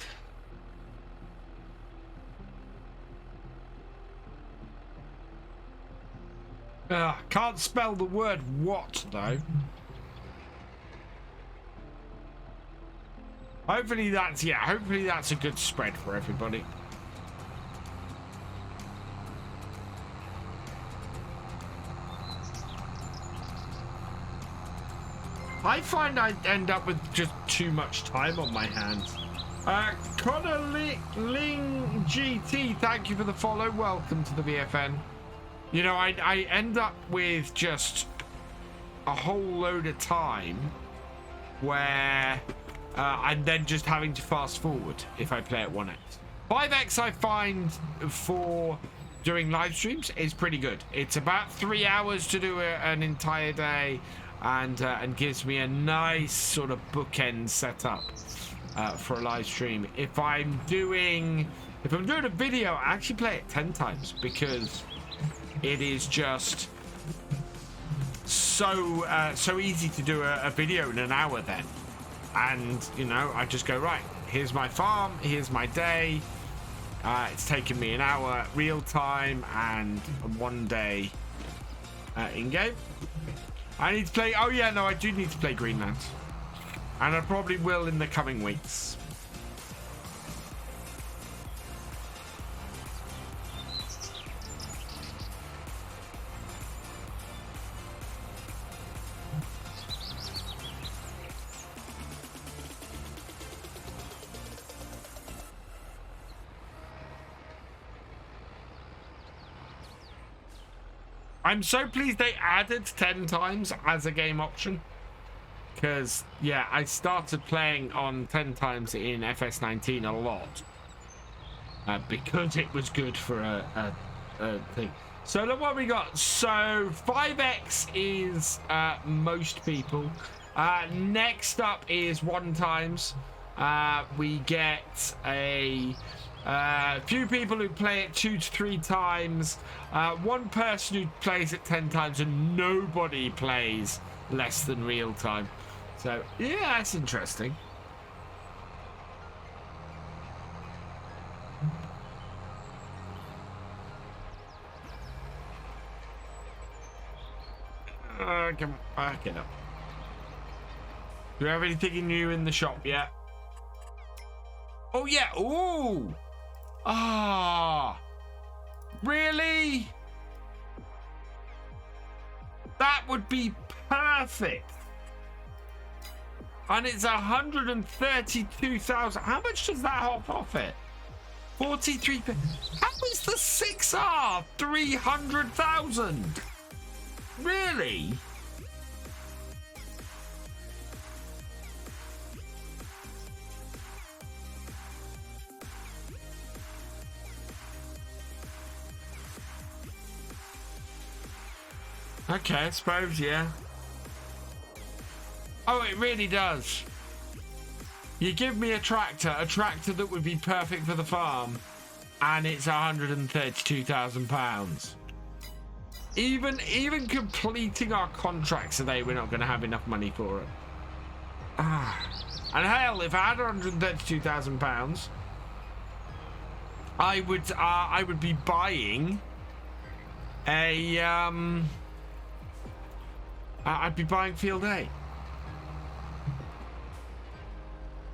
Can't spell the word what though. Hopefully that's a good spread for everybody. I find I end up with just too much time on my hands. Connor Ling GT, thank you for the follow. Welcome to the BFN. You know, I end up with just a whole load of time where I'm then just having to fast forward if I play at 1x. 5x I find for doing live streams is pretty good. It's about 3 hours to do an entire day, and gives me a nice sort of bookend setup for a live stream. If I'm doing a video, I actually play it 10 times because it is just so easy to do a video in an hour then. And you know, I just go, right, here's my farm, here's my day. It's taken me an hour real time and 1 day in game. I need to play. Oh yeah, no, I do need to play Greenland, and I probably will in the coming weeks. I'm so pleased they added 10 times as a game option, because yeah, I started playing on 10 times in FS19 a lot because it was good for a thing. So look what we got. So 5x is most people. Next up is 1 times. We get a few people who play it 2 to 3 times. 1 person who plays it 10 times, and nobody plays less than real time. So yeah, that's interesting. Come on, get up. Do you have anything new in the shop yet? Oh yeah. Ooh. Ah. Really? That would be perfect. And it's 132,000. How much does that hop off it? 43. How is the 6R 300,000? Really? Okay, I suppose, yeah. Oh, it really does. You give me a tractor that would be perfect for the farm, and it's £132,000. Even completing our contracts today, we're not going to have enough money for it. And hell, if I had £132,000, I would be buying a I'd be buying Field A.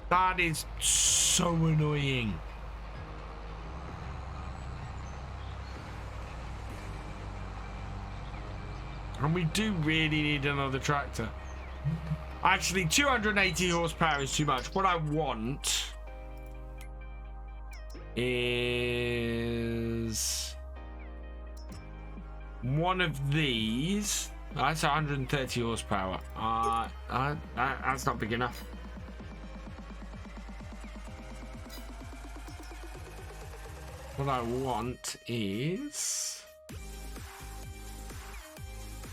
That is so annoying. And we do really need another tractor. Actually, 280 horsepower is too much. What I want is one of these. That's 130 horsepower. That's not big enough. What I want is...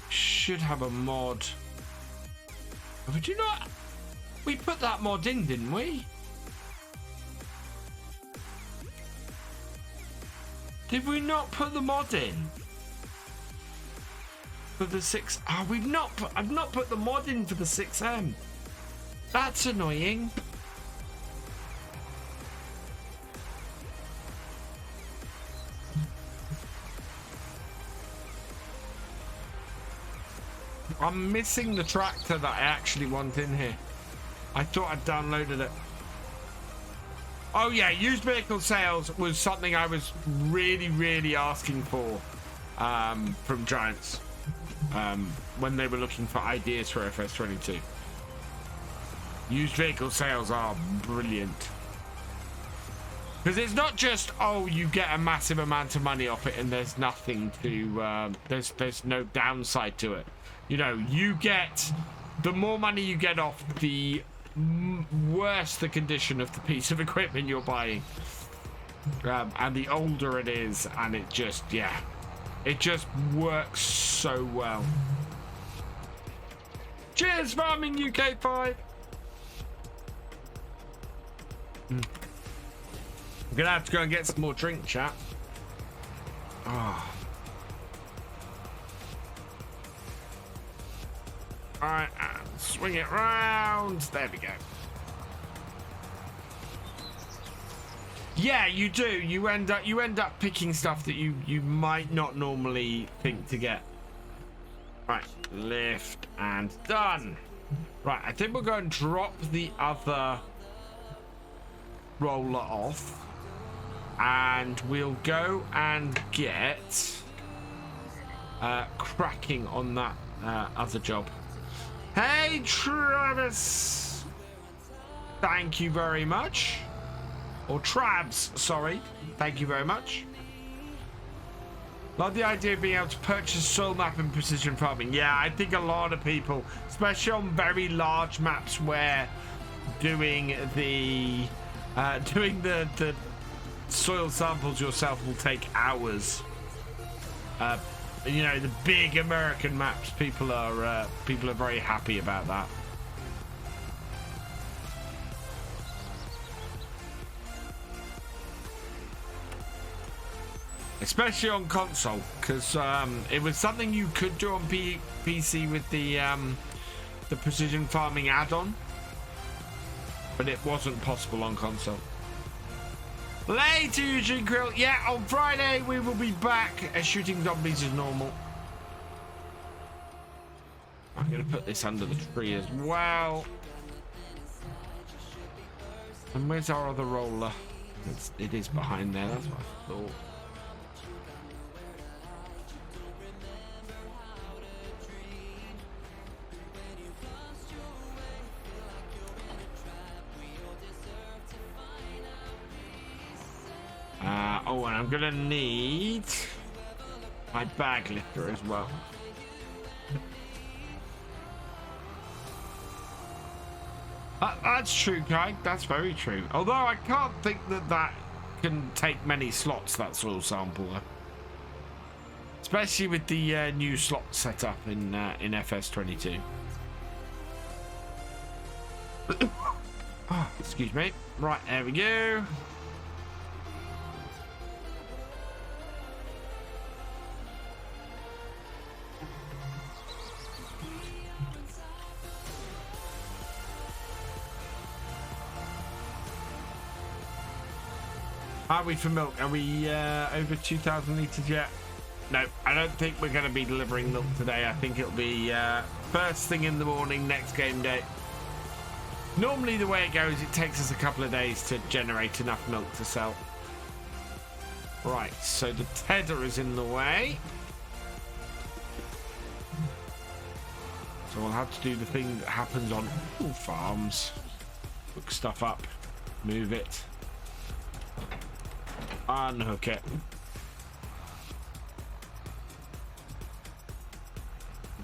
should have a mod. We do not... we put that mod in, didn't we? Did we not put the mod in? For the 6... we've not put... I've not put the mod in for the 6M. That's annoying. I'm missing the tractor that I actually want in here. I thought I'd downloaded it. Oh yeah, used vehicle sales was something I was really asking for from Giants when they were looking for ideas for FS22. Used vehicle sales are brilliant. Because it's not just, oh, you get a massive amount of money off it and there's nothing to, there's no downside to it. You know, you get, the more money you get off, the worse the condition of the piece of equipment you're buying. And the older it is, and it just, yeah, it just works so well. Cheers, Farming UK5. I'm gonna have to go and get some more drink, chat. Oh. All right, and swing it round. There we go. Yeah, you do. You end up picking stuff that you might not normally think to get. Right, lift and done. Right, I think we'll go and drop the other roller off, and we'll go and get cracking on that other job. Hey Travis, thank you very much. Or Trabs, sorry, thank you very much. Love the idea of being able to purchase soil map and precision farming. Yeah, I think a lot of people, especially on very large maps where doing the soil samples yourself will take hours. You know, the big American maps, people are very happy about that. Especially on console, because it was something you could do on PC with the precision farming add-on, but it wasn't possible on console. Later, Eugene Krill. Yeah, on Friday we will be back shooting zombies as normal. I'm gonna put this under the tree as well. And where's our other roller? It is behind there. That's what I thought. Oh, and I'm gonna need my bag lifter as well. That's true, Kai. That's very true. Although I can't think that can take many slots, that soil sample. Especially with the new slot setup in FS22. Oh, excuse me. Right, there we go. Are we for milk? Are we over 2,000 litres yet? No, I don't think we're going to be delivering milk today. I think it'll be first thing in the morning next game day. Normally the way it goes, it takes us a couple of days to generate enough milk to sell. Right, so the tether is in the way. So we'll have to do the thing that happens on all farms. Hook stuff up, move it. Unhook it.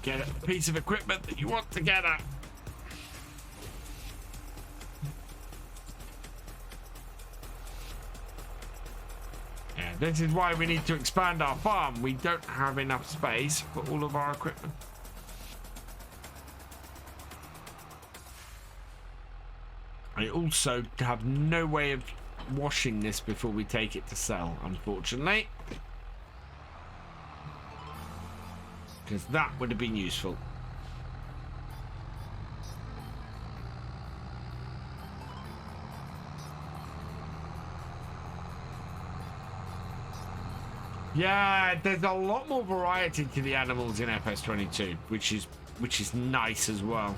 Get a piece of equipment that you want to get at. Yeah, this is why we need to expand our farm. We don't have enough space for all of our equipment. I also have no way of washing this before we take it to sell, unfortunately, because that would have been useful. Yeah, there's a lot more variety to the animals in FS22, which is which is nice as well.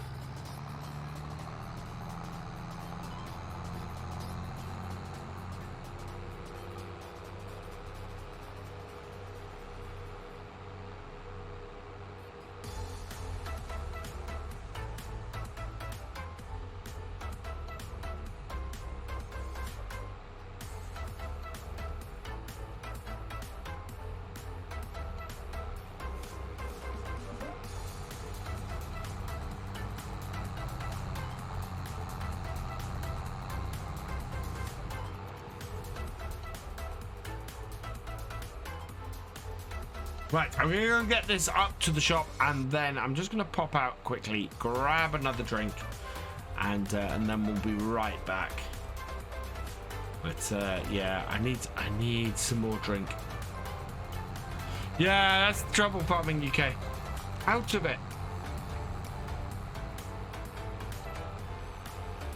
Right, I'm going to go and get this up to the shop, and then I'm just going to pop out quickly, grab another drink, and then we'll be right back. But yeah, I need some more drink. Yeah, that's the trouble, Farming UK. Out of it.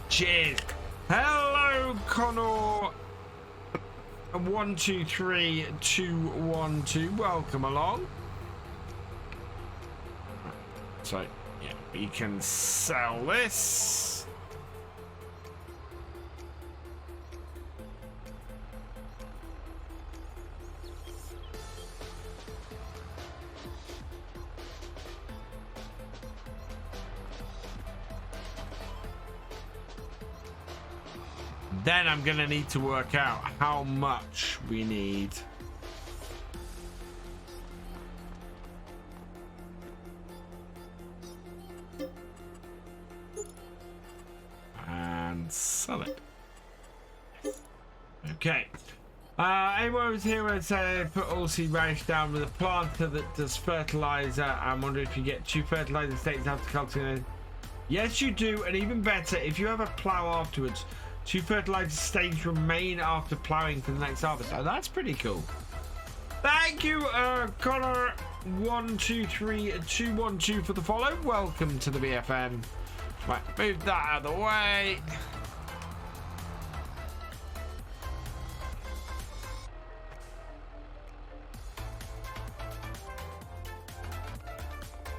Cheers. Hello, Connor. 123212. Welcome along. So yeah, we can sell this. Then I'm gonna need to work out how much we need. And sell it. Okay. Anyone who's here would say put all seed radish down with a planter that does fertilizer. I'm wondering if you get 2 fertilizer states after cultivating. Yes, you do, and even better, if you have a plow afterwards. 2 fertilizer stages remain after plowing for the next harvest. Oh, that's pretty cool. Thank you, Connor 123212 for the follow. Welcome to the BFM. Right, move that out of the way.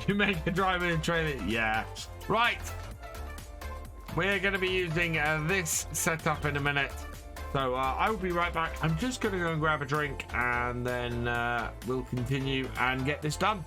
You make a driver and trailer, yeah. Right. We're going to be using this setup in a minute. So I will be right back. I'm just going to go and grab a drink, and then we'll continue and get this done.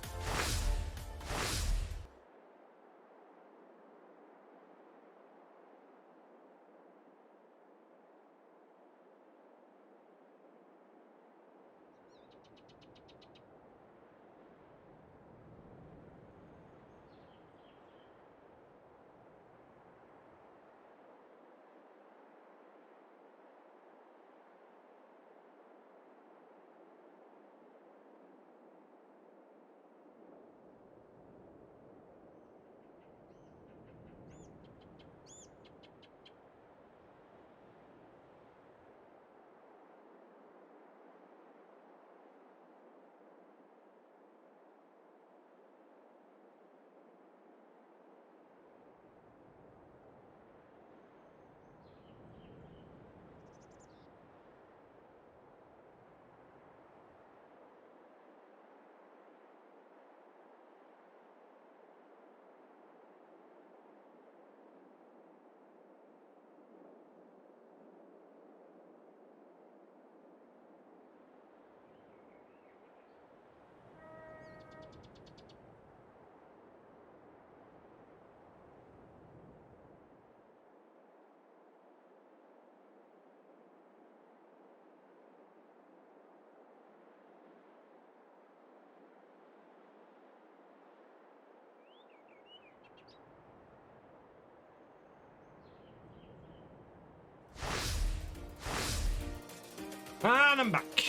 And I'm back.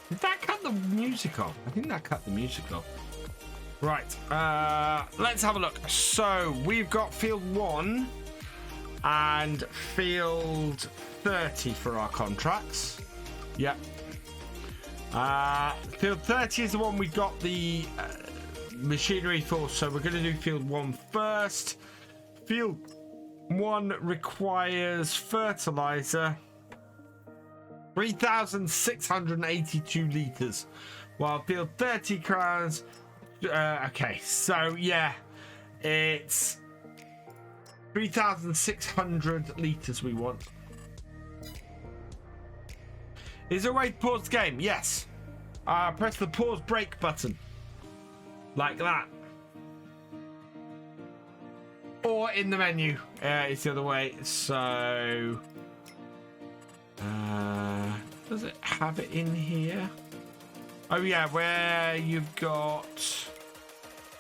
Did that cut the music off? I think that cut the music off. Right, let's have a look. So we've got field 1 and field 30 for our contracts. Yep. Field 30 is the one we got the machinery for, so we're going to do field 1 first. Field 1 requires fertilizer. 3,682 litres, while field 30 requires Okay, so yeah, it's 3,600 litres we want. Is there a way to pause the game? Yes. Press the pause break button. Like that. Or in the menu. It's the other way. So... does it have it in here? Oh yeah, where you've got...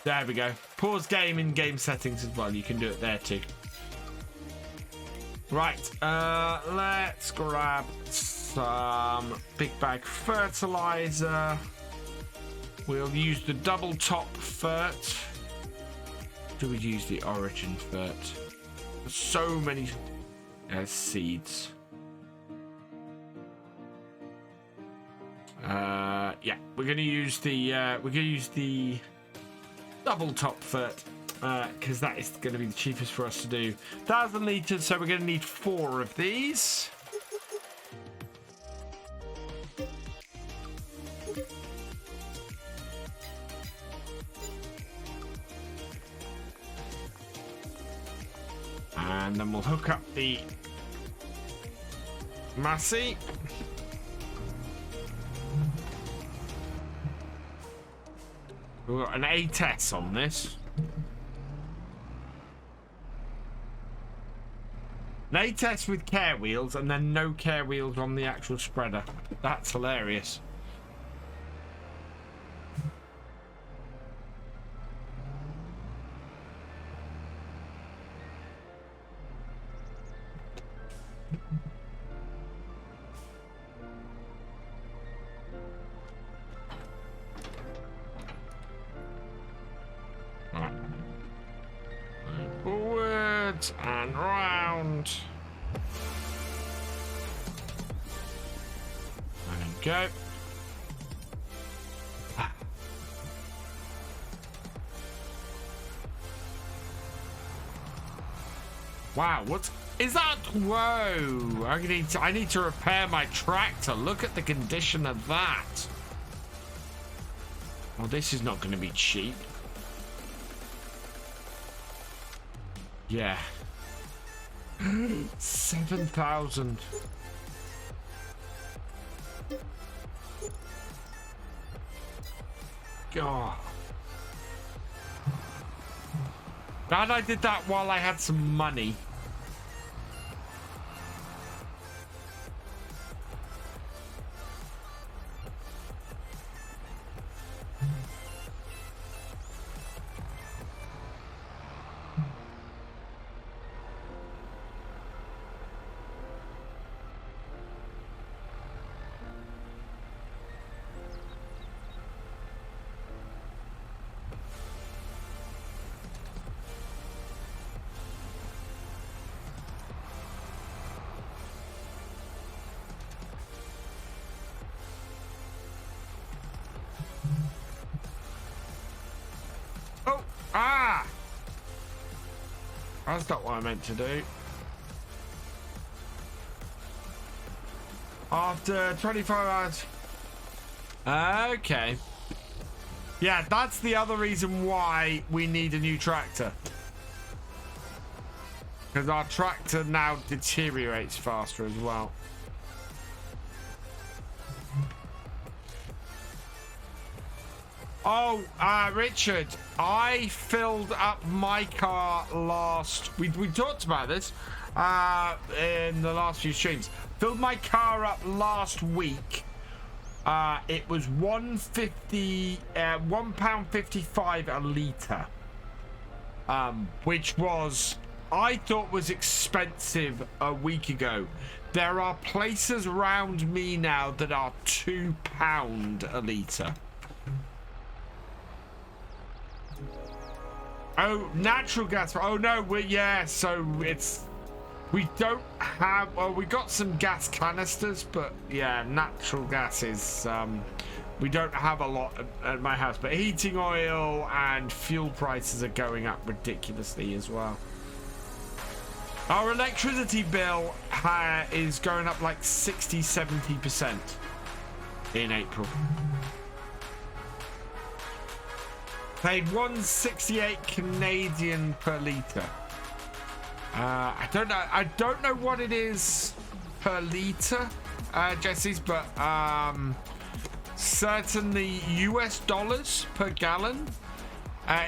There we go. Pause game in game settings as well. You can do it there too. Right. Let's grab some big bag fertilizer. We'll use the double top fert. Do we use the origin fert? There's so many seeds. Yeah, we're gonna use the double top fert because that is going to be the cheapest for us to do. 1,000 litres, so we're going to need 4 of these. And then we'll hook up the Massey. We've got an 8S on this. An 8S with care wheels and then no care wheels on the actual spreader. That's hilarious. Forwards and round. And go. Wow, what is that? Whoa! I need to repair my tractor. Look at the condition of that. Well, this is not going to be cheap. Yeah. 7,000. God. Glad I did that while I had some money. That's not what I meant to do. After 25 hours. Okay. Yeah, that's the other reason why we need a new tractor. Because our tractor now deteriorates faster as well. Oh, Richard, I filled up my car last... We talked about this in the last few streams. Filled my car up last week. It was £1.55 a litre. Which was, I thought was expensive a week ago. There are places around me now that are £2 a litre. Oh, natural gas. Oh no, so it's, we don't have, well, we got some gas canisters, but yeah, natural gas is, we don't have a lot at my house, but heating oil and fuel prices are going up ridiculously as well. Our electricity bill is going up like 60-70% in April. Paid 168 Canadian per litre. I don't know what it is per litre, Jesse's, but certainly US dollars per gallon.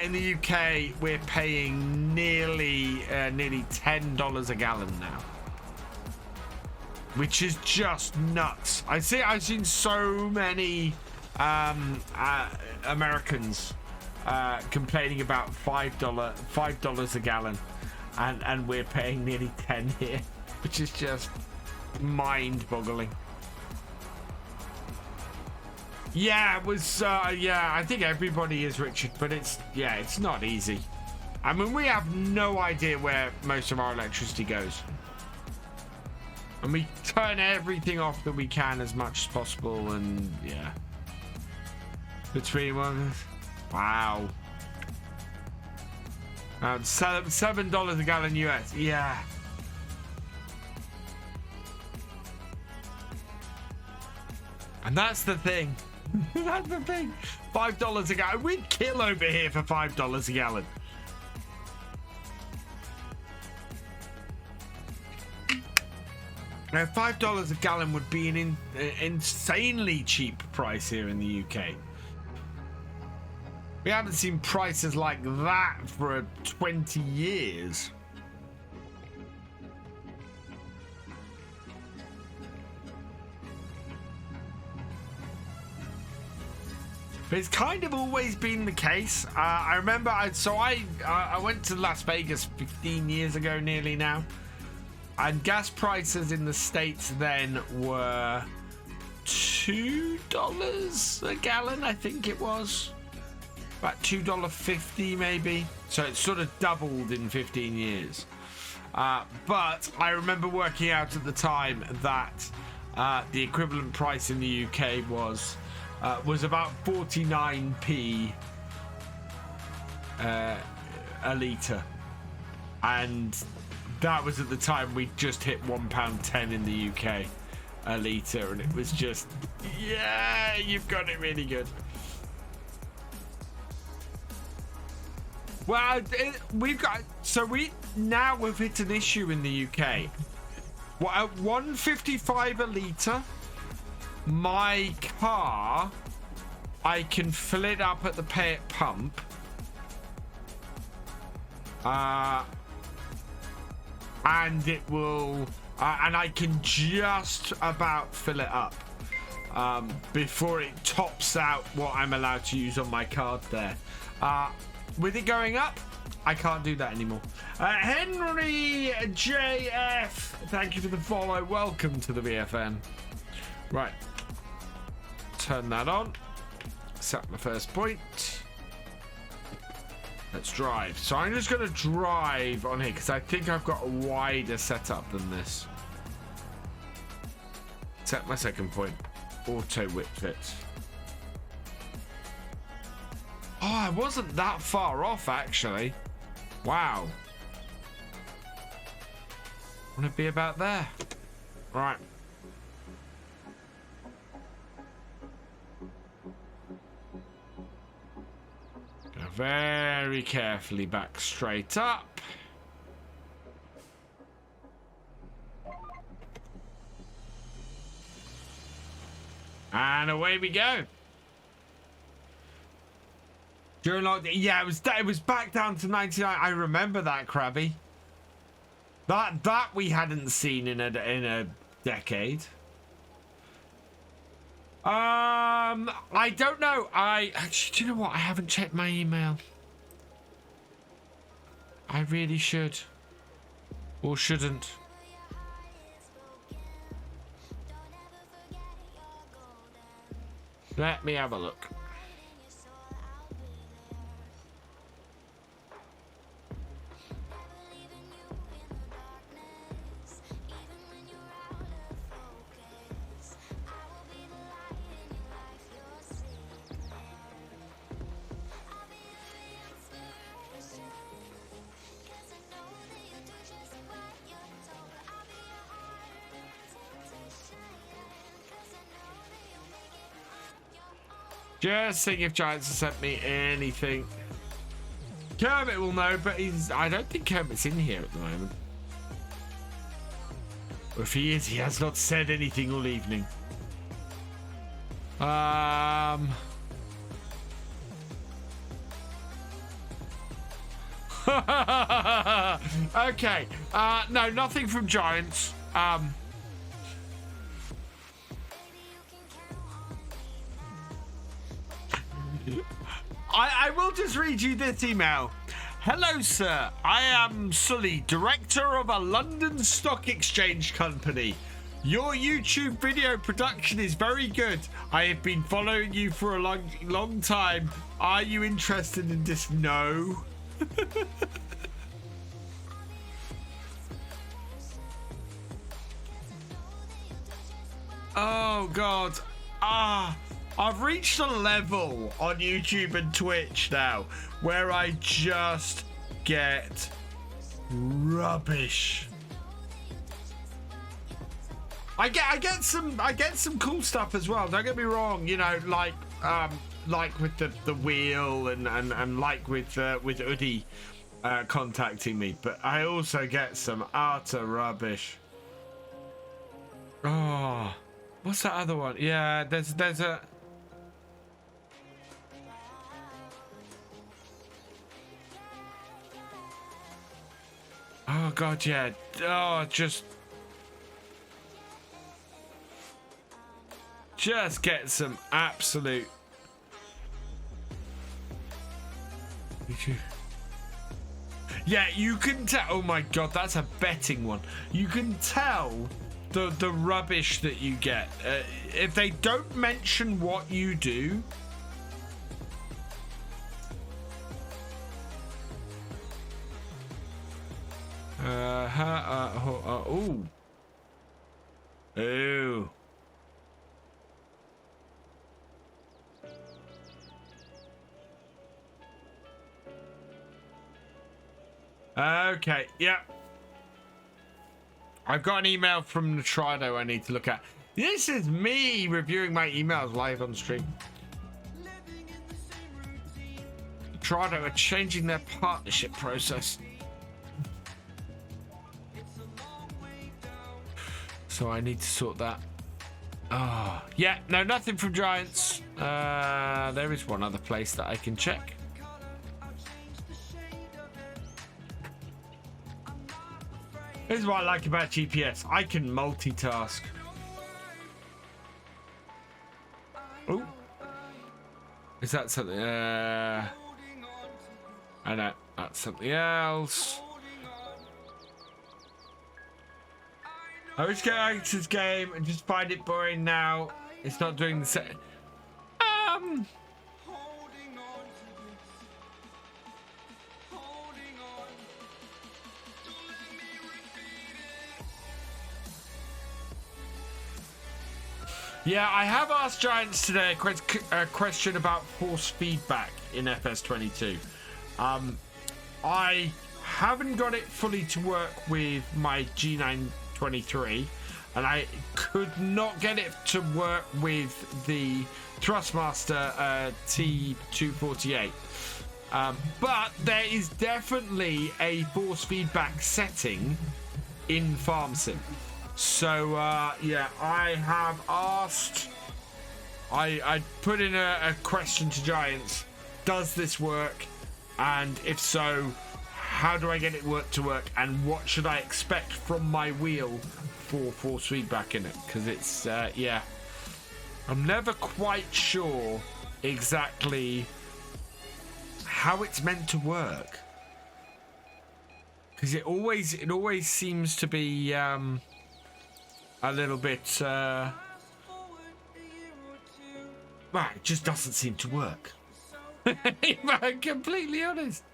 In the UK, we're paying nearly $10 a gallon now, which is just nuts. I've seen so many Americans complaining about $5 a gallon, and we're paying nearly 10 here, which is just mind-boggling. Yeah, it was. Yeah, I think everybody is, Richard, but it's not easy. I mean, we have no idea where most of our electricity goes, and we turn everything off that we can as much as possible. And yeah, between one, wow, $7 a gallon US. Yeah. And that's the thing. That's the thing. $5 a gallon. We'd kill over here for $5 a gallon. Now, $5 a gallon would be an insanely cheap price here in the UK. We haven't seen prices like that for 20 years. But it's kind of always been the case. I remember, I went to Las Vegas 15 years ago, nearly now, and gas prices in the States then were $2 a gallon, I think it was. About $2.50 maybe. So it sort of doubled in 15 years. But I remember working out at the time that the equivalent price in the UK was about 49p a litre, and that was at the time we just hit £1.10 in the UK a litre, and it was just, yeah, you've got it really good. Well, we've hit an issue in the UK. Well, at $1.55 a litre, my car, I can fill it up at the pay at pump, and it will, and I can just about fill it up before it tops out what I'm allowed to use on my card there. With it going up, I can't do that anymore. Henry JF, thank you for the follow. Welcome to the VFN. Right. Turn that on. Set my first point. Let's drive. So I'm just going to drive on here because I think I've got a wider setup than this. Set my second point. Auto whip fit. Oh, I wasn't that far off, actually. Wow. Want to be about there. Right. Go very carefully back straight up. And away we go. During lockdown, yeah, it was back down to 99. I remember that, Krabby. That we hadn't seen in a decade. I don't know. Actually, do you know what? I haven't checked my email. I really should. Or shouldn't. Let me have a look. Just seeing if Giants have sent me anything. Kermit will know, but I don't think Kermit's in here at the moment. Or if he is, he has not said anything all evening. Okay. No, nothing from Giants. I will just read you this email. Hello, sir. I am Sully, director of a London stock exchange company. Your YouTube video production is very good. I have been following you for a long time. Are you interested in this? No. Oh, God. I've reached a level on YouTube and Twitch now where I just get rubbish. I get some cool stuff as well. Don't get me wrong. You know, like with the wheel and like with Udi contacting me. But I also get some utter rubbish. Oh, what's that other one? Yeah, there's a. Oh God, yeah. Oh, just get some absolute. Yeah, you can tell. Oh my God, that's a betting one. You can tell the rubbish that you get if they don't mention what you do. Ooh. Ooh. Okay, yeah. I've got an email from Nitrado I need to look at. This is me reviewing my emails live on stream. Nitrado are changing their partnership process. So I need to sort that. Oh, yeah, no, nothing from Giants. There is one other place that I can check. This is what I like about GPS. I can multitask. Oh, is that something? I know that's something else. I always get out to this game and just find it boring now. It's not doing the same. Yeah, I have asked Giants today a question about force feedback in FS22. I haven't got it fully to work with my G923, and I could not get it to work with the Thrustmaster T248. But there is definitely a force feedback setting in FarmSim. So yeah, I have asked. I put in a question to Giants. Does this work? And if so, how do I get it to work? And what should I expect from my wheel for force feedback in it? Because it's yeah, I'm never quite sure exactly how it's meant to work. Because it always seems to be a little bit well, it just doesn't seem to work. If I'm completely honest.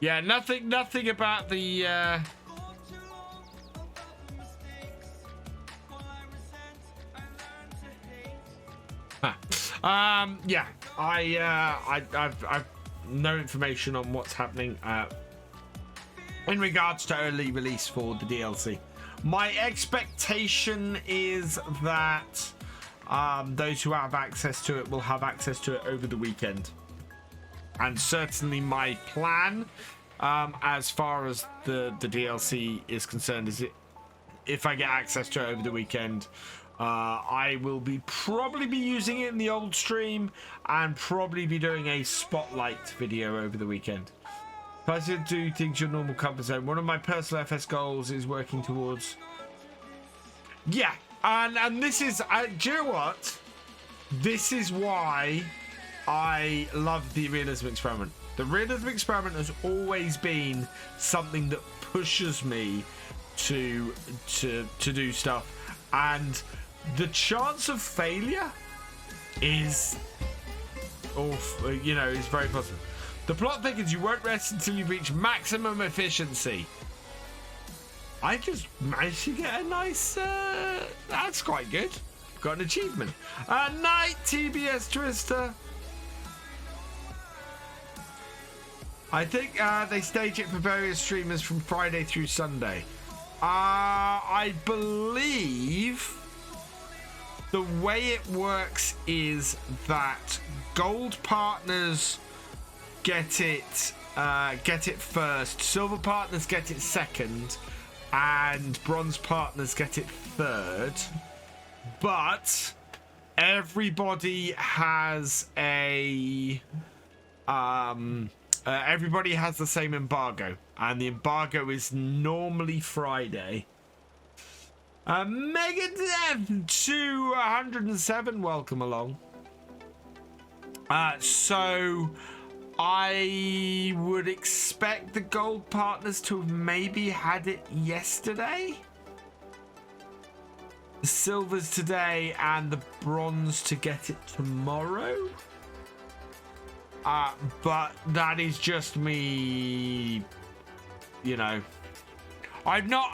Yeah, nothing about the yeah, I've no information on what's happening in regards to early release for the DLC. My expectation is that those who have access to it will have access to it over the weekend. And certainly my plan, as far as the DLC is concerned, is if I get access to it over the weekend, I will probably be using it in the old stream and probably be doing a spotlight video over the weekend. If I should do things your normal comfort zone, one of my personal FS goals is working towards... Yeah, and this is... do you know what? This is why I love the Realism experiment. The Realism experiment has always been something that pushes me to do stuff, and the chance of failure is, is very positive. The plot thickens. You won't rest until you reach maximum efficiency. I just managed to get a nice. That's quite good. Got an achievement. Night TBS Twister. I think they stage it for various streamers from Friday through Sunday. I believe the way it works is that gold partners get it first, silver partners get it second, and bronze partners get it third. But everybody has everybody has the same embargo, and the embargo is normally Friday. Megadeth to 107, welcome along. So I would expect the gold partners to have maybe had it yesterday, the silvers today, and the bronze to get it tomorrow. But that is just me, I'm not.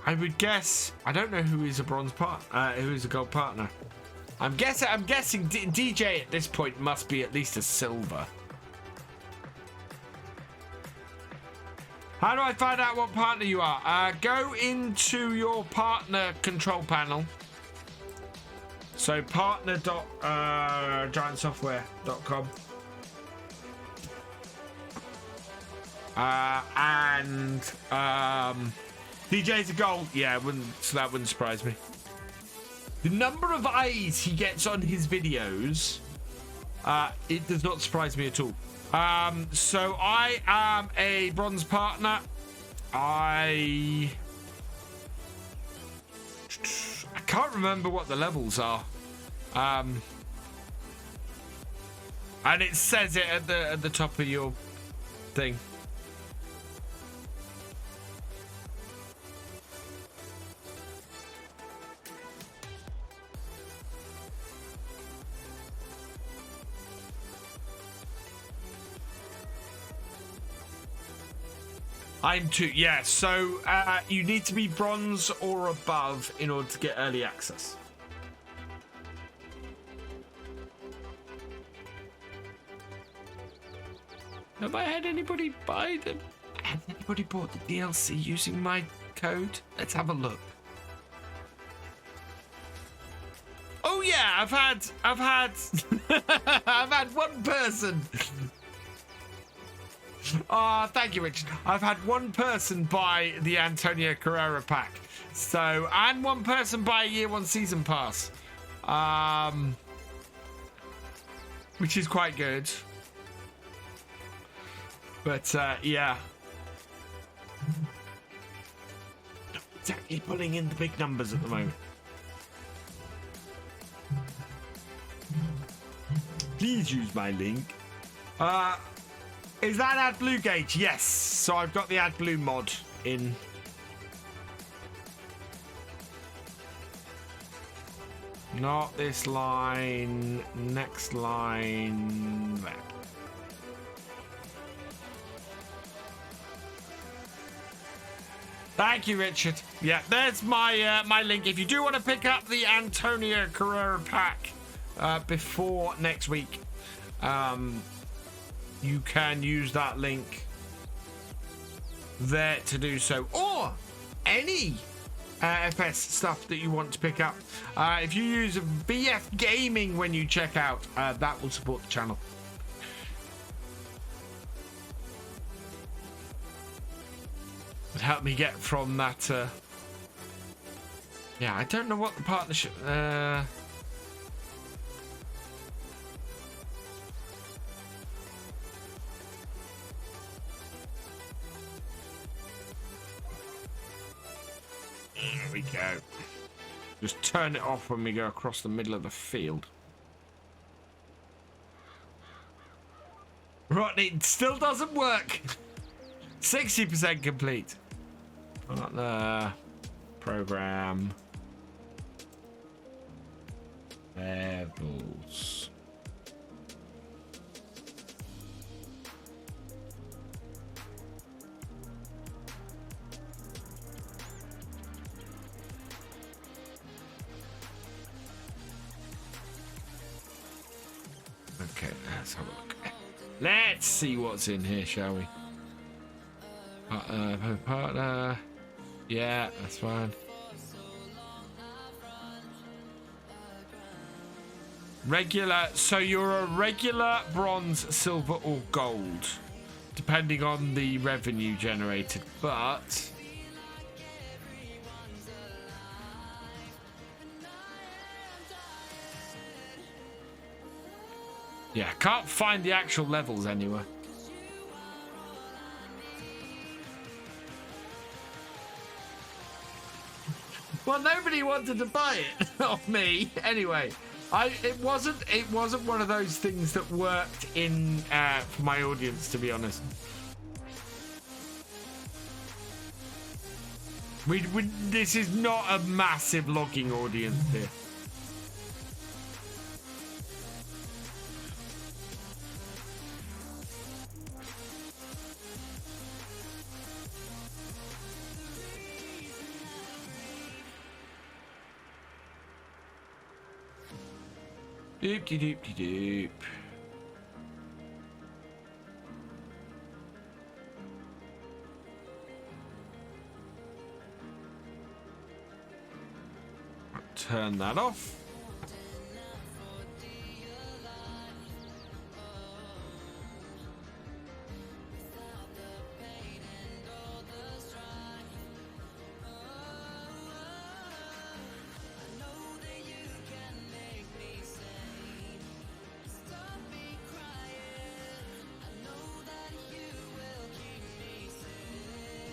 I would guess. I don't know who is a bronze who is a gold partner. I'm guessing DJ at this point must be at least a silver. How do I find out what partner you are? Go into your partner control panel. So partner.giantsoftware.com. And DJ's a gold. Yeah, that wouldn't surprise me. The number of eyes he gets on his videos, it does not surprise me at all. So I am a bronze partner. I can't remember what the levels are. And it says it at the top of your thing. I'm 2, yeah, so you need to be bronze or above in order to get early access. Have I had anybody buy them? Has anybody bought the DLC using my code? Let's have a look. Oh yeah, I've had I've had one person. Thank you, Richard. I've had one person buy the Antonio Carrera pack. So, and one person buy a year 1 season pass. Which is quite good. But, yeah. Not exactly pulling in the big numbers at the moment. Please use my link. Is that AdBlue gauge? Yes. So I've got the AdBlue mod in. Not this line. Next line. There. Thank you, Richard. Yeah, there's my my link. If you do want to pick up the Antonio Carrera pack before next week, you can use that link there to do so, or any FS stuff that you want to pick up. If you use BF Gaming when you check out, that will support the channel. It helped me get from that. Yeah, I don't know what the partnership. There we go. Just turn it off when we go across the middle of the field. Right, it still doesn't work. 60% complete. Partner program levels. Okay, let's have a look. Let's see what's in here, shall we? Partner. Yeah, that's fine. Regular. So you're a regular, bronze, silver, or gold, depending on the revenue generated. But yeah, can't find the actual levels anywhere. Well, nobody wanted to buy it off me anyway. It wasn't one of those things that worked in for my audience, to be honest. This is not a massive logging audience here. Doop-de-doop-de-doop. Turn that off.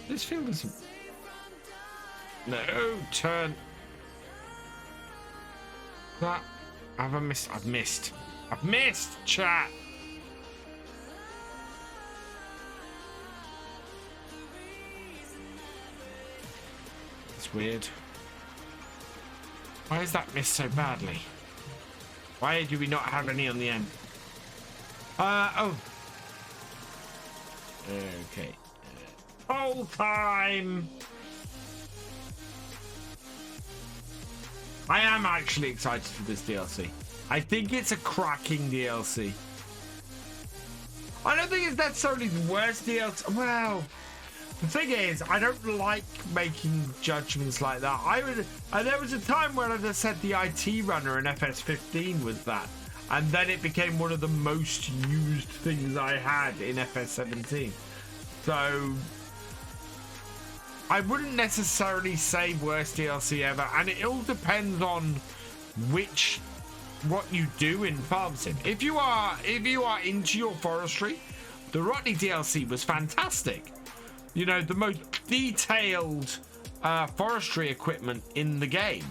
This field isn't. No, turn. That. Have I missed? I've missed. I've missed, chat. It's weird. Why is that missed so badly? Why do we not have any on the end? Oh. Okay. Whole time. I am actually excited for this DLC. I think it's a cracking DLC. I don't think it's necessarily the worst DLC. Well, the thing is, I don't like making judgments like that. There was a time where I just said the IT runner in FS15 was that, and then it became one of the most used things I had in FS17. So I wouldn't necessarily say worst DLC ever, and it all depends on what you do in FarmCatGR. If you are into your forestry, the Rotney DLC was fantastic. You know, the most detailed forestry equipment in the game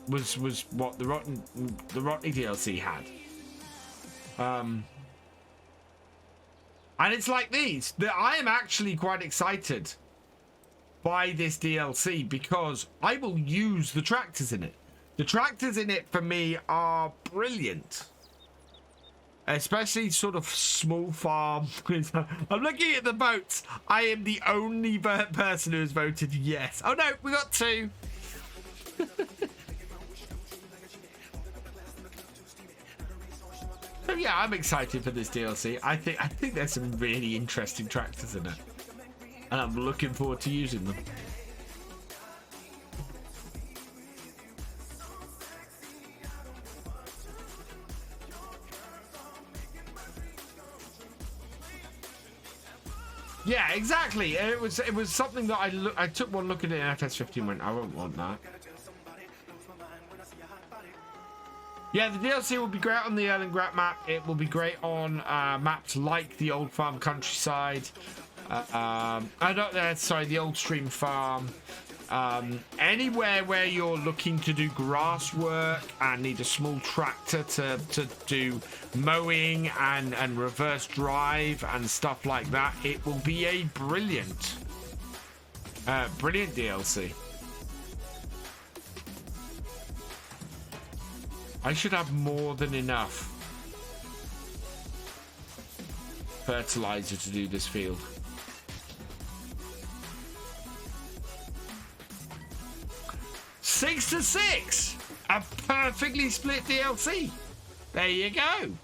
was what the Rotney DLC had. And it's like these that I am actually quite excited by this DLC because I will use the tractors in it. The tractors in it for me are brilliant, especially sort of small farm. I'm looking at the votes. I am the only person who has voted yes. Oh no, we got two. So yeah, I'm excited for this DLC. I think there's some really interesting tractors in it, and I'm looking forward to using them. Yeah, exactly. It was something that I took one look at it in FS15 and went, I won't want that. Yeah, the DLC will be great on the Erlengratt map. It will be great on maps like the Old Farm Countryside. The Old Stream Farm. Anywhere where you're looking to do grass work and need a small tractor to do mowing and reverse drive and stuff like that, it will be a brilliant DLC. I should have more than enough fertilizer to do this field. 6-6, a perfectly split DLC. There you go.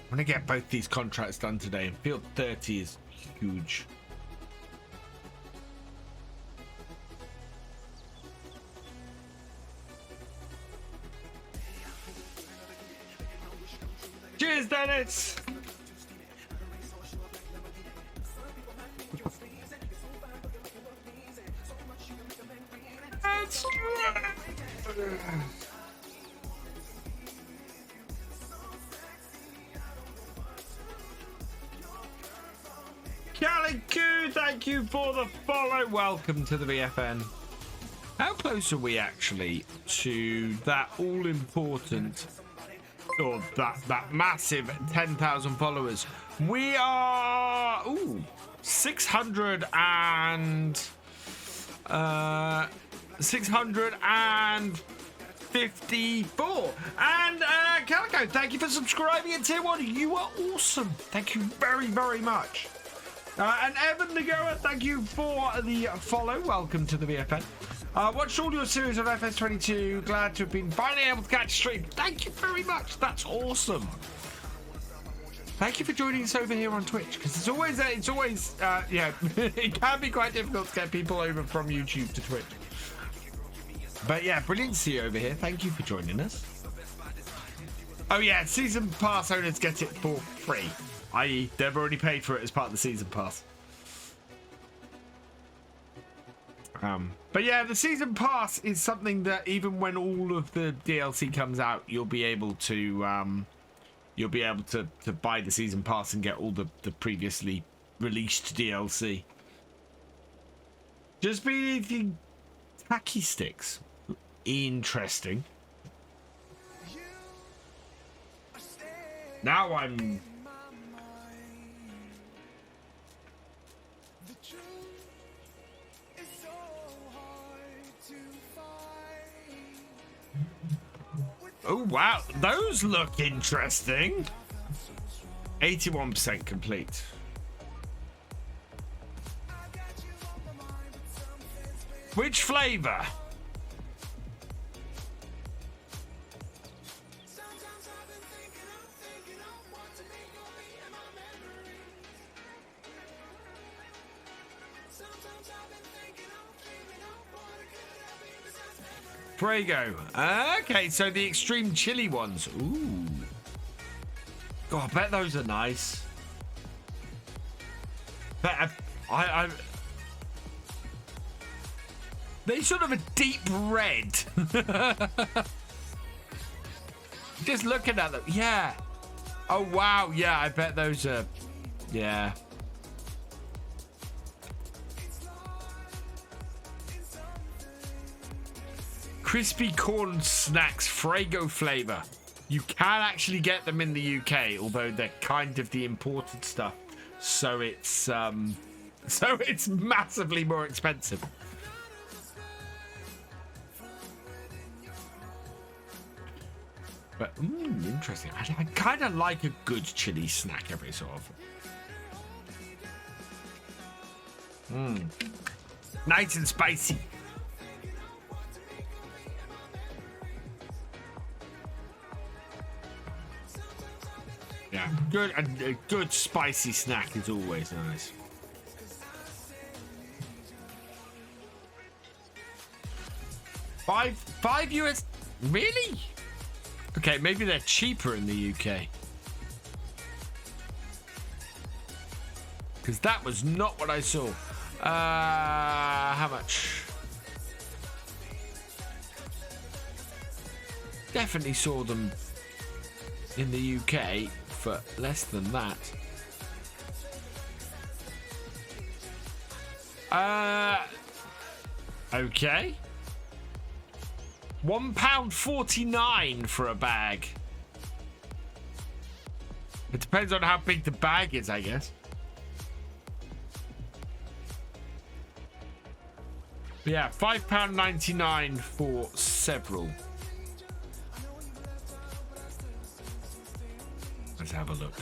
I'm gonna get both these contracts done today, and field 30 is huge. Cheers, Dennis! That's Calico, thank you for the follow. Welcome to the BFN. How close are we actually to that all-important, or that massive 10,000 followers? We are 654. And Calico, thank you for subscribing at tier 1. You are awesome. Thank you very, very much. And Evan Nagoa, thank you for the follow. Welcome to the BFN. Watched all your series of FS22. Glad to have been finally able to catch a stream. Thank you very much. That's awesome. Thank you for joining us over here on Twitch, because it's always it can be quite difficult to get people over from YouTube to Twitch. But yeah, brilliant to see you over here. Thank you for joining us. Oh yeah, season pass owners get it for free, i.e. they've already paid for it as part of the season pass. But yeah, the season pass is something that even when all of the DLC comes out, you'll be able to buy the season pass and get all the previously released DLC. Just be the tacky sticks. Interesting. Now I'm... Oh, wow. Those look interesting. 81% complete. Which flavor? Prego. Okay, so the extreme chili ones. Ooh. Oh, I bet those are nice. But they're sort of a deep red. Just looking at them. Yeah. Oh, wow. Yeah, I bet those are... Yeah. Crispy corn snacks, Frago flavor. You can actually get them in the UK, although they're kind of the imported stuff, so it's massively more expensive. But interesting. I kind of like a good chili snack every so often. Nice and spicy. Yeah, good. A good spicy snack is always nice. Five US. Really? Okay, maybe they're cheaper in the UK. Because that was not what I saw. How much? Definitely saw them in the UK for less than that. Okay. £1.49 for a bag. It depends on how big the bag is, I guess. Yeah, £5.99 for several. Let's have a look.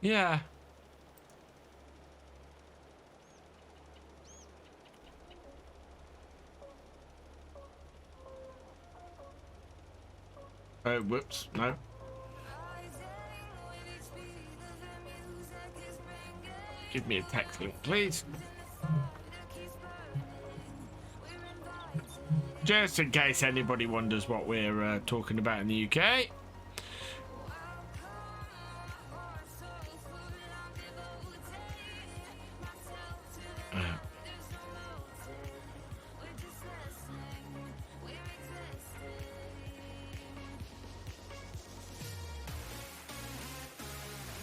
Yeah. Oh, whoops, no. Give me a text link, please. Just in case anybody wonders what we're talking about in the UK.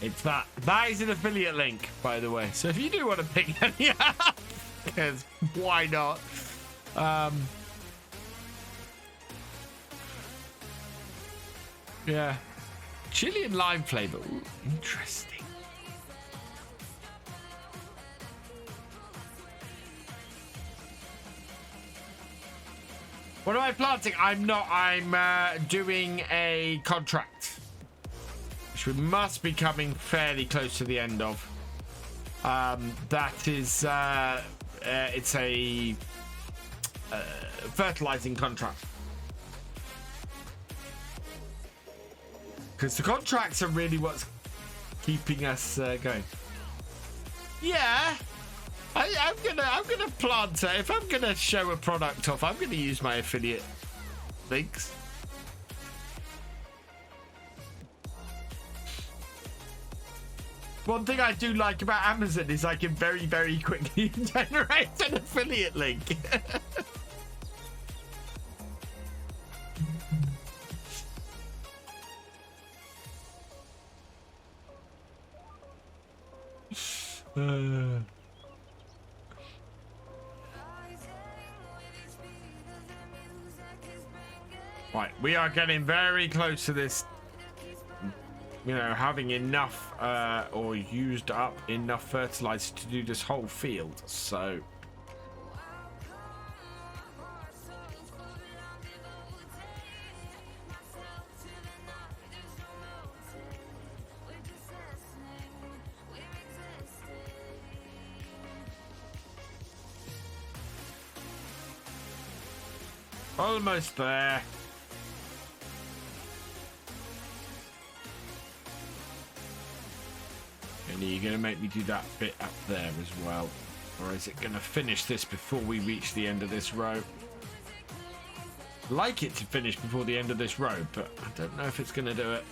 It's that. That is an affiliate link, by the way. So if you do want to pick any up, because why not? Yeah. Chili and lime flavor. Ooh, interesting. What am I planting? I'm not. I'm doing a contract. Which we must be coming fairly close to the end of. That is, it's a fertilizing contract. Because the contracts are really what's keeping us going. Yeah, I'm gonna plant it. If I'm gonna show a product off, I'm gonna use my affiliate links. One thing I do like about Amazon is I can very, very quickly generate an affiliate link. Right, we are getting very close to this. You know, having enough or used up enough fertilizer to do this whole field. So almost there. And are you going to make me do that bit up there as well? Or is it going to finish this before we reach the end of this row? I'd like it to finish before the end of this row, but I don't know if it's going to do it.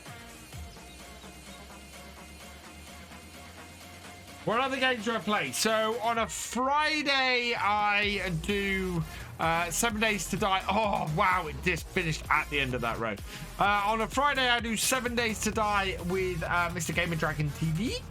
What other games do I play? So on a Friday, I do 7 Days to Die. Oh, wow, it just finished at the end of that row. On a Friday, I do 7 Days to Die with Mr. Gamer Dragon TV.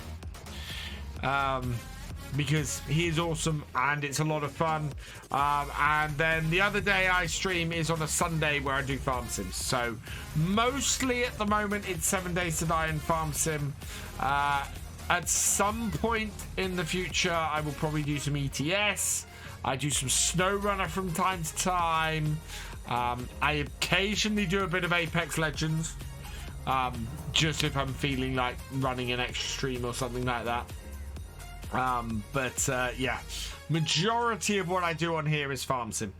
Because he is awesome and it's a lot of fun. And then the other day I stream is on a Sunday where I do Farm Sims. So mostly at the moment it's 7 Days to Die and Farm Sim. At some point in the future I will probably do some ETS. I do some SnowRunner from time to time. I occasionally do a bit of Apex Legends. Just if I'm feeling like running an extra stream or something like that. Yeah, majority of what I do on here is Farm Sim.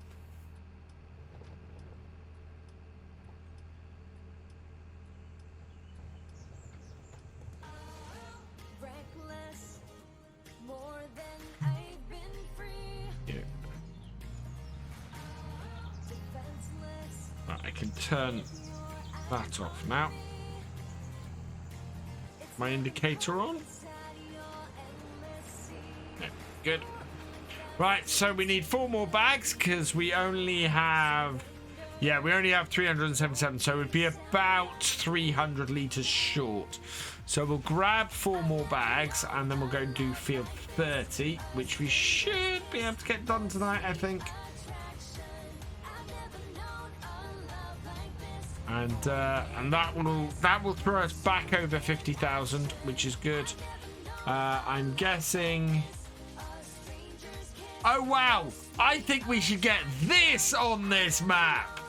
I can turn that off now. My indicator on? No, good. Right, so we need 4 more bags because we only have... Yeah, we only have 377, so it'd be about 300 litres short. So we'll grab 4 more bags and then we'll go and do field 30, which we should be able to get done tonight, I think. And that will throw us back over 50,000, which is good. I'm guessing... Oh wow! I think we should get this on this map.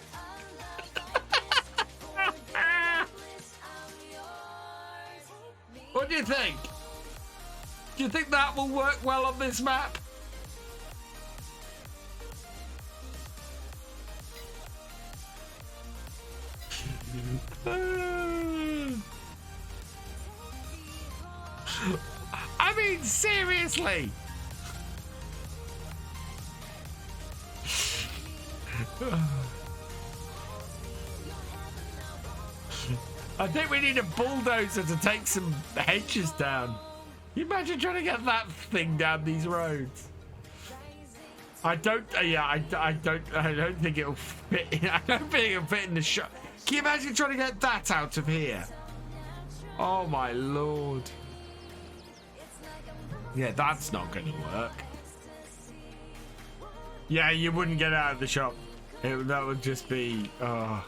What do you think? Do you think that will work well on this map? I mean, seriously. I think we need a bulldozer to take some hedges down. Can you imagine trying to get that thing down these roads? I don't think it'll fit. I don't think it'll fit in the shot. Can you imagine trying to get that out of here? Oh my lord. Yeah, that's not going to work. Yeah, you wouldn't get out of the shop. That would just be... Oh.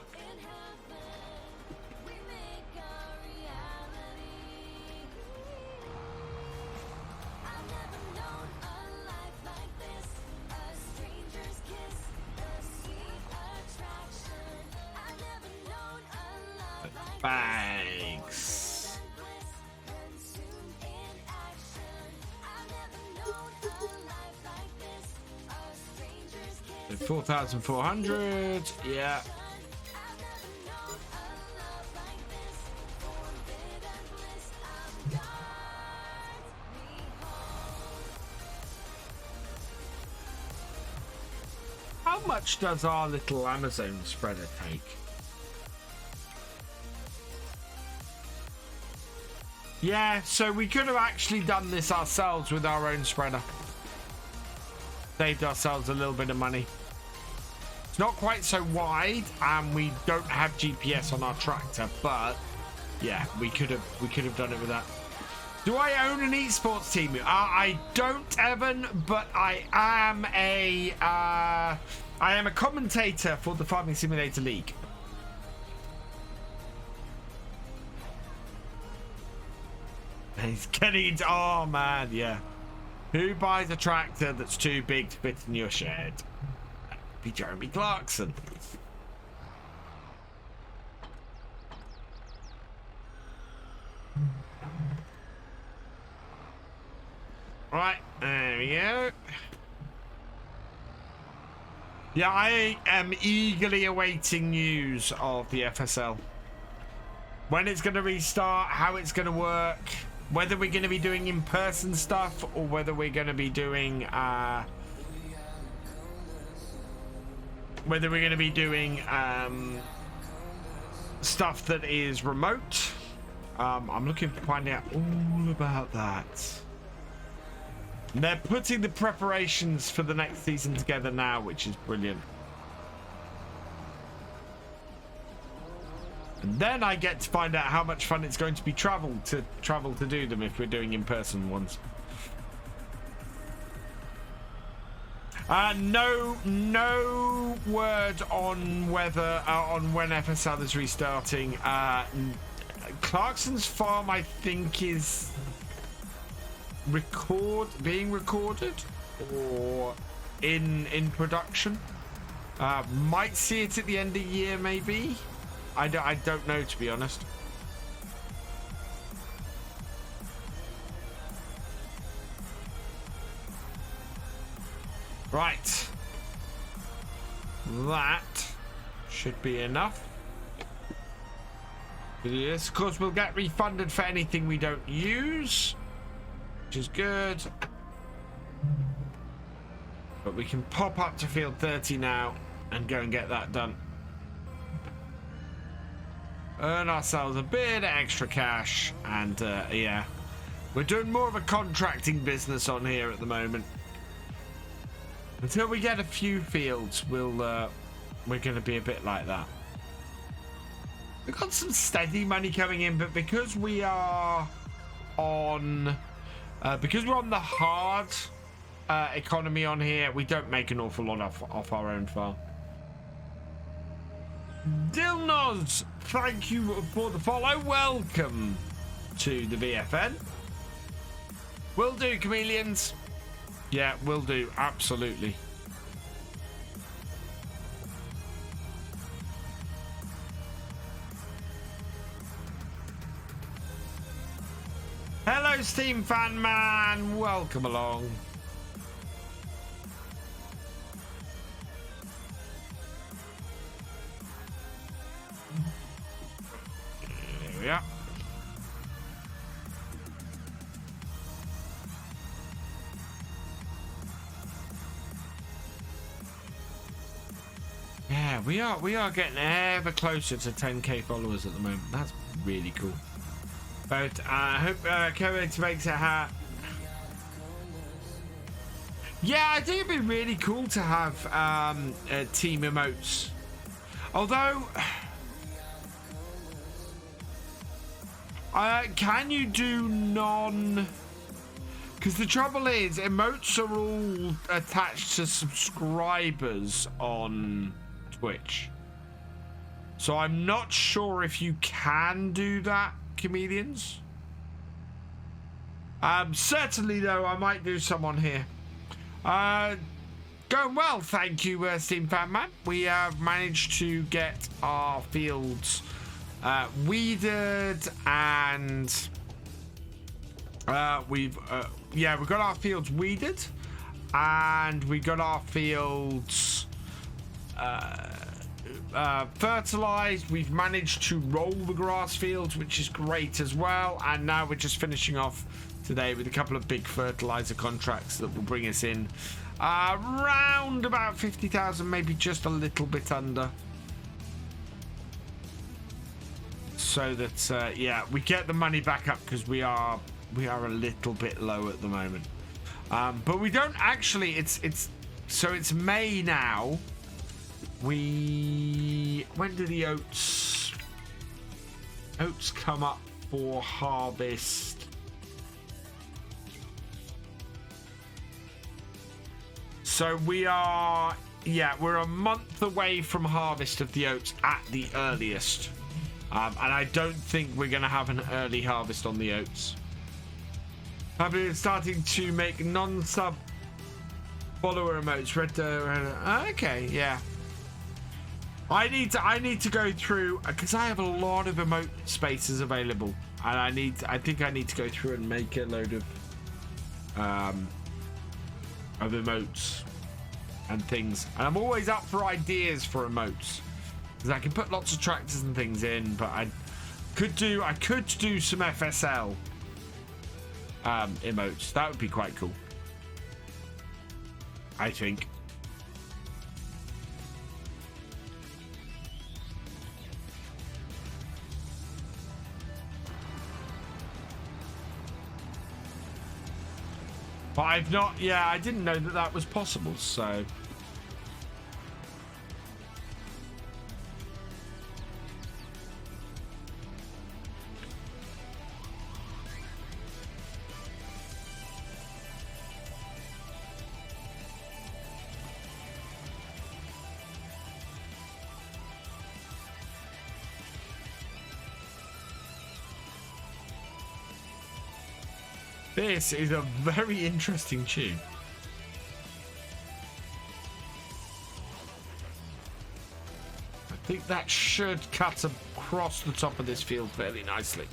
Bags. 4,400. Yeah. How much does our little Amazon spreader take? Yeah, so we could have actually done this ourselves with our own spreader. Saved ourselves a little bit of money. It's not quite so wide, and we don't have GPS on our tractor, but yeah, we could have done it with that. Do I own an esports team? I don't, Evan, but I am a commentator for the Farming Simulator League. He's getting into... Oh, man, yeah. Who buys a tractor that's too big to fit in your shed? That'd be Jeremy Clarkson. Right, there we go. Yeah, I am eagerly awaiting news of the FSL. When it's going to restart, how it's going to work... Whether we're going to be doing in-person stuff or whether we're going to be doing stuff that is remote. I'm looking to find out all about that. And they're putting the preparations for the next season together now, which is brilliant. And then I get to find out how much fun it's going to be travel to do them if we're doing in-person ones. No word on whether on when FSL is restarting. Clarkson's farm, I think, is being recorded or in production. Might see it at the end of the year, maybe. I don't know, to be honest. Right. That should be enough. Yes, of course, we'll get refunded for anything we don't use, which is good. But we can pop up to field 30 now and go and get that done. earn ourselves a bit of extra cash, and yeah, we're doing more of a contracting business on here at the moment. Until we get a few fields, we're going to be a bit like that. We've got some steady money coming in, but because we are on, because we're on the hard economy on here, we don't make an awful lot off our own farm. Dilnoz, thank you for the follow. Welcome to the VFN. Will do, chameleons. Yeah, will do. Absolutely. Hello, Steam Fan Man. Welcome along. There we are. Yeah, we are getting ever closer to 10k followers at the moment. That's really cool. But I hope Kovacs makes it hat. Yeah, I think it'd be really cool to have team emotes. Although, can you do non? Because the trouble is, emotes are all attached to subscribers on Twitch. So I'm not sure if you can do that, comedians. Certainly, though, I might do some on here. Going well, thank you, Steam Fan Man. We have managed to get our fields weeded, and we've got our fields weeded, and we got our fields fertilized. We've managed to roll the grass fields, which is great as well, and now we're just finishing off today with a couple of big fertilizer contracts that will bring us in around about 50,000, maybe just a little bit under, so that yeah, we get the money back up, because we are a little bit low at the moment. But we don't actually, it's May now. When do the oats come up for harvest? So we're a month away from harvest of the oats at the earliest, and I don't think we're going to have an early harvest on the oats. I've been starting to make non-sub follower emotes. Okay, yeah. I need to go through, because I have a lot of emote spaces available, and I think I need to go through and make a load of emotes and things. And I'm always up for ideas for emotes, because I can put lots of tractors and things in, but I could do some FSL emotes. That would be quite cool, I think. But I've not, yeah, I didn't know that was possible, so. This is a very interesting tune. I think that should cut across the top of this field fairly nicely.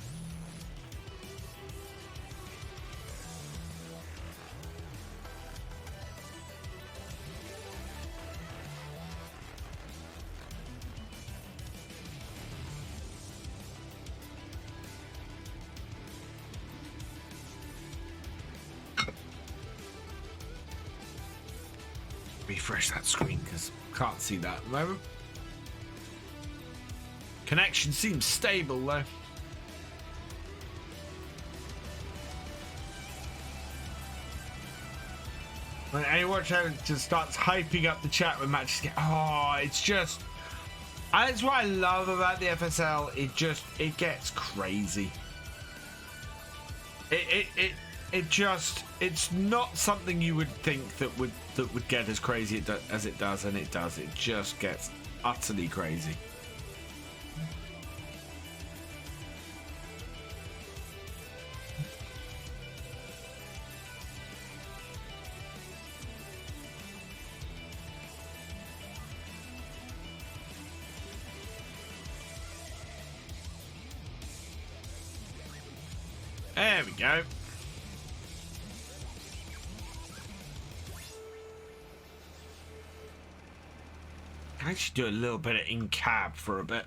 Refresh that screen because can't see that at the moment. Connection seems stable though. When anyone just starts hyping up the chat when matches get, oh, it's just, that's what I love about the FSL. It gets crazy. It's not something you would think that would get as crazy as it does, and it does. It just gets utterly crazy. There we go. I actually do a little bit of in-cab for a bit.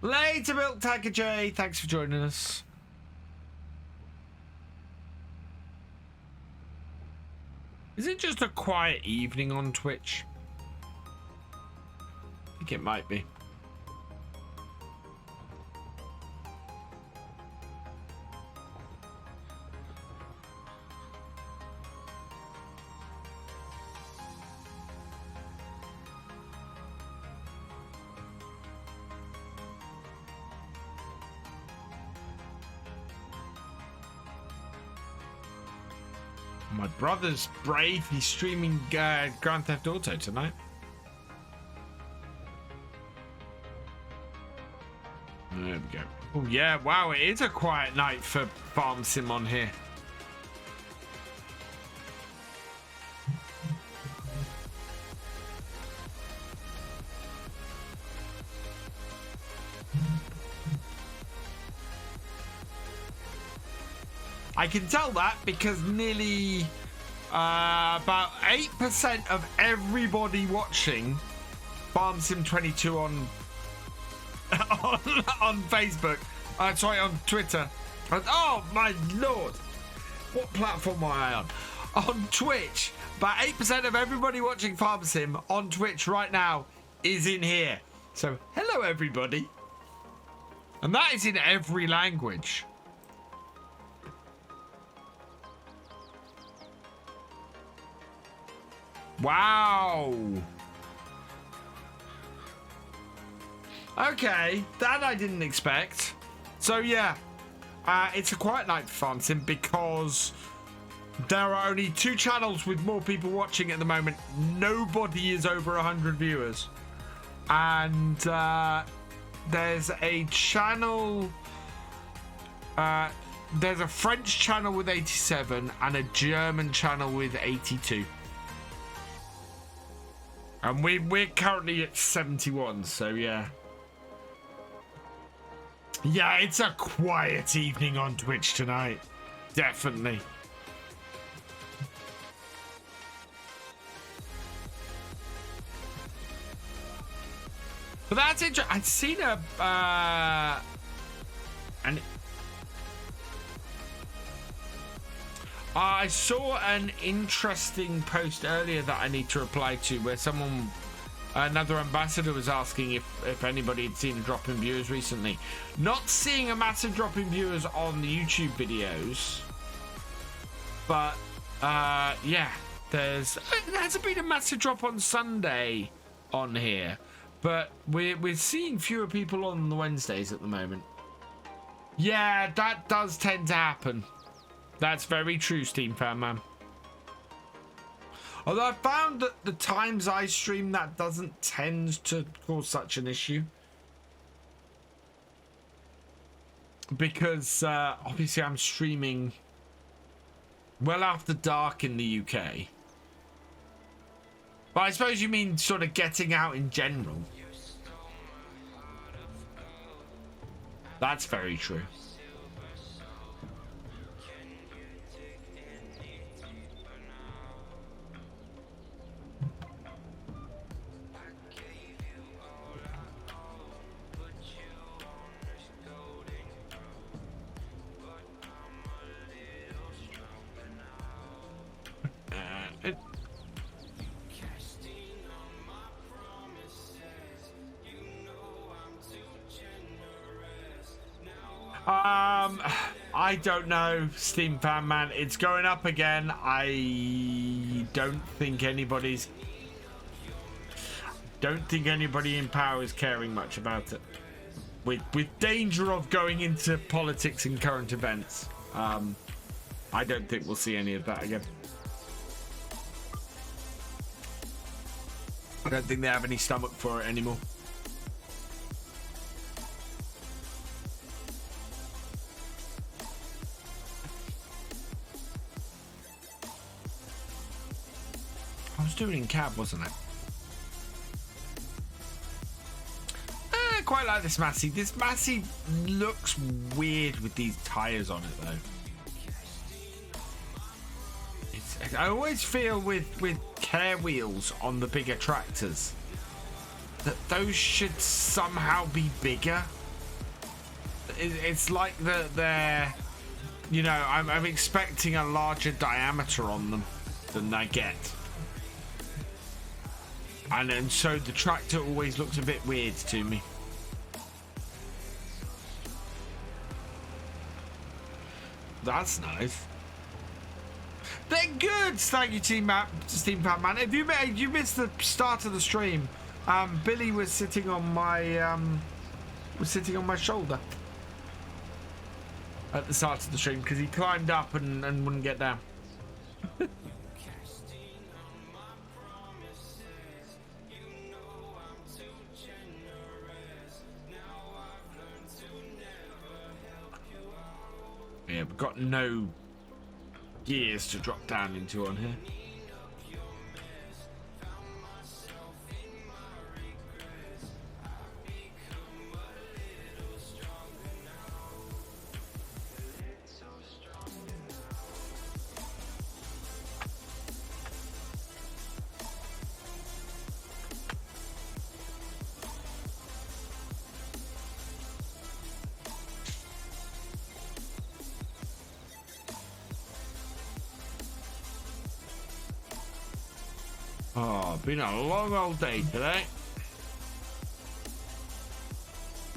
Later, Milk Tiger J. Thanks for joining us. Is it just a quiet evening on Twitch? I think it might be. My brother's brave. He's streaming Grand Theft Auto tonight. There we go. Oh yeah, wow, it is a quiet night for Farm Sim on here. I can tell that because nearly about 8% of everybody watching Farm Sim 22 on Facebook, sorry, on Twitter. Oh my lord, what platform am I on? On Twitch, about 8% of everybody watching Farm Sim on Twitch right now is in here. So hello everybody, and that is in every language. Wow. Okay, that I didn't expect. So yeah, it's a quiet night for Farm Sim because there are only 2 channels with more people watching at the moment. Nobody is over 100 viewers. And there's a channel, there's a French channel with 87 and a German channel with 82. And we're currently at 71, so yeah. Yeah, it's a quiet evening on Twitch tonight. Definitely. But that's interesting. I'd seen I saw an interesting post earlier that I need to reply to where someone, another ambassador, was asking if anybody had seen a drop in viewers recently. Not seeing a massive drop in viewers on the YouTube videos, but yeah, there hasn't been a massive drop on Sunday on here, but we're seeing fewer people on the Wednesdays at the moment. Yeah, that does tend to happen. That's very true, Steam Fan Man. Although I found that the times I stream, that doesn't tend to cause such an issue. Because obviously I'm streaming well after dark in the UK. But I suppose you mean sort of getting out in general. That's very true. I don't know, Steam Fan Man. It's going up again. I don't think anybody in power is caring much about it. With danger of going into politics and current events, I don't think we'll see any of that again. I don't think they have any stomach for it anymore. I was doing in cab, wasn't it? I quite like this Massey. This Massey looks weird with these tires on it, though. I always feel with care wheels on the bigger tractors that those should somehow be bigger. It's like they're, you know, I'm expecting a larger diameter on them than I get. And so the tractor always looks a bit weird to me. That's nice. They're good. Thank you, Steam Fan Man. If you missed the start of the stream, Billy was sitting on my shoulder at the start of the stream because he climbed up and wouldn't get down. Yeah, we've got no gears to drop down into on here. Oh, been a long old day today.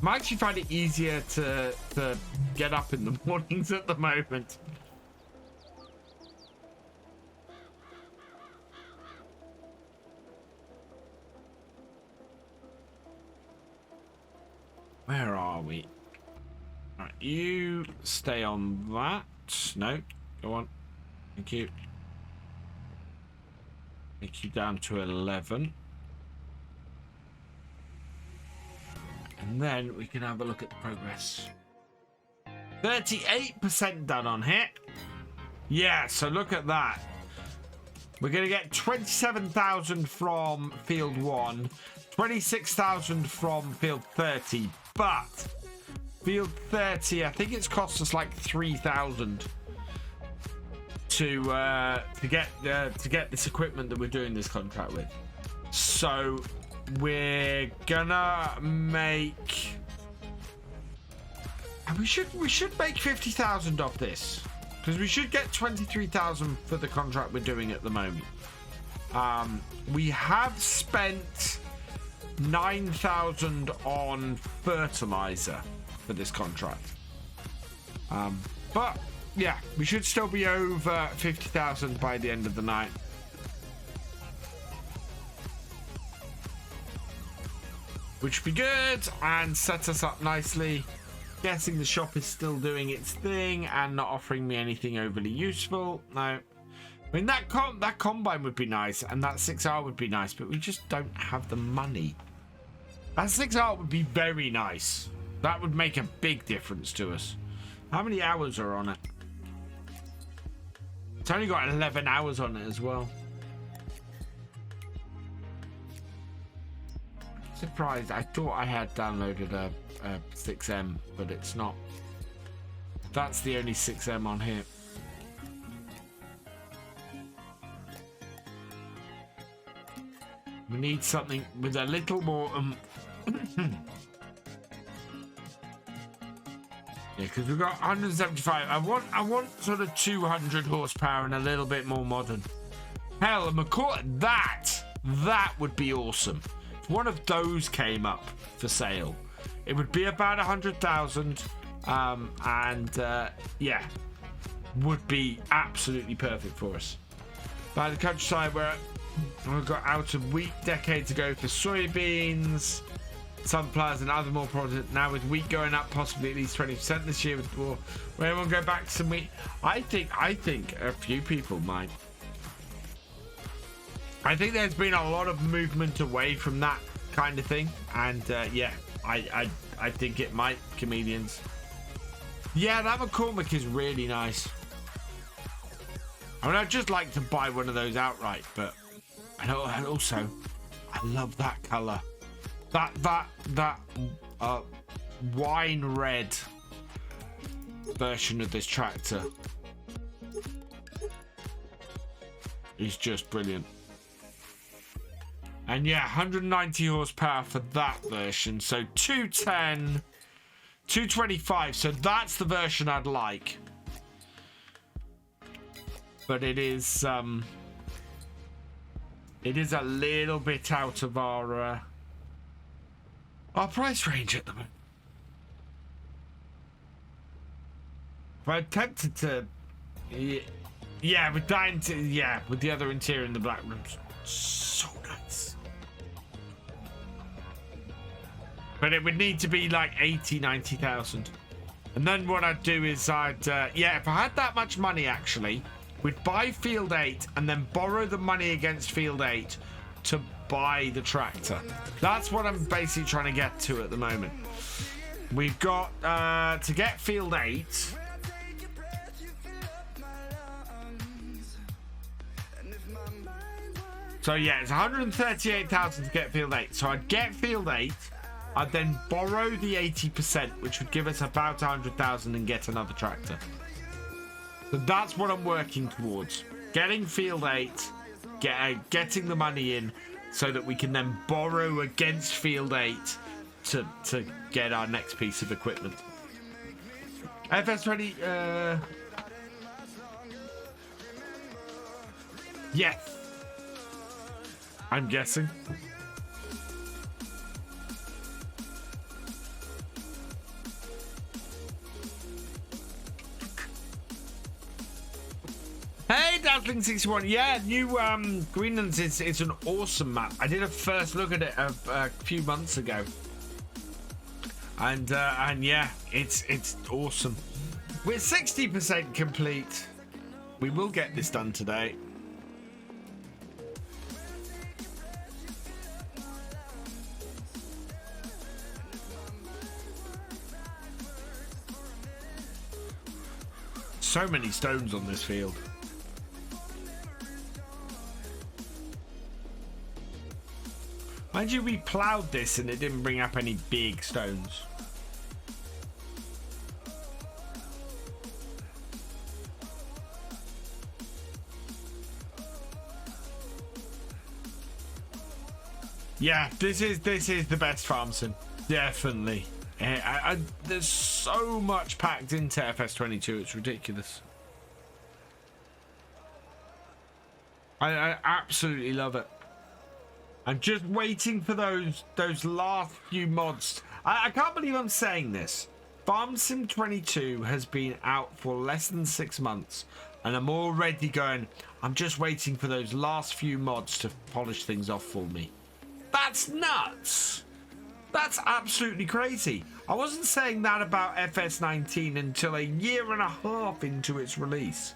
I actually find it easier to get up in the mornings at the moment. Where are we? All right, you stay on that. No, go on. Thank you. Take you down to 11. And then we can have a look at the progress. 38% done on here. Yeah, so look at that. We're going to get 27,000 from field 1, 26,000 from field 30. But field 30, I think it's cost us like 3,000 to get this equipment that we're doing this contract with. So we're gonna make, we should make 50,000 off this, because we should get 23,000 for the contract we're doing at the moment. We have spent 9,000 on fertilizer for this contract, but yeah, we should still be over 50,000 by the end of the night. Which would be good and set us up nicely. Guessing the shop is still doing its thing and not offering me anything overly useful. No. I mean, that combine would be nice and that 6R would be nice, but we just don't have the money. That 6R would be very nice. That would make a big difference to us. How many hours are on it? It's only got 11 hours on it as well. Surprised. I thought I had downloaded a 6M, but it's not. That's the only 6M on here. We need something with a little more yeah, because we've got 175. I want sort of 200 horsepower and a little bit more modern. Hell, a McCoy, that would be awesome. If one of those came up for sale, it would be about 100,000. Yeah, would be absolutely perfect for us. By the countryside where we've got out of wheat decades ago for soybeans, sunflowers and other more products. Now with wheat going up possibly at least 20% this year, will everyone go back to some wheat? I think a few people might. I think there's been a lot of movement away from that kind of thing, and yeah, I think it might. Comedians. Yeah, that McCormick is really nice. I mean, I'd just like to buy one of those outright, but and also, I love that color. That wine red version of this tractor is just brilliant. And yeah, 190 horsepower for that version. So 210, 225. So that's the version I'd like. But it is a little bit out of our price range at the moment. But I'm tempted to, yeah, with that, with the other interior in the black rooms, so nice. But it would need to be like 90,000. And then what I'd do is if I had that much money actually, we'd buy Field 8 and then borrow the money against Field 8 to buy the tractor. That's what I'm basically trying to get to at the moment. We've got to get Field 8. So yeah, it's 138,000 to get Field 8. So I'd get Field 8. I'd then borrow the 80%, which would give us about 100,000 and get another tractor. So that's what I'm working towards. Getting Field 8, getting the money in so that we can then borrow against Field 8 to get our next piece of equipment. FS20, yes. I'm guessing. Hey, Dazzling61. Yeah, new Greenlands is an awesome map. I did a first look at it a few months ago. And yeah, it's awesome. We're 60% complete. We will get this done today. So many stones on this field. Mind you, we ploughed this and it didn't bring up any big stones. Yeah, this is the best farm sim. Definitely. There's so much packed into FS22, it's ridiculous. I absolutely love it. I'm just waiting for those last few mods. I can't believe I'm saying this. Farm Sim 22 has been out for less than 6 months, and I'm already going, I'm just waiting for those last few mods to polish things off for me. That's nuts. That's absolutely crazy. I wasn't saying that about FS19 until a year and a half into its release.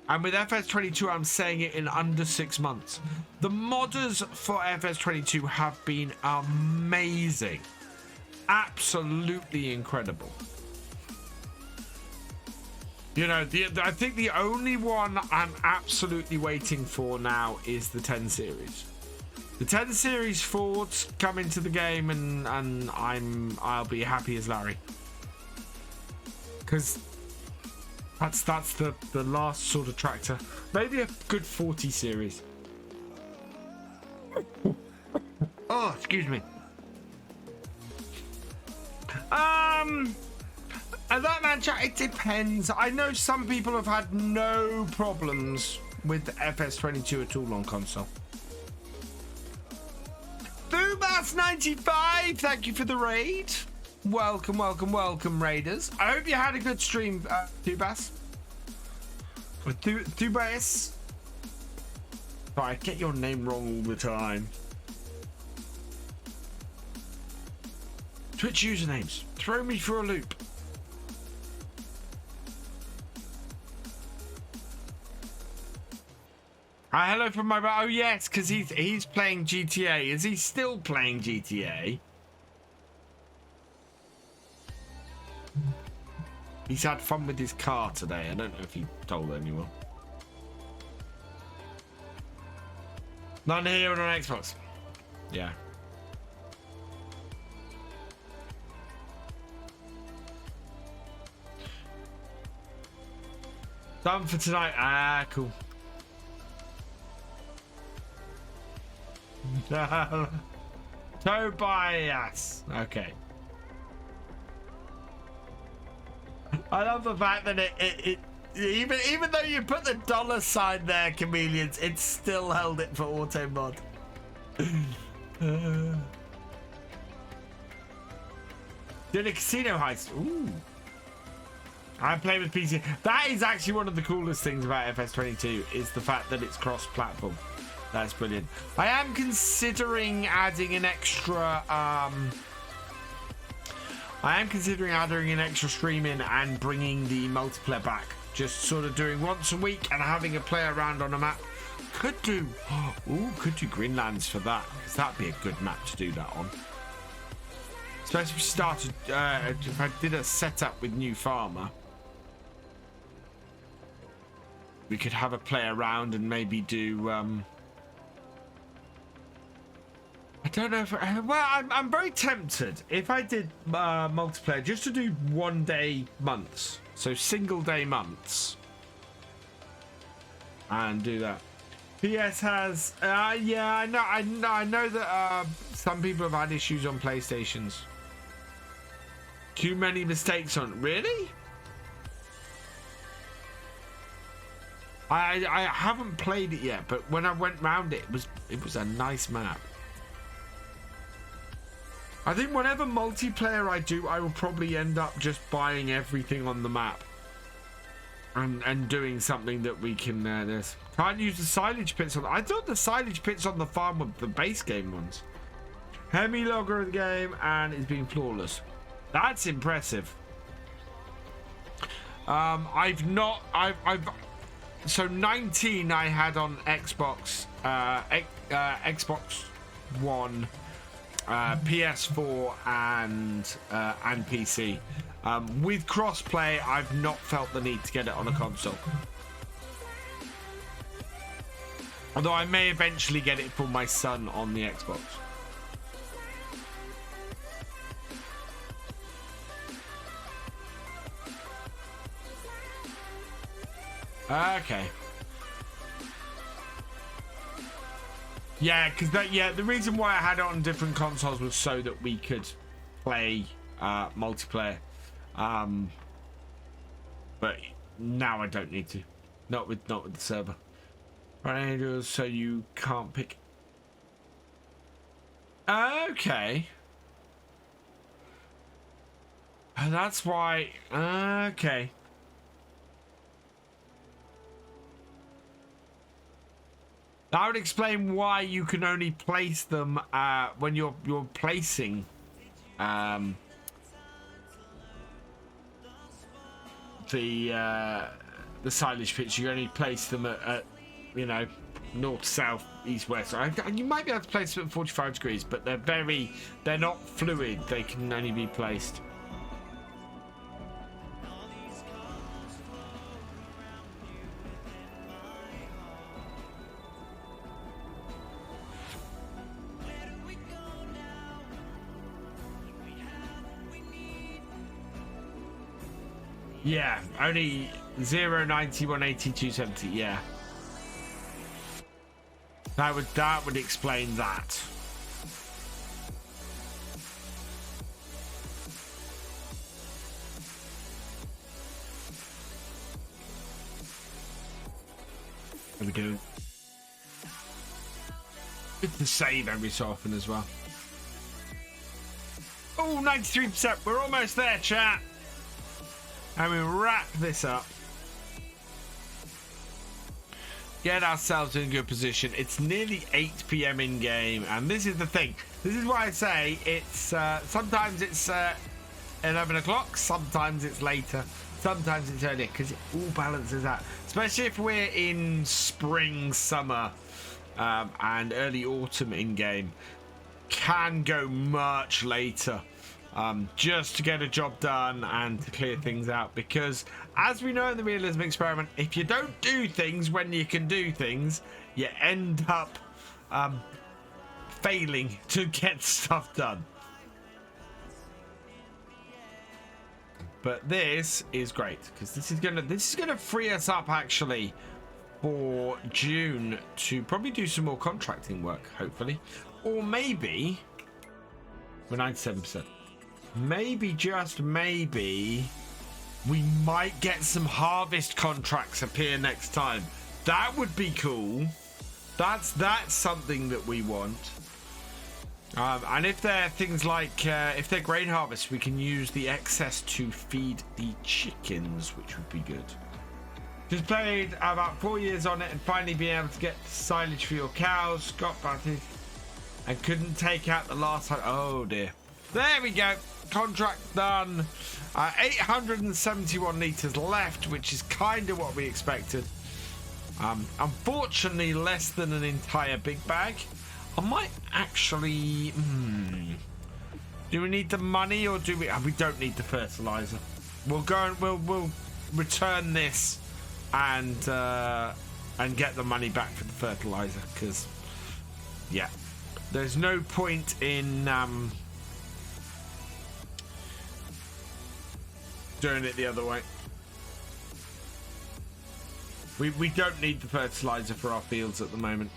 And with FS22, I'm saying it in under 6 months. The modders for FS22 have been amazing. Absolutely incredible. You know, I think the only one I'm absolutely waiting for now is the 10 series. The 10 series Fords come into the game and I'll be happy as Larry. Because that's the last sort of tractor. Maybe a good 40 series. Oh, excuse me. And that man chat, it depends. I know some people have had no problems with FS22 at all on console. Boobass95, thank you for the raid. Welcome, welcome, welcome, Raiders. I hope you had a good stream, Tubas. Tubas. I get your name wrong all the time. Twitch usernames. Throw me for a loop. Hello from my... Oh, yes, because he's playing GTA. Is he still playing GTA? He's had fun with his car today. I don't know if he told anyone. None here on Xbox. Yeah. Done for tonight. Ah, cool. Tobias. Okay. I love the fact that it even though you put the dollar sign there, Chameleons, it still held it for auto mod. Did a casino heist. Ooh. I play with PC. That is actually one of the coolest things about FS22 is the fact that it's cross-platform. That's brilliant. I am considering adding an extra stream in and bringing the multiplayer back. Just sort of doing once a week and having a play around on a map. Could do Greenlands for that, because that'd be a good map to do that on. Especially if we started, if I did a setup with new farmer, we could have a play around and maybe do. I don't know if. Well, I'm very tempted if I did multiplayer just to do 1 day months, so single day months, and do that. PS has. Yeah, I know that some people have had issues on PlayStations. Too many mistakes on. Really? I haven't played it yet, but when I went round it was a nice map. I think whenever multiplayer I do, I will probably end up just buying everything on the map and doing something that we can. Can't use the silage pits on. I thought the silage pits on the farm were the base game ones. Hemi logger of the game and it's been flawless. That's impressive. I've so 19 I had on Xbox, Xbox One, PS4 and PC. With crossplay, I've not felt the need to get it on a console. Although I may eventually get it for my son on the Xbox. Okay. Yeah, because the reason why I had it on different consoles was so that we could play multiplayer. But now I don't need to. Not with the server. Right, Angels, so you can't pick. Okay. That's why. Okay. That would explain why you can only place them when you're placing the silage pits. You only place them at north, south, east, west. You might be able to place them at 45 degrees, but they're not fluid. They can only be placed. Yeah, only 0, 90, 180, 270. Yeah, that would explain that. There we go. Good to save every so often as well. Oh, 93%. We're almost there, chat. And we wrap this up. Get ourselves in a good position. It's nearly 8 p.m. in game, and this is the thing. This is why I say it's sometimes it's 11 o'clock, sometimes it's later, sometimes it's earlier, because it all balances out. Especially if we're in spring, summer, and early autumn in game, can go much later. Just to get a job done and to clear things out, because as we know in the realism experiment, if you don't do things when you can do things, you end up failing to get stuff done. But this is great, because this is gonna free us up actually for June to probably do some more contracting work, hopefully, or maybe we're 97%. Maybe, just maybe, we might get some harvest contracts appear next time. That would be cool. That's something that we want. And if they're things like, if they're grain harvest, we can use the excess to feed the chickens, which would be good. Just played about 4 years on it and finally being able to get silage for your cows. Got butted and couldn't take out the last time. Oh dear. There we go. Contract done. 871 litres left, which is kind of what we expected. Unfortunately, less than an entire big bag. I might actually... Do we need the money, or do we... we don't need the fertilizer. We'll go and we'll return this and get the money back for the fertilizer, because, yeah, there's no point in... doing it the other way. We don't need the fertilizer for our fields at the moment.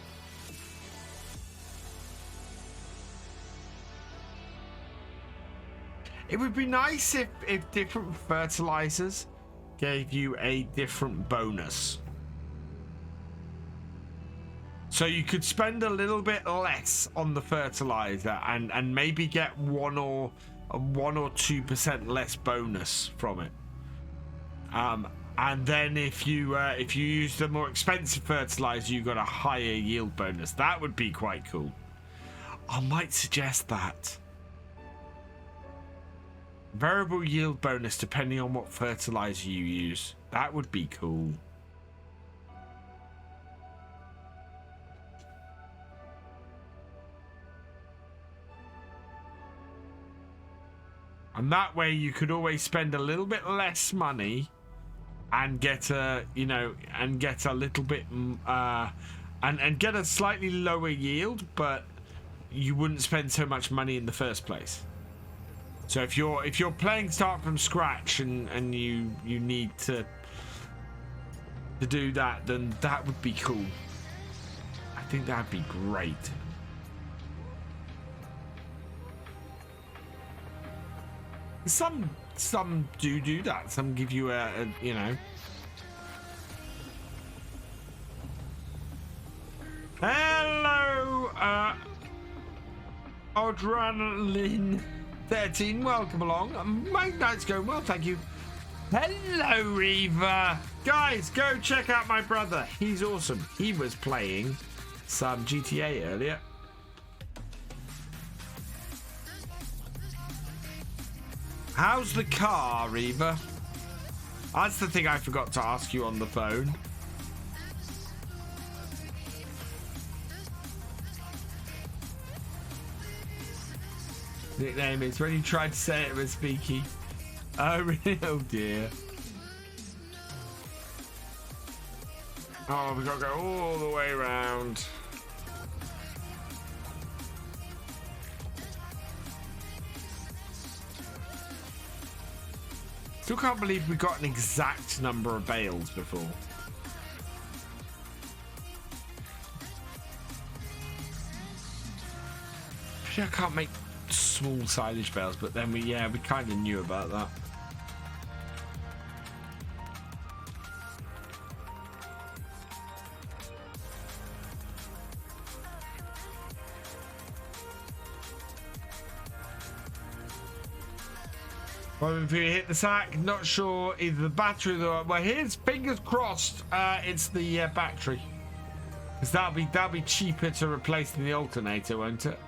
It would be nice if different fertilizers gave you a different bonus. So you could spend a little bit less on the fertilizer and maybe get 1 or 2% less bonus from it. And then if you use the more expensive fertilizer, you got a higher yield bonus. That would be quite cool. I might suggest that. Variable yield bonus depending on what fertilizer you use. That would be cool. And that way you could always spend a little bit less money and get a, and get a little bit, and get a slightly lower yield, but you wouldn't spend so much money in the first place. So if you're playing start from scratch and you need to do that, then that would be cool. I think that'd be great. Some do that. Some give you a Hello, Adrenaline 13. Welcome along. My night's going well, thank you. Hello, Reva. Guys, go check out my brother. He's awesome. He was playing some GTA earlier. How's the car, Reva? That's the thing I forgot to ask you on the phone. Nickname is when you tried to say it with Speaky. Oh, really? Oh, dear. Oh, we've got to go all the way around. Still can't believe we got an exact number of bales before. Actually, I can't make small silage bales, but then we kind of knew about that. Well, if you hit the sack, not sure either the battery or the... Well, here's fingers crossed it's the battery. Because that'll be cheaper to replace than the alternator, won't it?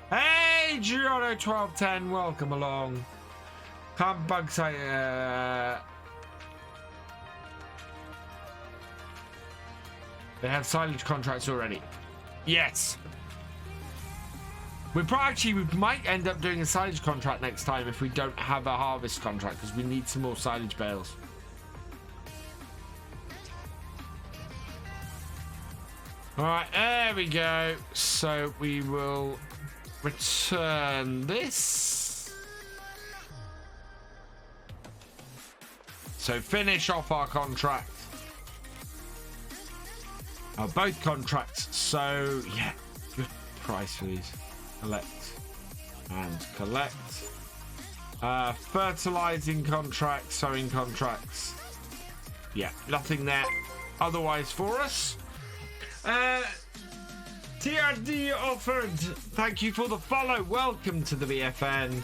Hey, Giorno 1210, welcome along. Can't bug site. They have silage contracts already. Yes. We might end up doing a silage contract next time if we don't have a harvest contract, because we need some more silage bales. All right, there we go. So we will return this. So finish off our contract. Both contracts. So yeah, good price for these. Collect and collect. Fertilizing contracts, sowing contracts. Yeah, nothing there otherwise for us. TRD offered. Thank you for the follow. Welcome to the BFN.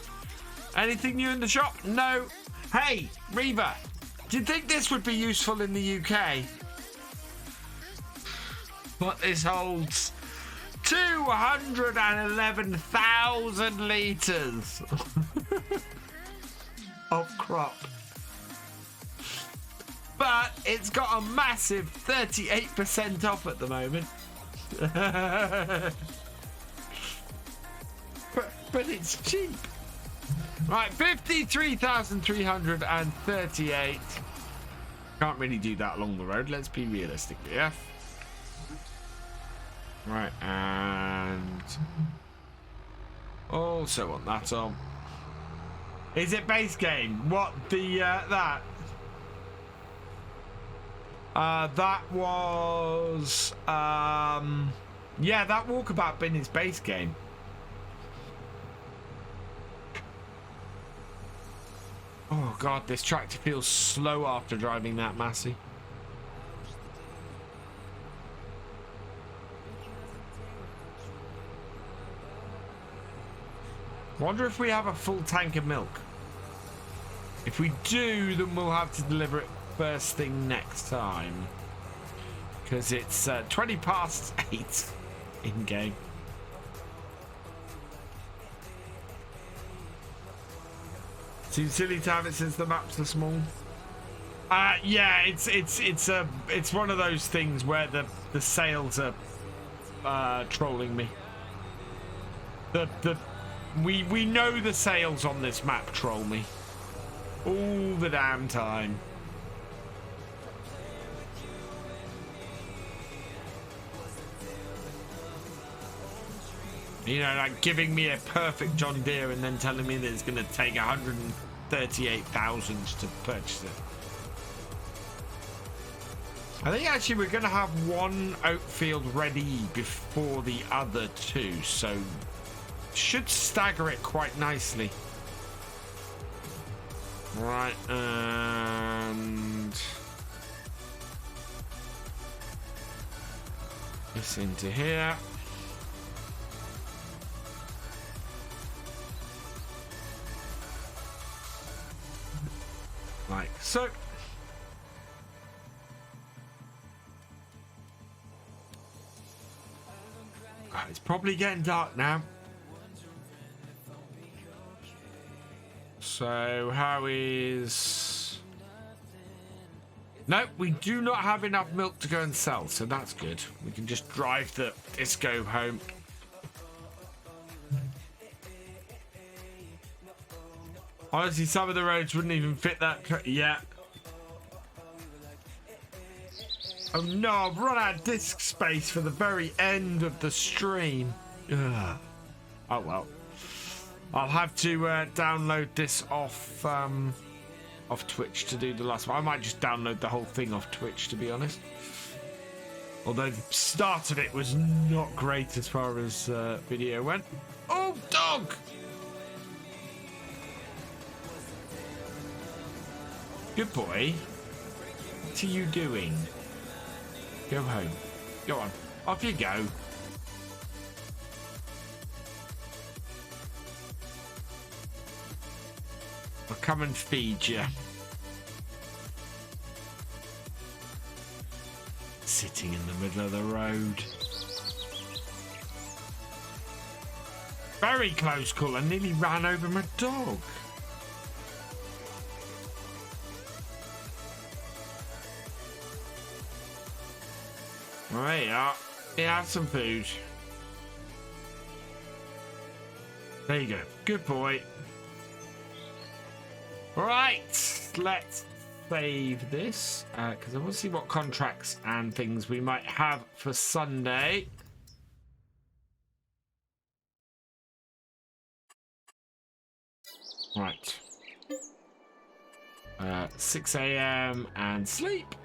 Anything new in the shop? No. Hey, Reva, do you think this would be useful in the UK? What this holds? 211,000 litres of crop. But it's got a massive 38% off at the moment. but it's cheap. Right, 53,338. Can't really do that along the road. Let's be realistic here. Right, and also want that on. Is it base game? What the that? That was yeah, that walkabout bin is base game. Oh god, this tractor feels slow after driving that Massey. Wonder if we have a full tank of milk. If we do, then we'll have to deliver it first thing next time. Because it's 20 past 8 in game. Seems silly to have it since the maps are small. Yeah, it's one of those things where the sails are trolling me. We know the sails on this map troll me all the damn time. You know, like giving me a perfect John Deere and then telling me that it's going to take 138,000 to purchase it. I think actually we're going to have one oat field ready before the other two, so should stagger it quite nicely. Right, and this into here. Like so. It's probably getting dark now. So how is... No, we do not have enough milk to go and sell, so that's good. We can just drive the disco home. Honestly, some of the roads wouldn't even fit that. Yeah. Oh no, I've run out of disk space for the very end of the stream. Ugh. Oh well. I'll have to download this off Twitch to do the last one. I might just download the whole thing off Twitch, to be honest. Although the start of it was not great as far as video went. Oh, dog! Good boy. What are you doing? Go home. Go on. Off you go. I'll come and feed you. Sitting in the middle of the road. Very close call. I nearly ran over my dog. Right, yeah. Have some food. There you go. Good boy. Right, let's save this because I want to see what contracts and things we might have for Sunday. Right. 6 a.m. and sleep.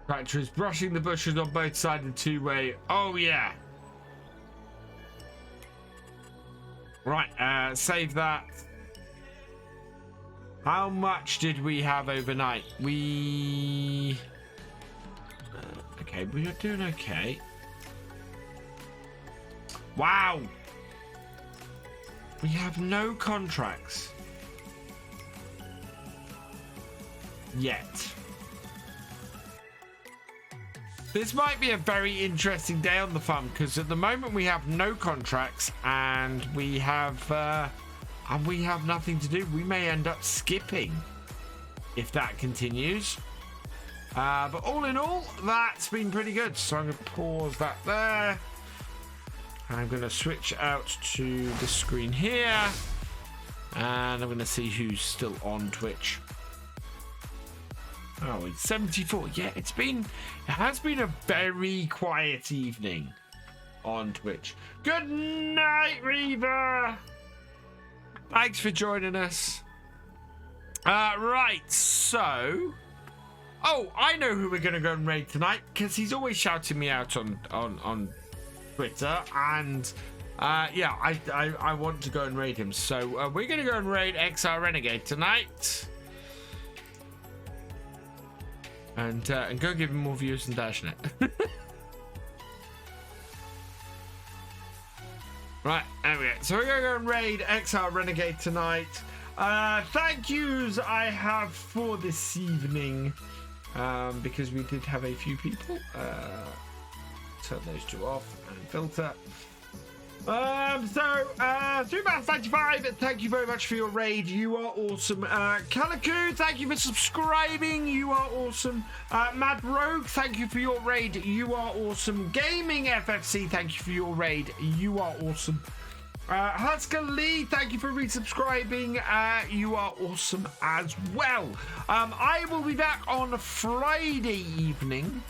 Tractor is brushing the bushes on both sides of the two-way. Oh, yeah. Right, save that. How much did we have overnight? Okay, we are doing okay. Wow. We have no contracts. Yet. This might be a very interesting day on the farm because at the moment we have no contracts and we have nothing to do. We may end up skipping if that continues. But all in all, that's been pretty good. So I'm going to pause that there. I'm going to switch out to the screen here. And I'm going to see who's still on Twitch. Oh, it's 74. Yeah, it has been a very quiet evening on Twitch. Good night, Reaver. Thanks for joining us. Right, so... Oh, I know who we're going to go and raid tonight because he's always shouting me out on Twitter. And, yeah, I want to go and raid him. So we're going to go and raid XR Renegade tonight. And go give him more views than Dashnet. Right, there we go. So we're going to go and raid XR Renegade tonight. Thank yous I have for this evening. Because we did have a few people. Turn those two off and filter. Superman95, thank you very much for your raid. You are awesome. Calico, thank you for subscribing. You are awesome. Mad Rogue, thank you for your raid. You are awesome. Gaming FFC, thank you for your raid. You are awesome. Husker Lee, thank you for resubscribing. You are awesome as well. I will be back on Friday evening.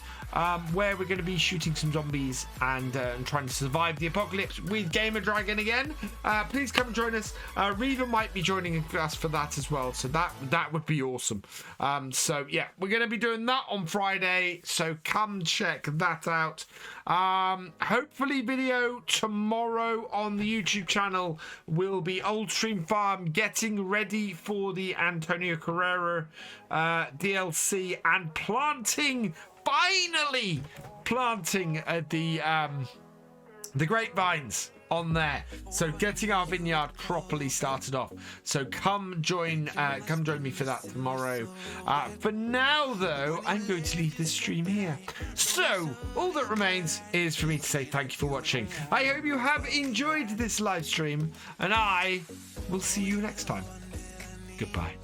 Where we're going to be shooting some zombies and trying to survive the apocalypse with Gamer Dragon again. Please come and join us. Reva might be joining us for that as well, so that would be awesome. So yeah, we're going to be doing that on Friday, so come check that out. Hopefully video tomorrow on the YouTube channel will be Old Stream Farm getting ready for the Antonio Carrera DLC and finally planting the grapevines on there, so getting our vineyard properly started off. So come join me for that tomorrow. For now though, I'm going to leave this stream here, so all that remains is for me to say thank you for watching. I hope you have enjoyed this live stream and I will see you next time. Goodbye.